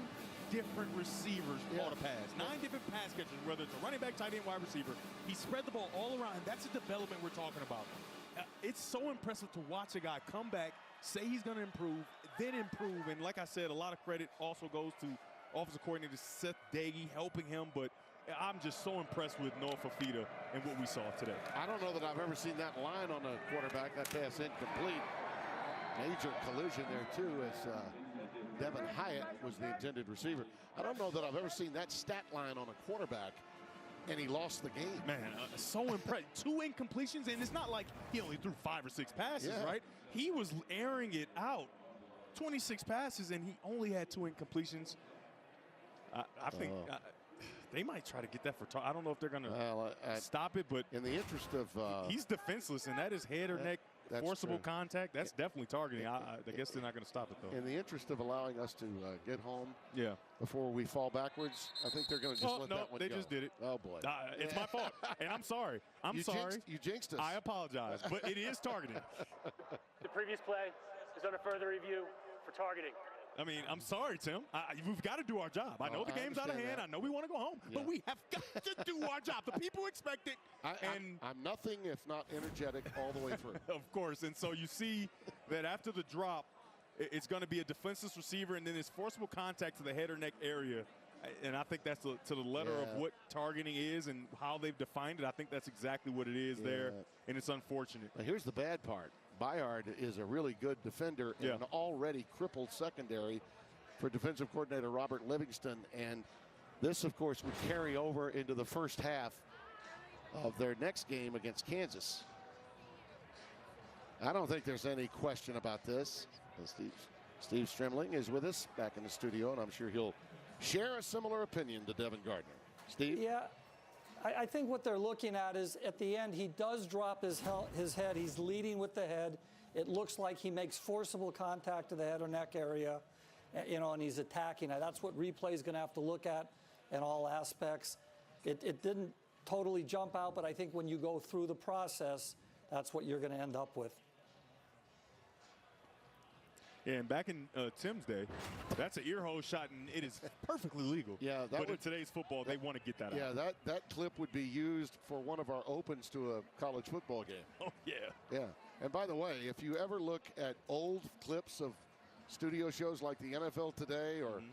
different receivers caught a pass. 9 different pass catchers, whether it's a running back, tight end, wide receiver. He spread the ball all around, and that's the development we're talking about. It's so impressive to watch a guy come back, say he's going to improve, then improve. And like I said, a lot of credit also goes to offensive coordinator Seth Daggy helping him, but I'm just so impressed with Noah Fafita and what we saw today. I don't know that I've ever seen that line on a quarterback. That pass incomplete. Major collision there, too, as Devin Hyatt was the intended receiver. I don't know that I've ever seen that stat line on a quarterback, and he lost the game. Man, so impressed. 2 incompletions, and it's not like he only threw 5 or 6 passes, right? He was airing it out. 26 passes, and he only had 2 incompletions. I think they might try to get that for I don't know if they're going to stop it, but in the interest of he's defenseless, and that is head or neck forcible contact. That's definitely targeting. I guess they're not going to stop it, though. In the interest of allowing us to get home before we fall backwards, I think they're going to just let that one go. They just did it. Oh, boy. It's my fault, and I'm sorry. I'm sorry. You jinxed us. I apologize, but it is targeting. The previous play is under further review for targeting. I mean, I'm sorry, Tim. We've got to do our job. I know the game's out of hand. I know we want to go home, but we have got to do our job. The people expect it. I'm nothing if not energetic all the way through. Of course. And so you see that after the drop, it's going to be a defenseless receiver, and then it's forcible contact to the head or neck area. And I think that's to the letter of what targeting is and how they've defined it. I think that's exactly what it is there, and it's unfortunate. Now, here's the bad part. Bayard is a really good defender in an already crippled secondary for defensive coordinator Robert Livingston. And this, of course, would carry over into the first half of their next game against Kansas. I don't think there's any question about this. Steve Strimling is with us back in the studio, and I'm sure he'll share a similar opinion to Devin Gardner. Steve? Yeah. I think what they're looking at is at the end, he does drop his head. He's leading with the head. It looks like he makes forcible contact to the head or neck area, you know, and he's attacking. That's what replay is going to have to look at in all aspects. It didn't totally jump out, but I think when you go through the process, that's what you're going to end up with. Yeah, and back in Tim's day, that's an ear hole shot, and it is perfectly legal. Yeah, but in today's football, they want to get that out. Yeah, that clip would be used for one of our opens to a college football game. Oh, yeah. Yeah. And by the way, if you ever look at old clips of studio shows like the NFL Today or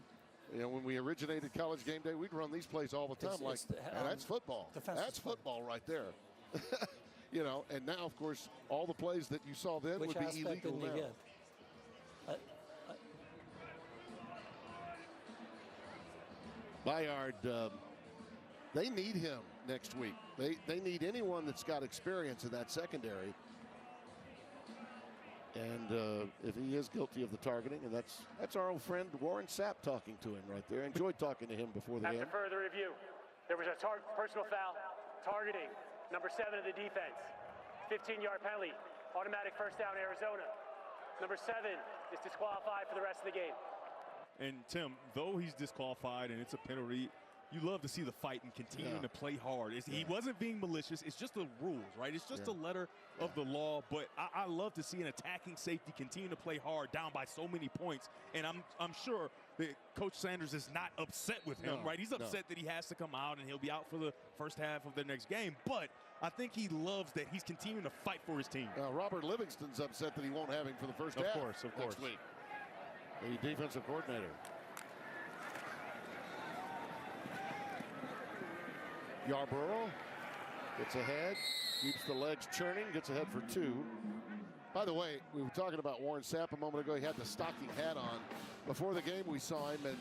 you know, when we originated College Game Day, we'd run these plays all the time. That's football. That's football right there. You know, and now, of course, all the plays that you saw then would be illegal now. Bayard, they need him next week. They need anyone that's got experience in that secondary. And if he is guilty of the targeting, and that's our old friend Warren Sapp talking to him right there. Enjoyed talking to him before the game. After further review, there was a personal foul, targeting, number 7 of the defense. 15-yard penalty, automatic first down, Arizona. Number 7 is disqualified for the rest of the game. And Tim, though he's disqualified and it's a penalty, you love to see the fight and continuing to play hard. He wasn't being malicious. It's just the rules, right? It's just a letter of the law. But I love to see an attacking safety continue to play hard down by so many points. And I'm sure that Coach Sanders is not upset with him, right? He's upset that he has to come out and he'll be out for the first half of their next game. But I think he loves that he's continuing to fight for his team. Robert Livingston's upset that he won't have him for the first half. Of course. Next week. The defensive coordinator. Yarborough gets ahead, keeps the legs churning, gets ahead for 2. By the way, we were talking about Warren Sapp a moment ago. He had the stocking hat on. Before the game, we saw him, and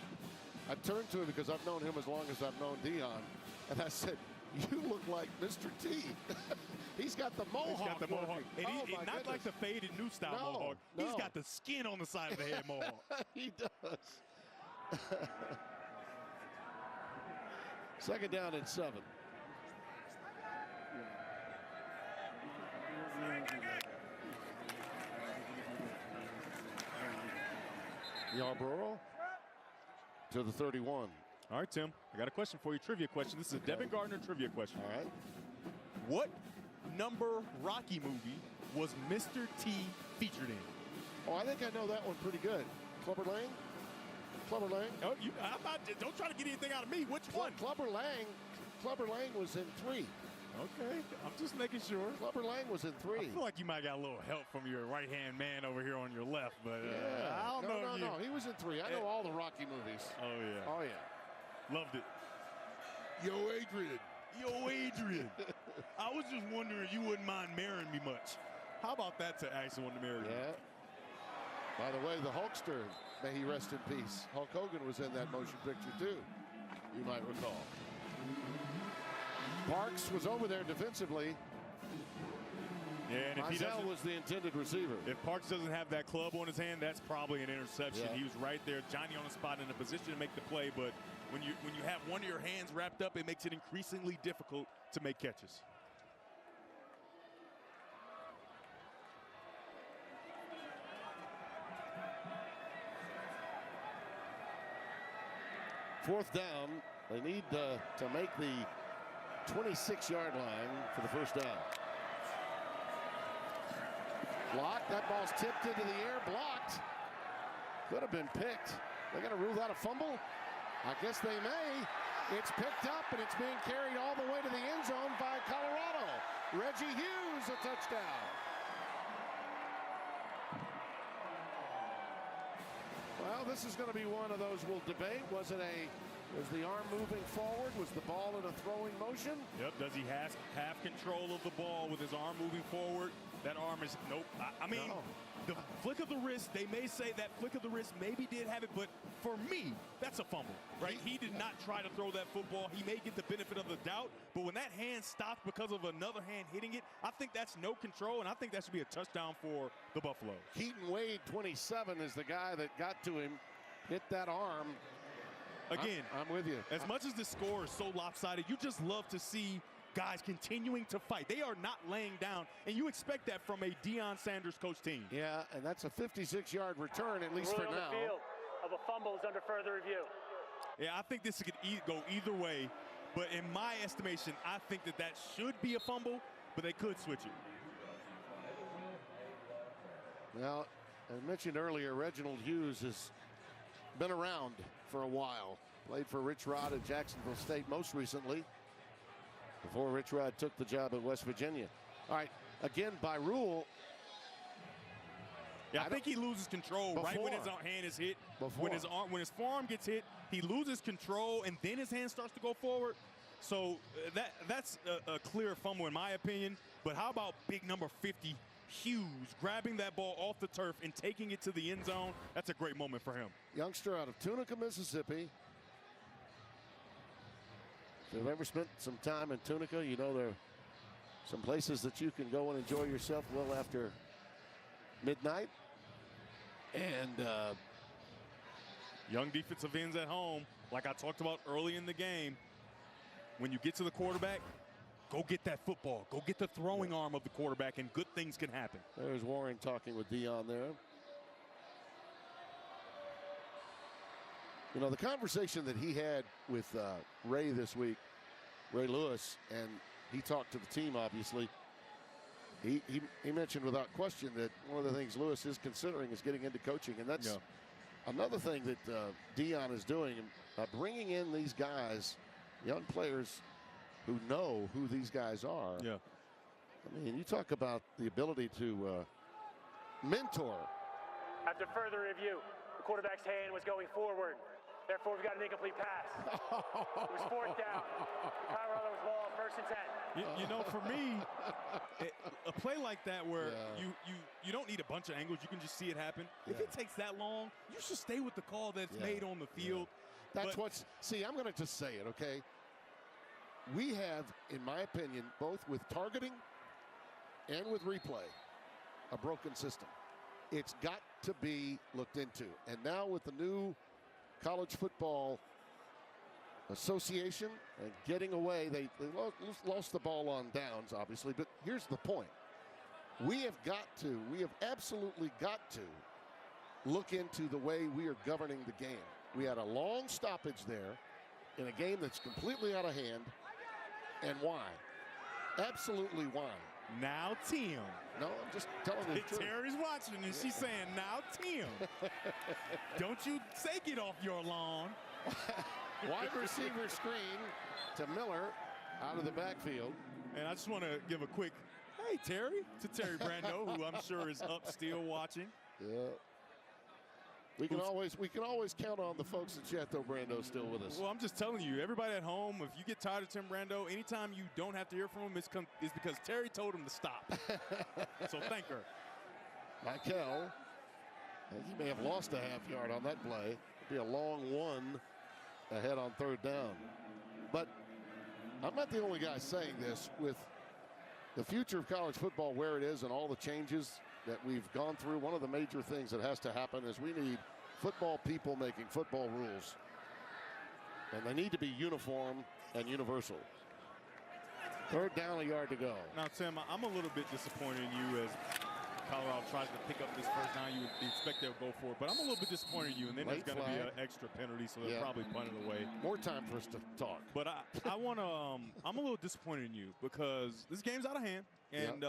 I turned to him because I've known him as long as I've known Dion, and I said, "You look like Mr. T." He's got the mohawk. He's got the mohawk. And not goodness. like the faded new style mohawk. He's got the skin on the side of the head mohawk. He does. Second down and 7. Yarborough to the 31. All right, Tim, I got a question for you, trivia question. This is a Devin Gardner trivia question. All right. What number Rocky movie was Mr. T featured in? Oh, I think I know that one pretty good. Clubber Lang? Clubber Lang? Oh, don't try to get anything out of me. Which one? Clubber Lang was in 3. Okay, I'm just making sure. Clubber Lang was in 3. I feel like you might got a little help from your right-hand man over here on your left, but I don't know. No, he was in 3. I know all the Rocky movies. Oh, yeah. Oh, yeah. Loved it. Yo, Adrian. I was just wondering if you wouldn't mind marrying me much. How about that to actually want to marry you? Yeah. By the way, the Hulkster, may he rest in peace. Hulk Hogan was in that motion picture, too, you might recall. Parks was over there defensively. Yeah, and if Mizell was the intended receiver. If Parks doesn't have that club on his hand, that's probably an interception. Yeah. He was right there, Johnny on the spot in a position to make the play, but when you have one of your hands wrapped up, it makes it increasingly difficult to make catches. Fourth down, they need to make the 26-yard line for the first down. Blocked, that ball's tipped into the air, blocked. Could have been picked. They're going to rule that a fumble? I guess they may. It's picked up and it's being carried all the way to the end zone by Colorado. Reggie Hughes, a touchdown. Well, this is going to be one of those we'll debate. Was the arm moving forward? Was the ball in a throwing motion? Yep, does he have control of the ball with his arm moving forward? That arm is, nope. I mean, No. The flick of the wrist, they may say that flick of the wrist maybe did have it, but for me, that's a fumble, right? He did not try to throw that football. He may get the benefit of the doubt, but when that hand stopped because of another hand hitting it, I think that's no control, and I think that should be a touchdown for the Buffalo. Keaton Wade, 27, is the guy that got to him, hit that arm. Again, I'm with you. As much as the score is so lopsided, you just love to see guys continuing to fight. They are not laying down, and you expect that from a Deion Sanders coach team. Yeah, and that's a 56-yard return, at least for Ruling on now. the field of a fumble is under further review. Yeah, I think this could go either way, but in my estimation, I think that should be a fumble, but they could switch it. Well, I mentioned earlier, Reginald Hughes has been around for a while. Played for Rich Rod at Jacksonville State most recently, before Rich Rod took the job at West Virginia. All right, again, by rule. Yeah, I think he loses control right when his hand is hit. When his forearm gets hit, he loses control, and then his hand starts to go forward. So that's a clear fumble in my opinion. But how about big number 50, Hughes, grabbing that ball off the turf and taking it to the end zone? That's a great moment for him. Youngster out of Tunica, Mississippi. If you've ever spent some time in Tunica, you know there are some places that you can go and enjoy yourself well after midnight. And young defensive ends at home, like I talked about early in the game, when you get to the quarterback, go get that football. Go get the throwing arm of the quarterback, and good things can happen. There's Warren talking with Dion there. You know, the conversation that he had with Ray this week, Ray Lewis, and he talked to the team, obviously. He mentioned without question that one of the things Lewis is considering is getting into coaching. And that's another thing that Dion is doing, bringing in these guys, young players who know who these guys are. Yeah. I mean, you talk about the ability to mentor. After further review, the quarterback's hand was going forward. Therefore, we've got an incomplete pass. It was fourth down. Colorado was ball on 1st and 10. You know, for me, a play like that where you don't need a bunch of angles, you can just see it happen. If it takes that long, you should stay with the call that's made on the field. That's what's, see, I'm going to just say it, okay? We have, in my opinion, both with targeting and with replay, a broken system. It's got to be looked into. And now with the new College Football Association and getting away, they lost the ball on downs, obviously. But here's the point. we have absolutely got to look into the way we are governing the game. We had a long stoppage there in a game that's completely out of hand. And why? Absolutely why? Now Tim. No, I'm just telling the truth. Terry's watching and she's saying, now Tim. Don't you take it off your lawn. Wide receiver screen to Miller out of the backfield. And I just want to give a quick, hey, Terry, to Terry Brando, who I'm sure is up still watching. Yeah. We can always count on the folks at Chateau Brando still with us. Well, I'm just telling you, everybody at home, if you get tired of Tim Brando, anytime you don't have to hear from him, it's because Terry told him to stop. So thank her. Michael, he may have lost a half yard on that play. It'll be a long one ahead on third down. But I'm not the only guy saying this. With the future of college football where it is and all the changes that we've gone through, one of the major things that has to happen is we need football people making football rules. And they need to be uniform and universal. Third down, a yard to go. Now, Tim, I'm a little bit disappointed in you as Colorado tries to pick up this first down. You would expect they'll go for it. But I'm a little bit disappointed in you. And then there's going to be an extra penalty, so they'll probably punt it away. More time for us to talk. But I'm a little disappointed in you because this game's out of hand. And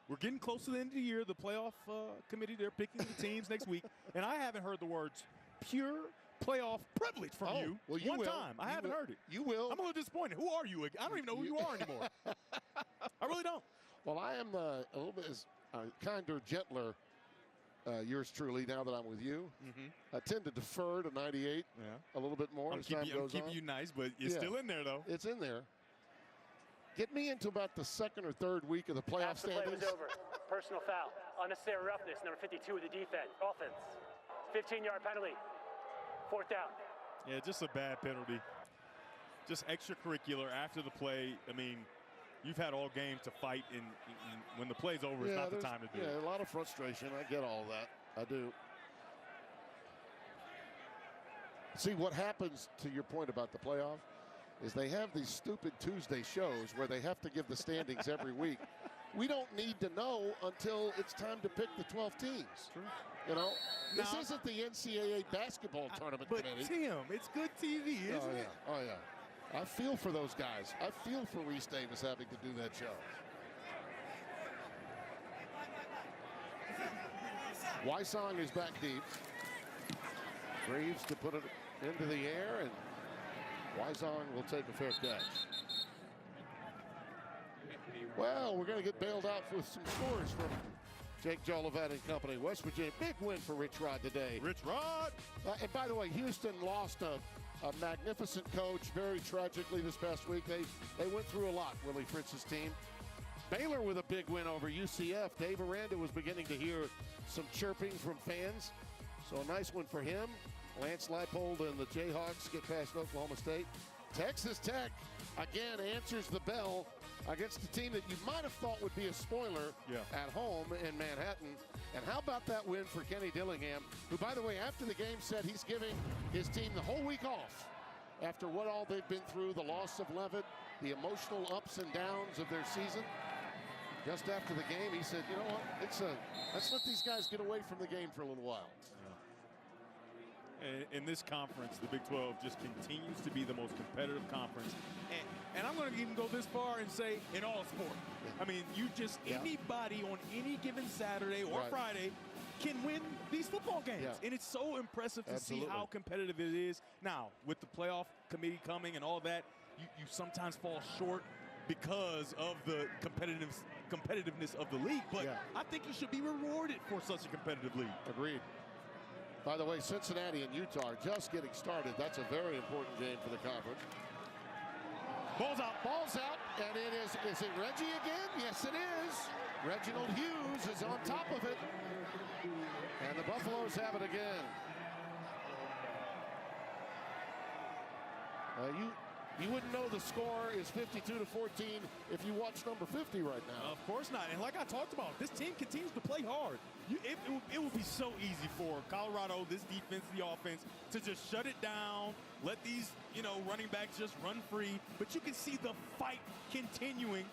we're getting close to the end of the year. The playoff committee, they're picking the teams next week. And I haven't heard the words pure playoff privilege from you one time. I haven't heard it. You will. I'm a little disappointed. Who are you? I don't even know who you are anymore. I really don't. Well, I am a little bit kinder, gentler, yours truly, now that I'm with you. I tend to defer to 98 a little bit more as time goes on. I'm keeping you nice, but it's still in there, though. It's in there. Get me into about the second or third week of the playoff standings. After the play was over, personal foul, unnecessary roughness, number 52 of the defense, offense, 15-yard penalty, fourth down. Yeah, just a bad penalty. Just extracurricular after the play. I mean, you've had all game to fight, and when the play's over, it's not the time to do it. Yeah, a lot of frustration. I get all that. I do. See, what happens, to your point about the playoff, is they have these stupid Tuesday shows where they have to give the standings every week. We don't need to know until it's time to pick the 12 teams. True. You know, this isn't the NCAA basketball tournament committee. But Tim, it's good TV, isn't it? Oh, yeah. I feel for those guys. I feel for Reese Davis having to do that show. Wysong is back deep. Reeves to put it into the air, and Wysong will take a fair catch. Well, we're going to get bailed out with some scores from Jake Jolivet and company. West Virginia, big win for Rich Rod today. Rich Rod! And by the way, Houston lost a magnificent coach very tragically this past week. They went through a lot, Willie Fritz's team. Baylor with a big win over UCF. Dave Aranda was beginning to hear some chirping from fans. So a nice one for him. Lance Leipold and the Jayhawks get past Oklahoma State. Texas Tech, again, answers the bell against a team that you might have thought would be a spoiler at home in Manhattan. And how about that win for Kenny Dillingham, who, by the way, after the game said he's giving his team the whole week off after what all they've been through, the loss of Levitt, the emotional ups and downs of their season. Just after the game, he said, you know what, let's let these guys get away from the game for a little while. In this conference, the Big 12 just continues to be the most competitive conference. And I'm going to even go this far and say in all sport. I mean, anybody on any given Saturday or Friday can win these football games. And it's so impressive to see how competitive it is. Now, with the playoff committee coming and all that, you sometimes fall short because of the competitiveness of the league. But I think you should be rewarded for such a competitive league. Agreed. By the way, Cincinnati and Utah are just getting started. That's a very important game for the conference. Ball's out. Ball's out, and it is it Reggie again? Yes, it is. Reginald Hughes is on top of it. And the Buffaloes have it again. You wouldn't know the score is 52-14 if you watch number 50 right now. Of course not. And like I talked about, this team continues to play hard. It would be so easy for Colorado, this defense, the offense, to just shut it down, let these running backs just run free. But you can see the fight continuing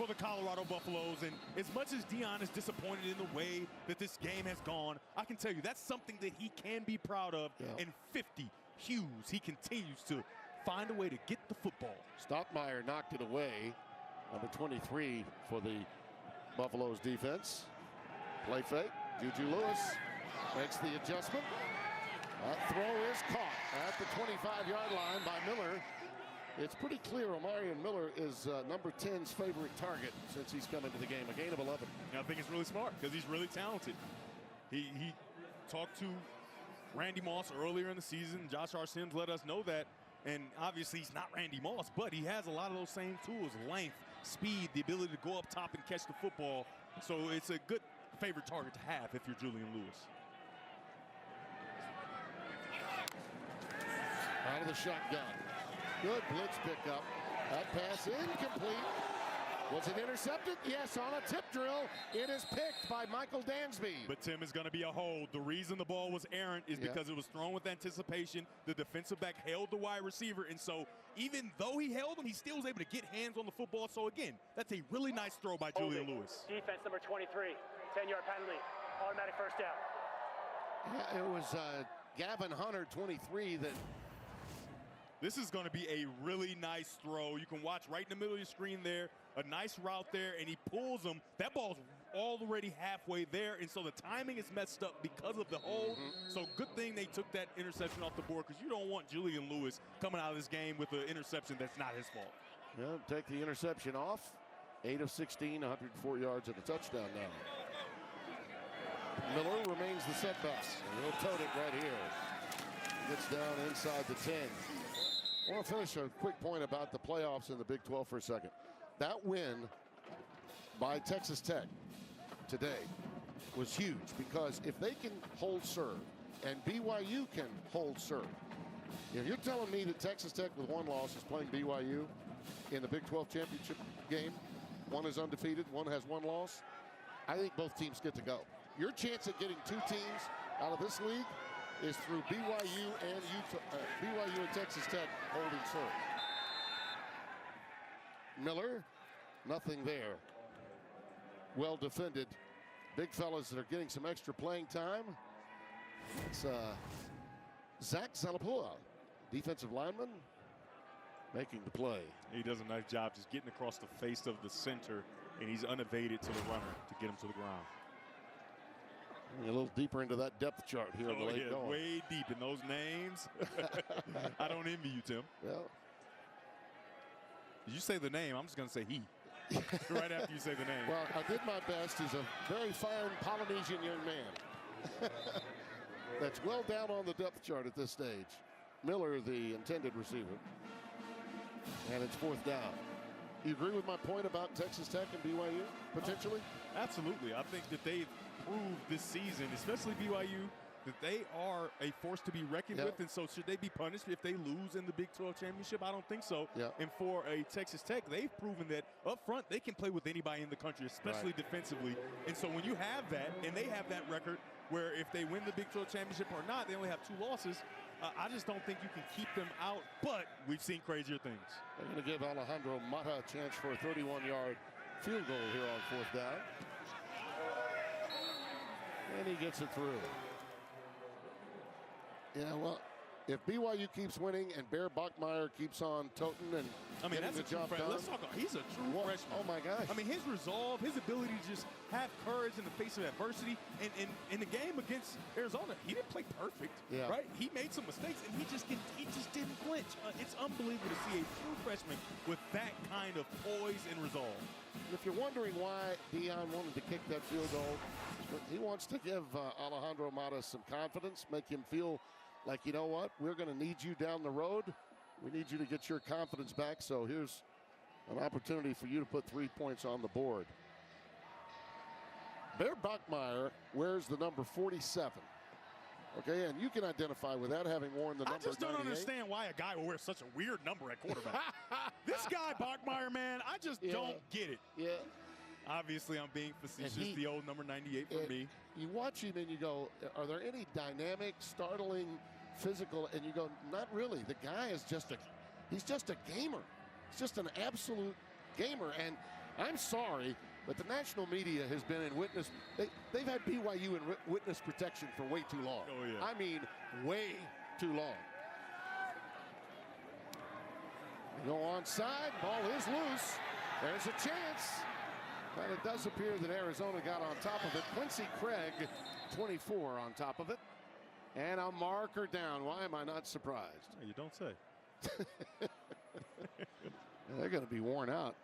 for the Colorado Buffaloes. And as much as Deion is disappointed in the way that this game has gone, I can tell you that's something that he can be proud of. Yeah. And 50 Hughes, he continues to find a way to get the football. Stockmeyer knocked it away. Number 23 for the Buffaloes defense. Play fake. Juju Lewis makes the adjustment. That throw is caught at the 25-yard line by Miller. It's pretty clear Omarion Miller is number 10's favorite target since he's come into the game. A gain of 11. And I think it's really smart because he's really talented. He talked to Randy Moss earlier in the season. Josh R. Sims let us know that. And obviously he's not Randy Moss, but he has a lot of those same tools: length, speed, the ability to go up top and catch the football. So it's a good favorite target to have if you're Julian Lewis. Out of the shotgun. Good blitz pickup. That pass incomplete. Was it intercepted? Yes, on a tip drill. It is picked by Michael Dansby. But Tim, is going to be a hold. The reason the ball was errant is because it was thrown with anticipation. The defensive back held the wide receiver, and so even though he held him, he still was able to get hands on the football. So again, that's a really nice throw by Julian Lewis. Defense number 23, 10-yard penalty, automatic first down. Yeah, it was Gavin Hunter, 23, that. This is going to be a really nice throw. You can watch right in the middle of your screen there. A nice route there, and he pulls him. That ball's already halfway there, and so the timing is messed up because of the hold. So good thing they took that interception off the board, because you don't want Julian Lewis coming out of this game with an interception that's not his fault. Yeah, take the interception off. 8 of 16, 104 yards and a touchdown now. Miller remains the setback. He'll tote it right here. Gets down inside the 10. I want to finish a quick point about the playoffs in the Big 12 for a second. That win by Texas Tech today was huge, because if they can hold serve and BYU can hold serve, if you're telling me that Texas Tech with one loss is playing BYU in the Big 12 championship game, one is undefeated, one has one loss, I think both teams get to go. Your chance at getting two teams out of this league is through BYU and BYU and Texas Tech holding serve. Miller, nothing there. Well defended. Big fellas that are getting some extra playing time. It's Zach Zalapua, defensive lineman, making the play. He does a nice job just getting across the face of the center, and he's unevaded to the runner to get him to the ground. A little deeper into that depth chart here in the late going. Way deep in those names. I don't envy you, Tim. Yeah. Did you say the name? I'm just going to say he. Right after you say the name. Well, I did my best. He's a very fine Polynesian young man. That's well down on the depth chart at this stage. Miller, the intended receiver. And it's fourth down. You agree with my point about Texas Tech and BYU, potentially? Absolutely. I think that they've proved this season, especially BYU, that they are a force to be reckoned with. And so should they be punished if they lose in the Big 12 championship? I don't think so. And for a Texas Tech, they've proven that up front they can play with anybody in the country, especially defensively. And so when you have that, and they have that record where if they win the Big 12 championship or not, they only have 2 losses. I just don't think you can keep them out, but we've seen crazier things. They're going to give Alejandro Mata a chance for a 31-yard field goal here on fourth down. And he gets it through. Yeah, well, if BYU keeps winning and Bear Bachmeier keeps on toting and getting the job done. Let's talk about, he's a true freshman. Oh, my gosh. I mean, his resolve, his ability to just have courage in the face of adversity. And in the game against Arizona, he didn't play perfect, right? He made some mistakes, and he just didn't flinch. It's unbelievable to see a true freshman with that kind of poise and resolve. If you're wondering why Deion wanted to kick that field goal, he wants to give Alejandro Mata some confidence, make him feel like, you know what, we're going to need you down the road. We need you to get your confidence back. So here's an opportunity for you to put 3 points on the board. Bear Bachmeier wears the number 47. Okay, and you can identify with that, having worn the number 98. I just don't understand why a guy will wear such a weird number at quarterback. This guy, Bachmeier, man, I just don't get it. Yeah. Obviously, I'm being facetious. The old number 98 for me. You watch him and you go, are there any dynamic, startling, physical? And you go, not really. The guy is he's just a gamer. He's just an absolute gamer. And I'm sorry, but the national media has been in witness. They've had BYU in witness protection for way too long. Oh, yeah. I mean, way too long. They go onside. Ball is loose. There's a chance. But it does appear that Arizona got on top of it. Quincy Craig, 24 on top of it. And a marker down. Why am I not surprised? You don't say. They're going to be worn out.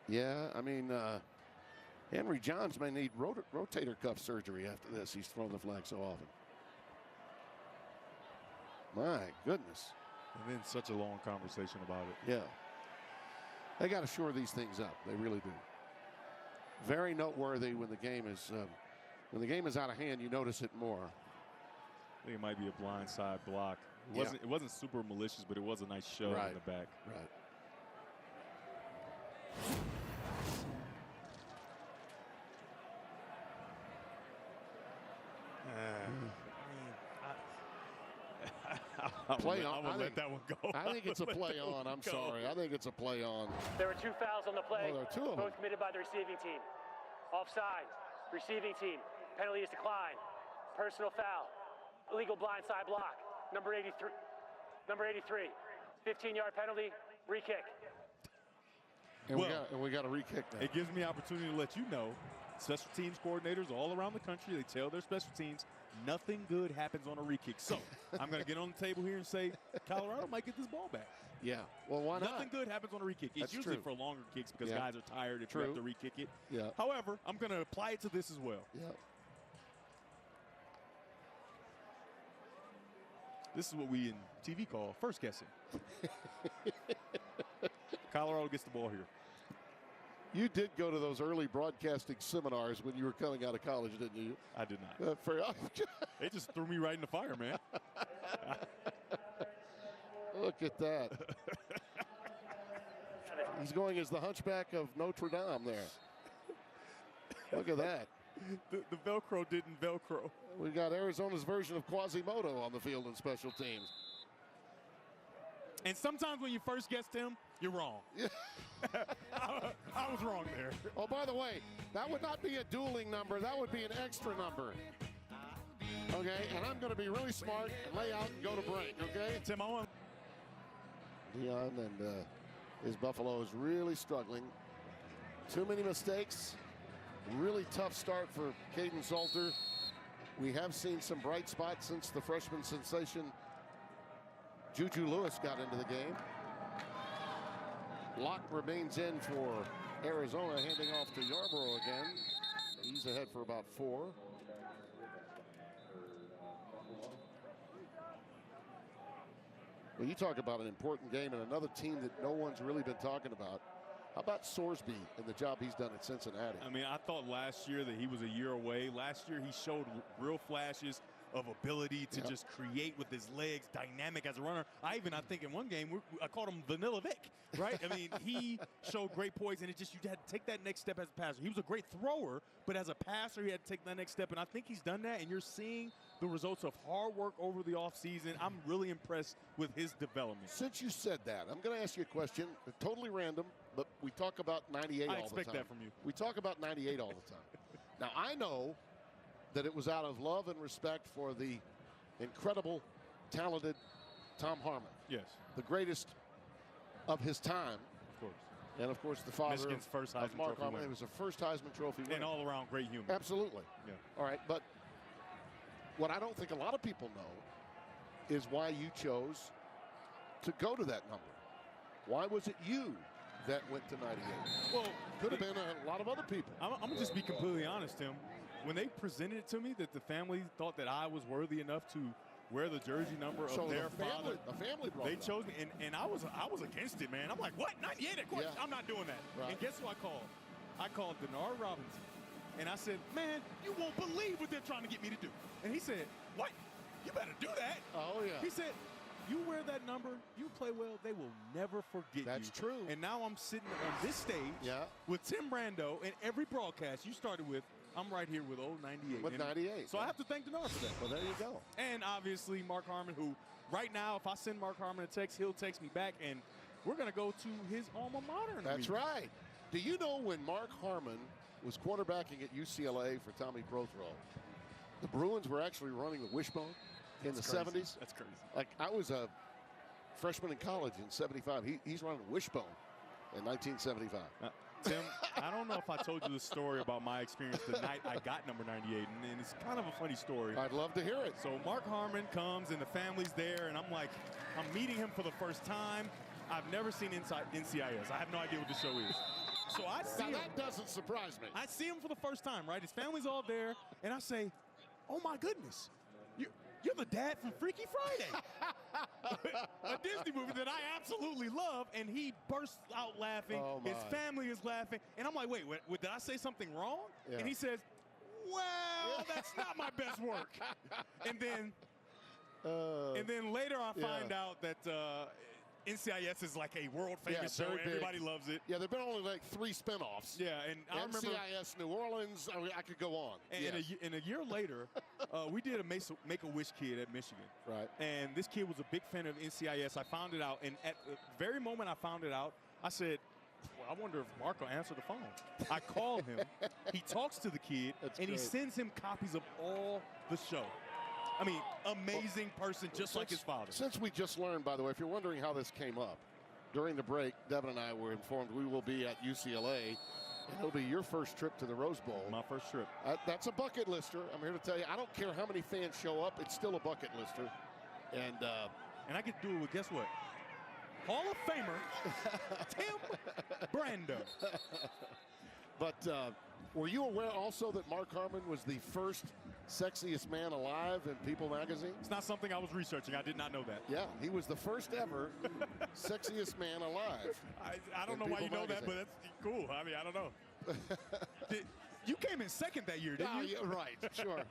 Yeah, I mean, Henry Johns may need rotator cuff surgery after this. He's thrown the flag so often. My goodness. And then such a long conversation about it. Yeah. They got to shore these things up. They really do. Very noteworthy when the game is out of hand. You notice it more. I think it might be a blindside block. It wasn't super malicious, but it was a nice shove in the back. Right. Play on. I will let that one go. I think it's a play on. I'm sorry. I think it's a play on. There were 2 fouls on the play. Oh, there are 2 of them. Both committed by the receiving team. Offside. Receiving team. Penalty is declined. Personal foul. Illegal blindside block. Number 83. 15-yard penalty. Re-kick. And we got a re-kick now. It gives me opportunity to let you know, special teams coordinators all around the country, they tell their special teams, nothing good happens on a re-kick. So I'm going to get on the table here and say, Colorado might get this ball back. Yeah. Well, why not? Nothing good happens on a re-kick. It's usually for longer kicks because guys are tired if you have to re-kick it. Yeah. However, I'm going to apply it to this as well. Yeah. This is what we in TV call first guessing. Colorado gets the ball here. You did go to those early broadcasting seminars when you were coming out of college, didn't you? I did not. They just threw me right in the fire, man. Look at that. He's going as the Hunchback of Notre Dame there. Look at that. The Velcro didn't Velcro. We got Arizona's version of Quasimodo on the field in special teams. And sometimes when you first guess him, you're wrong. Yeah. I was wrong there. Oh, by the way, that would not be a dueling number. That would be an extra number. Okay, and I'm going to be really smart and lay out and go to break, okay? Tim, I want... Dion and his Buffalo is really struggling. Too many mistakes. Really tough start for Caden Salter. We have seen some bright spots since the freshman sensation Juju Lewis got into the game. Locke remains in for Arizona, handing off to Yarborough again. He's ahead for about 4. Well, you talk about an important game and another team that no one's really been talking about. How about Sorsby and the job he's done at Cincinnati? I mean, I thought last year that he was a year away. Last year he showed real flashes of ability to just create with his legs, dynamic as a runner. I think in one game, I called him Vanilla Vic, right? I mean, he showed great poise, and it just, you had to take that next step as a passer. He was a great thrower, but as a passer, he had to take that next step, and I think he's done that, and you're seeing the results of hard work over the offseason. I'm really impressed with his development. Since you said that, I'm going to ask you a question, totally random, but we talk about 98 all the time. I expect that from you. We talk about 98 all the time. Now, I know that it was out of love and respect for the incredible, talented Tom Harmon. Yes. The greatest of his time. Of course. And, of course, the father Michigan's first Heisman of Mark Trophy Harmon. winner. It was a first Heisman Trophy winner. And all-around great human. Absolutely. Yeah. All right, but what I don't think a lot of people know is why you chose to go to that number. Why was it you that went to 98? Well, could have been a lot of other people. I'm going to just be completely honest, Tim. When they presented it to me that the family thought that I was worthy enough to wear the jersey number of their father, the family brought they it chose me, and I was against it, man. I'm like, what? 98? Of course, I'm not doing that. Right. And guess who I called? I called Denard Robinson, and I said, man, you won't believe what they're trying to get me to do. And he said, what? You better do that. Oh yeah. He said, you wear that number, you play well, they will never forget you. That's true. And now I'm sitting on this stage with Tim Brando, and every broadcast you started with, I'm right here with old 98. With 98. So I have to thank Denard for that. Well, there you go. And obviously Mark Harmon, who right now, if I send Mark Harmon a text, he'll text me back. And we're going to go to his alma mater. That's right. Do you know when Mark Harmon was quarterbacking at UCLA for Tommy Prothro, the Bruins were actually running the wishbone in the 70s? That's crazy. Like, I was a freshman in college in 75. He's running wishbone in 1975. Tim, I don't know if I told you the story about my experience the night I got number 98, and it's kind of a funny story. I'd love to hear it. So Mark Harmon comes, and the family's there, and I'm meeting him for the first time. I've never seen NCIS. I have no idea what the show is. So I see him. That doesn't surprise me. I see him for the first time, right? His family's all there, and I say, oh, my goodness. You're the dad from Freaky Friday, a Disney movie that I absolutely love, and he bursts out laughing. Oh, his family is laughing, and I'm like, wait, did I say something wrong? Yeah. And he says, well, that's not my best work. And then later I find out that NCIS is like a world famous show. Everybody loves it. Yeah, there have been only like 3 spinoffs. Yeah, and I remember NCIS New Orleans. I mean, I could go on. And a year later, we did a Make-A-Wish kid at Michigan. Right. And this kid was a big fan of NCIS. I found it out, and at the very moment I found it out, I said, well, I wonder if Mark will answer the phone. I call him. He talks to the kid, and he sends him copies of all the show. I mean, amazing person, just like his father. Since we just learned, by the way, if you're wondering how this came up, during the break, Devin and I were informed we will be at UCLA, and it'll be your first trip to the Rose Bowl. My first trip. That's a bucket lister. I'm here to tell you, I don't care how many fans show up, it's still a bucket lister. And I get to do it with, guess what? Hall of Famer, Tim Brando. But were you aware also that Mark Harmon was the first sexiest man alive in People magazine? It's not something I was researching. I did not know that. Yeah, he was the first ever sexiest man alive. I don't know why you know that, but that's cool. I mean, I don't know. You came in second that year, didn't you? Yeah, right, sure.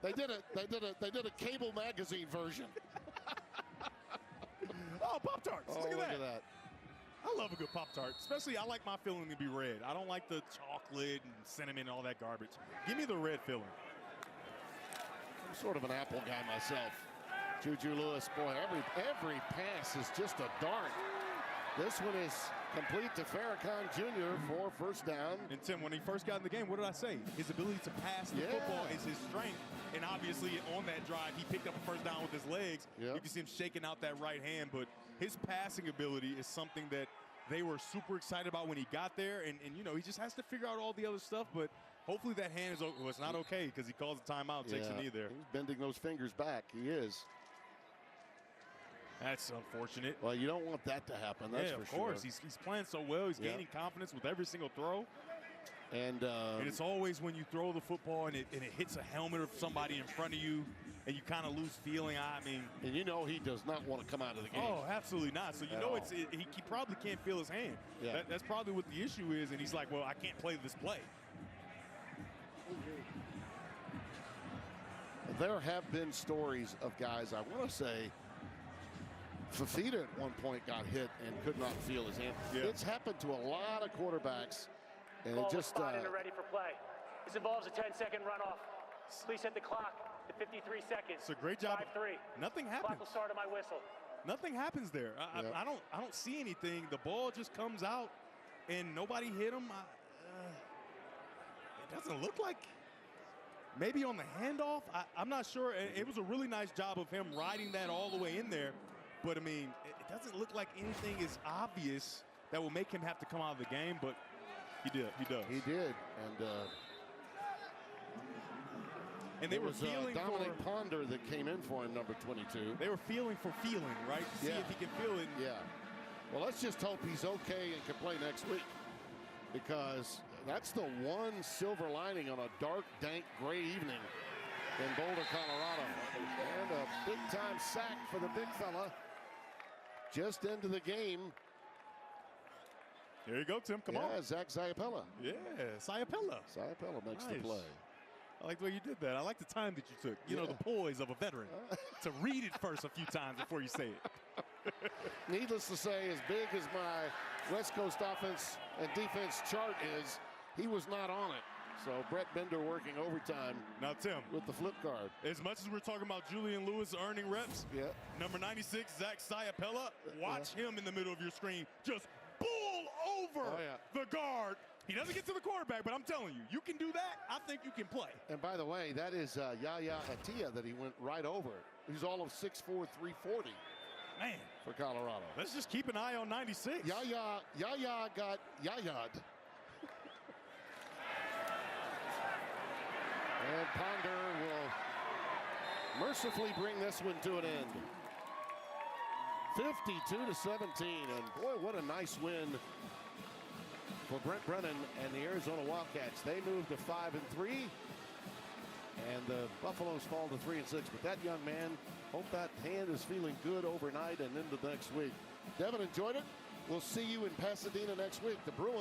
They did a Cable magazine version. Oh, Pop-Tarts. Oh, look at that. I love a good Pop-Tart, especially I like my filling to be red. I don't like the chocolate and cinnamon and all that garbage. Give me the red filling. I'm sort of an apple guy myself. Juju Lewis, boy, every pass is just a dart. This one is complete to Farrakhan Jr. for first down. And Tim, when he first got in the game, what did I say? His ability to pass the football is his strength. And obviously on that drive, he picked up a first down with his legs. Yep. You can see him shaking out that right hand, but his passing ability is something that they were super excited about when he got there. And you know, he just has to figure out all the other stuff, but hopefully that hand is, well, it's not okay because he calls a timeout, takes a knee there. He's bending those fingers back. He is. That's unfortunate. Well, you don't want that to happen, that's for sure. Of course. He's playing so well. He's gaining confidence with every single throw. And it's always when you throw the football and it hits a helmet of somebody in front of you and you kind of lose feeling. I mean, and you know he does not want to come out of the game. Oh, absolutely not. So you know he probably can't feel his hand. Yeah. That's probably what the issue is. And he's like, well, I can't play this play. There have been stories of guys, I want to say, Fafita at one point got hit and could not feel his hand. Yeah. It's happened to a lot of quarterbacks. And Ball it just spotted and ready for play. This involves a 10-second runoff. Please set the clock to 53 seconds. It's a great job. 5-3. Nothing happens. Clock will start on my whistle. Nothing happens there. I don't see anything. The ball just comes out and nobody hit him. It doesn't look like. Maybe on the handoff. I'm not sure. It was a really nice job of him riding that all the way in there. But I mean, it doesn't look like anything is obvious that will make him have to come out of the game. But he did. He does. He did. And they were feeling Dominic Ponder that came in for him, number 22. They were feeling for feeling, right? To see if he can feel it. Yeah. Well, let's just hope he's okay and can play next week, because that's the one silver lining on a dark, dank, gray evening in Boulder, Colorado. And a big-time sack for the big fella just into the game. There you go, Tim. Come on. Yeah, Zach Ziapella. Yeah, Ziapella. Ziapella makes the play. I like the way you did that. I like the time that you took. You know, the poise of a veteran. To read it first a few times before you say it. Needless to say, as big as my West Coast offense and defense chart is, he was not on it. So Brett Bender working overtime Now, Tim, with the flip card. as much as we're talking about Julian Lewis earning reps, Yeah. number 96, Zach Siapella, watch him in the middle of your screen just bull over the guard. He doesn't get to the quarterback, but I'm telling you, you can do that. I think you can play. And by the way, that is Yaya Atia that he went right over. He's all of 6'4", 340 Man, for Colorado. let's just keep an eye on 96. Yaya got Yaya'd. And Ponder will mercifully bring this one to an end. 52-17, and boy, what a nice win for Brent Brennan and the Arizona Wildcats. They moved to 5-3, and the Buffaloes fall to 3-6. But that young man, hope that hand is feeling good overnight and into next week. Devin, enjoyed it. We'll see you in Pasadena next week. The Bruins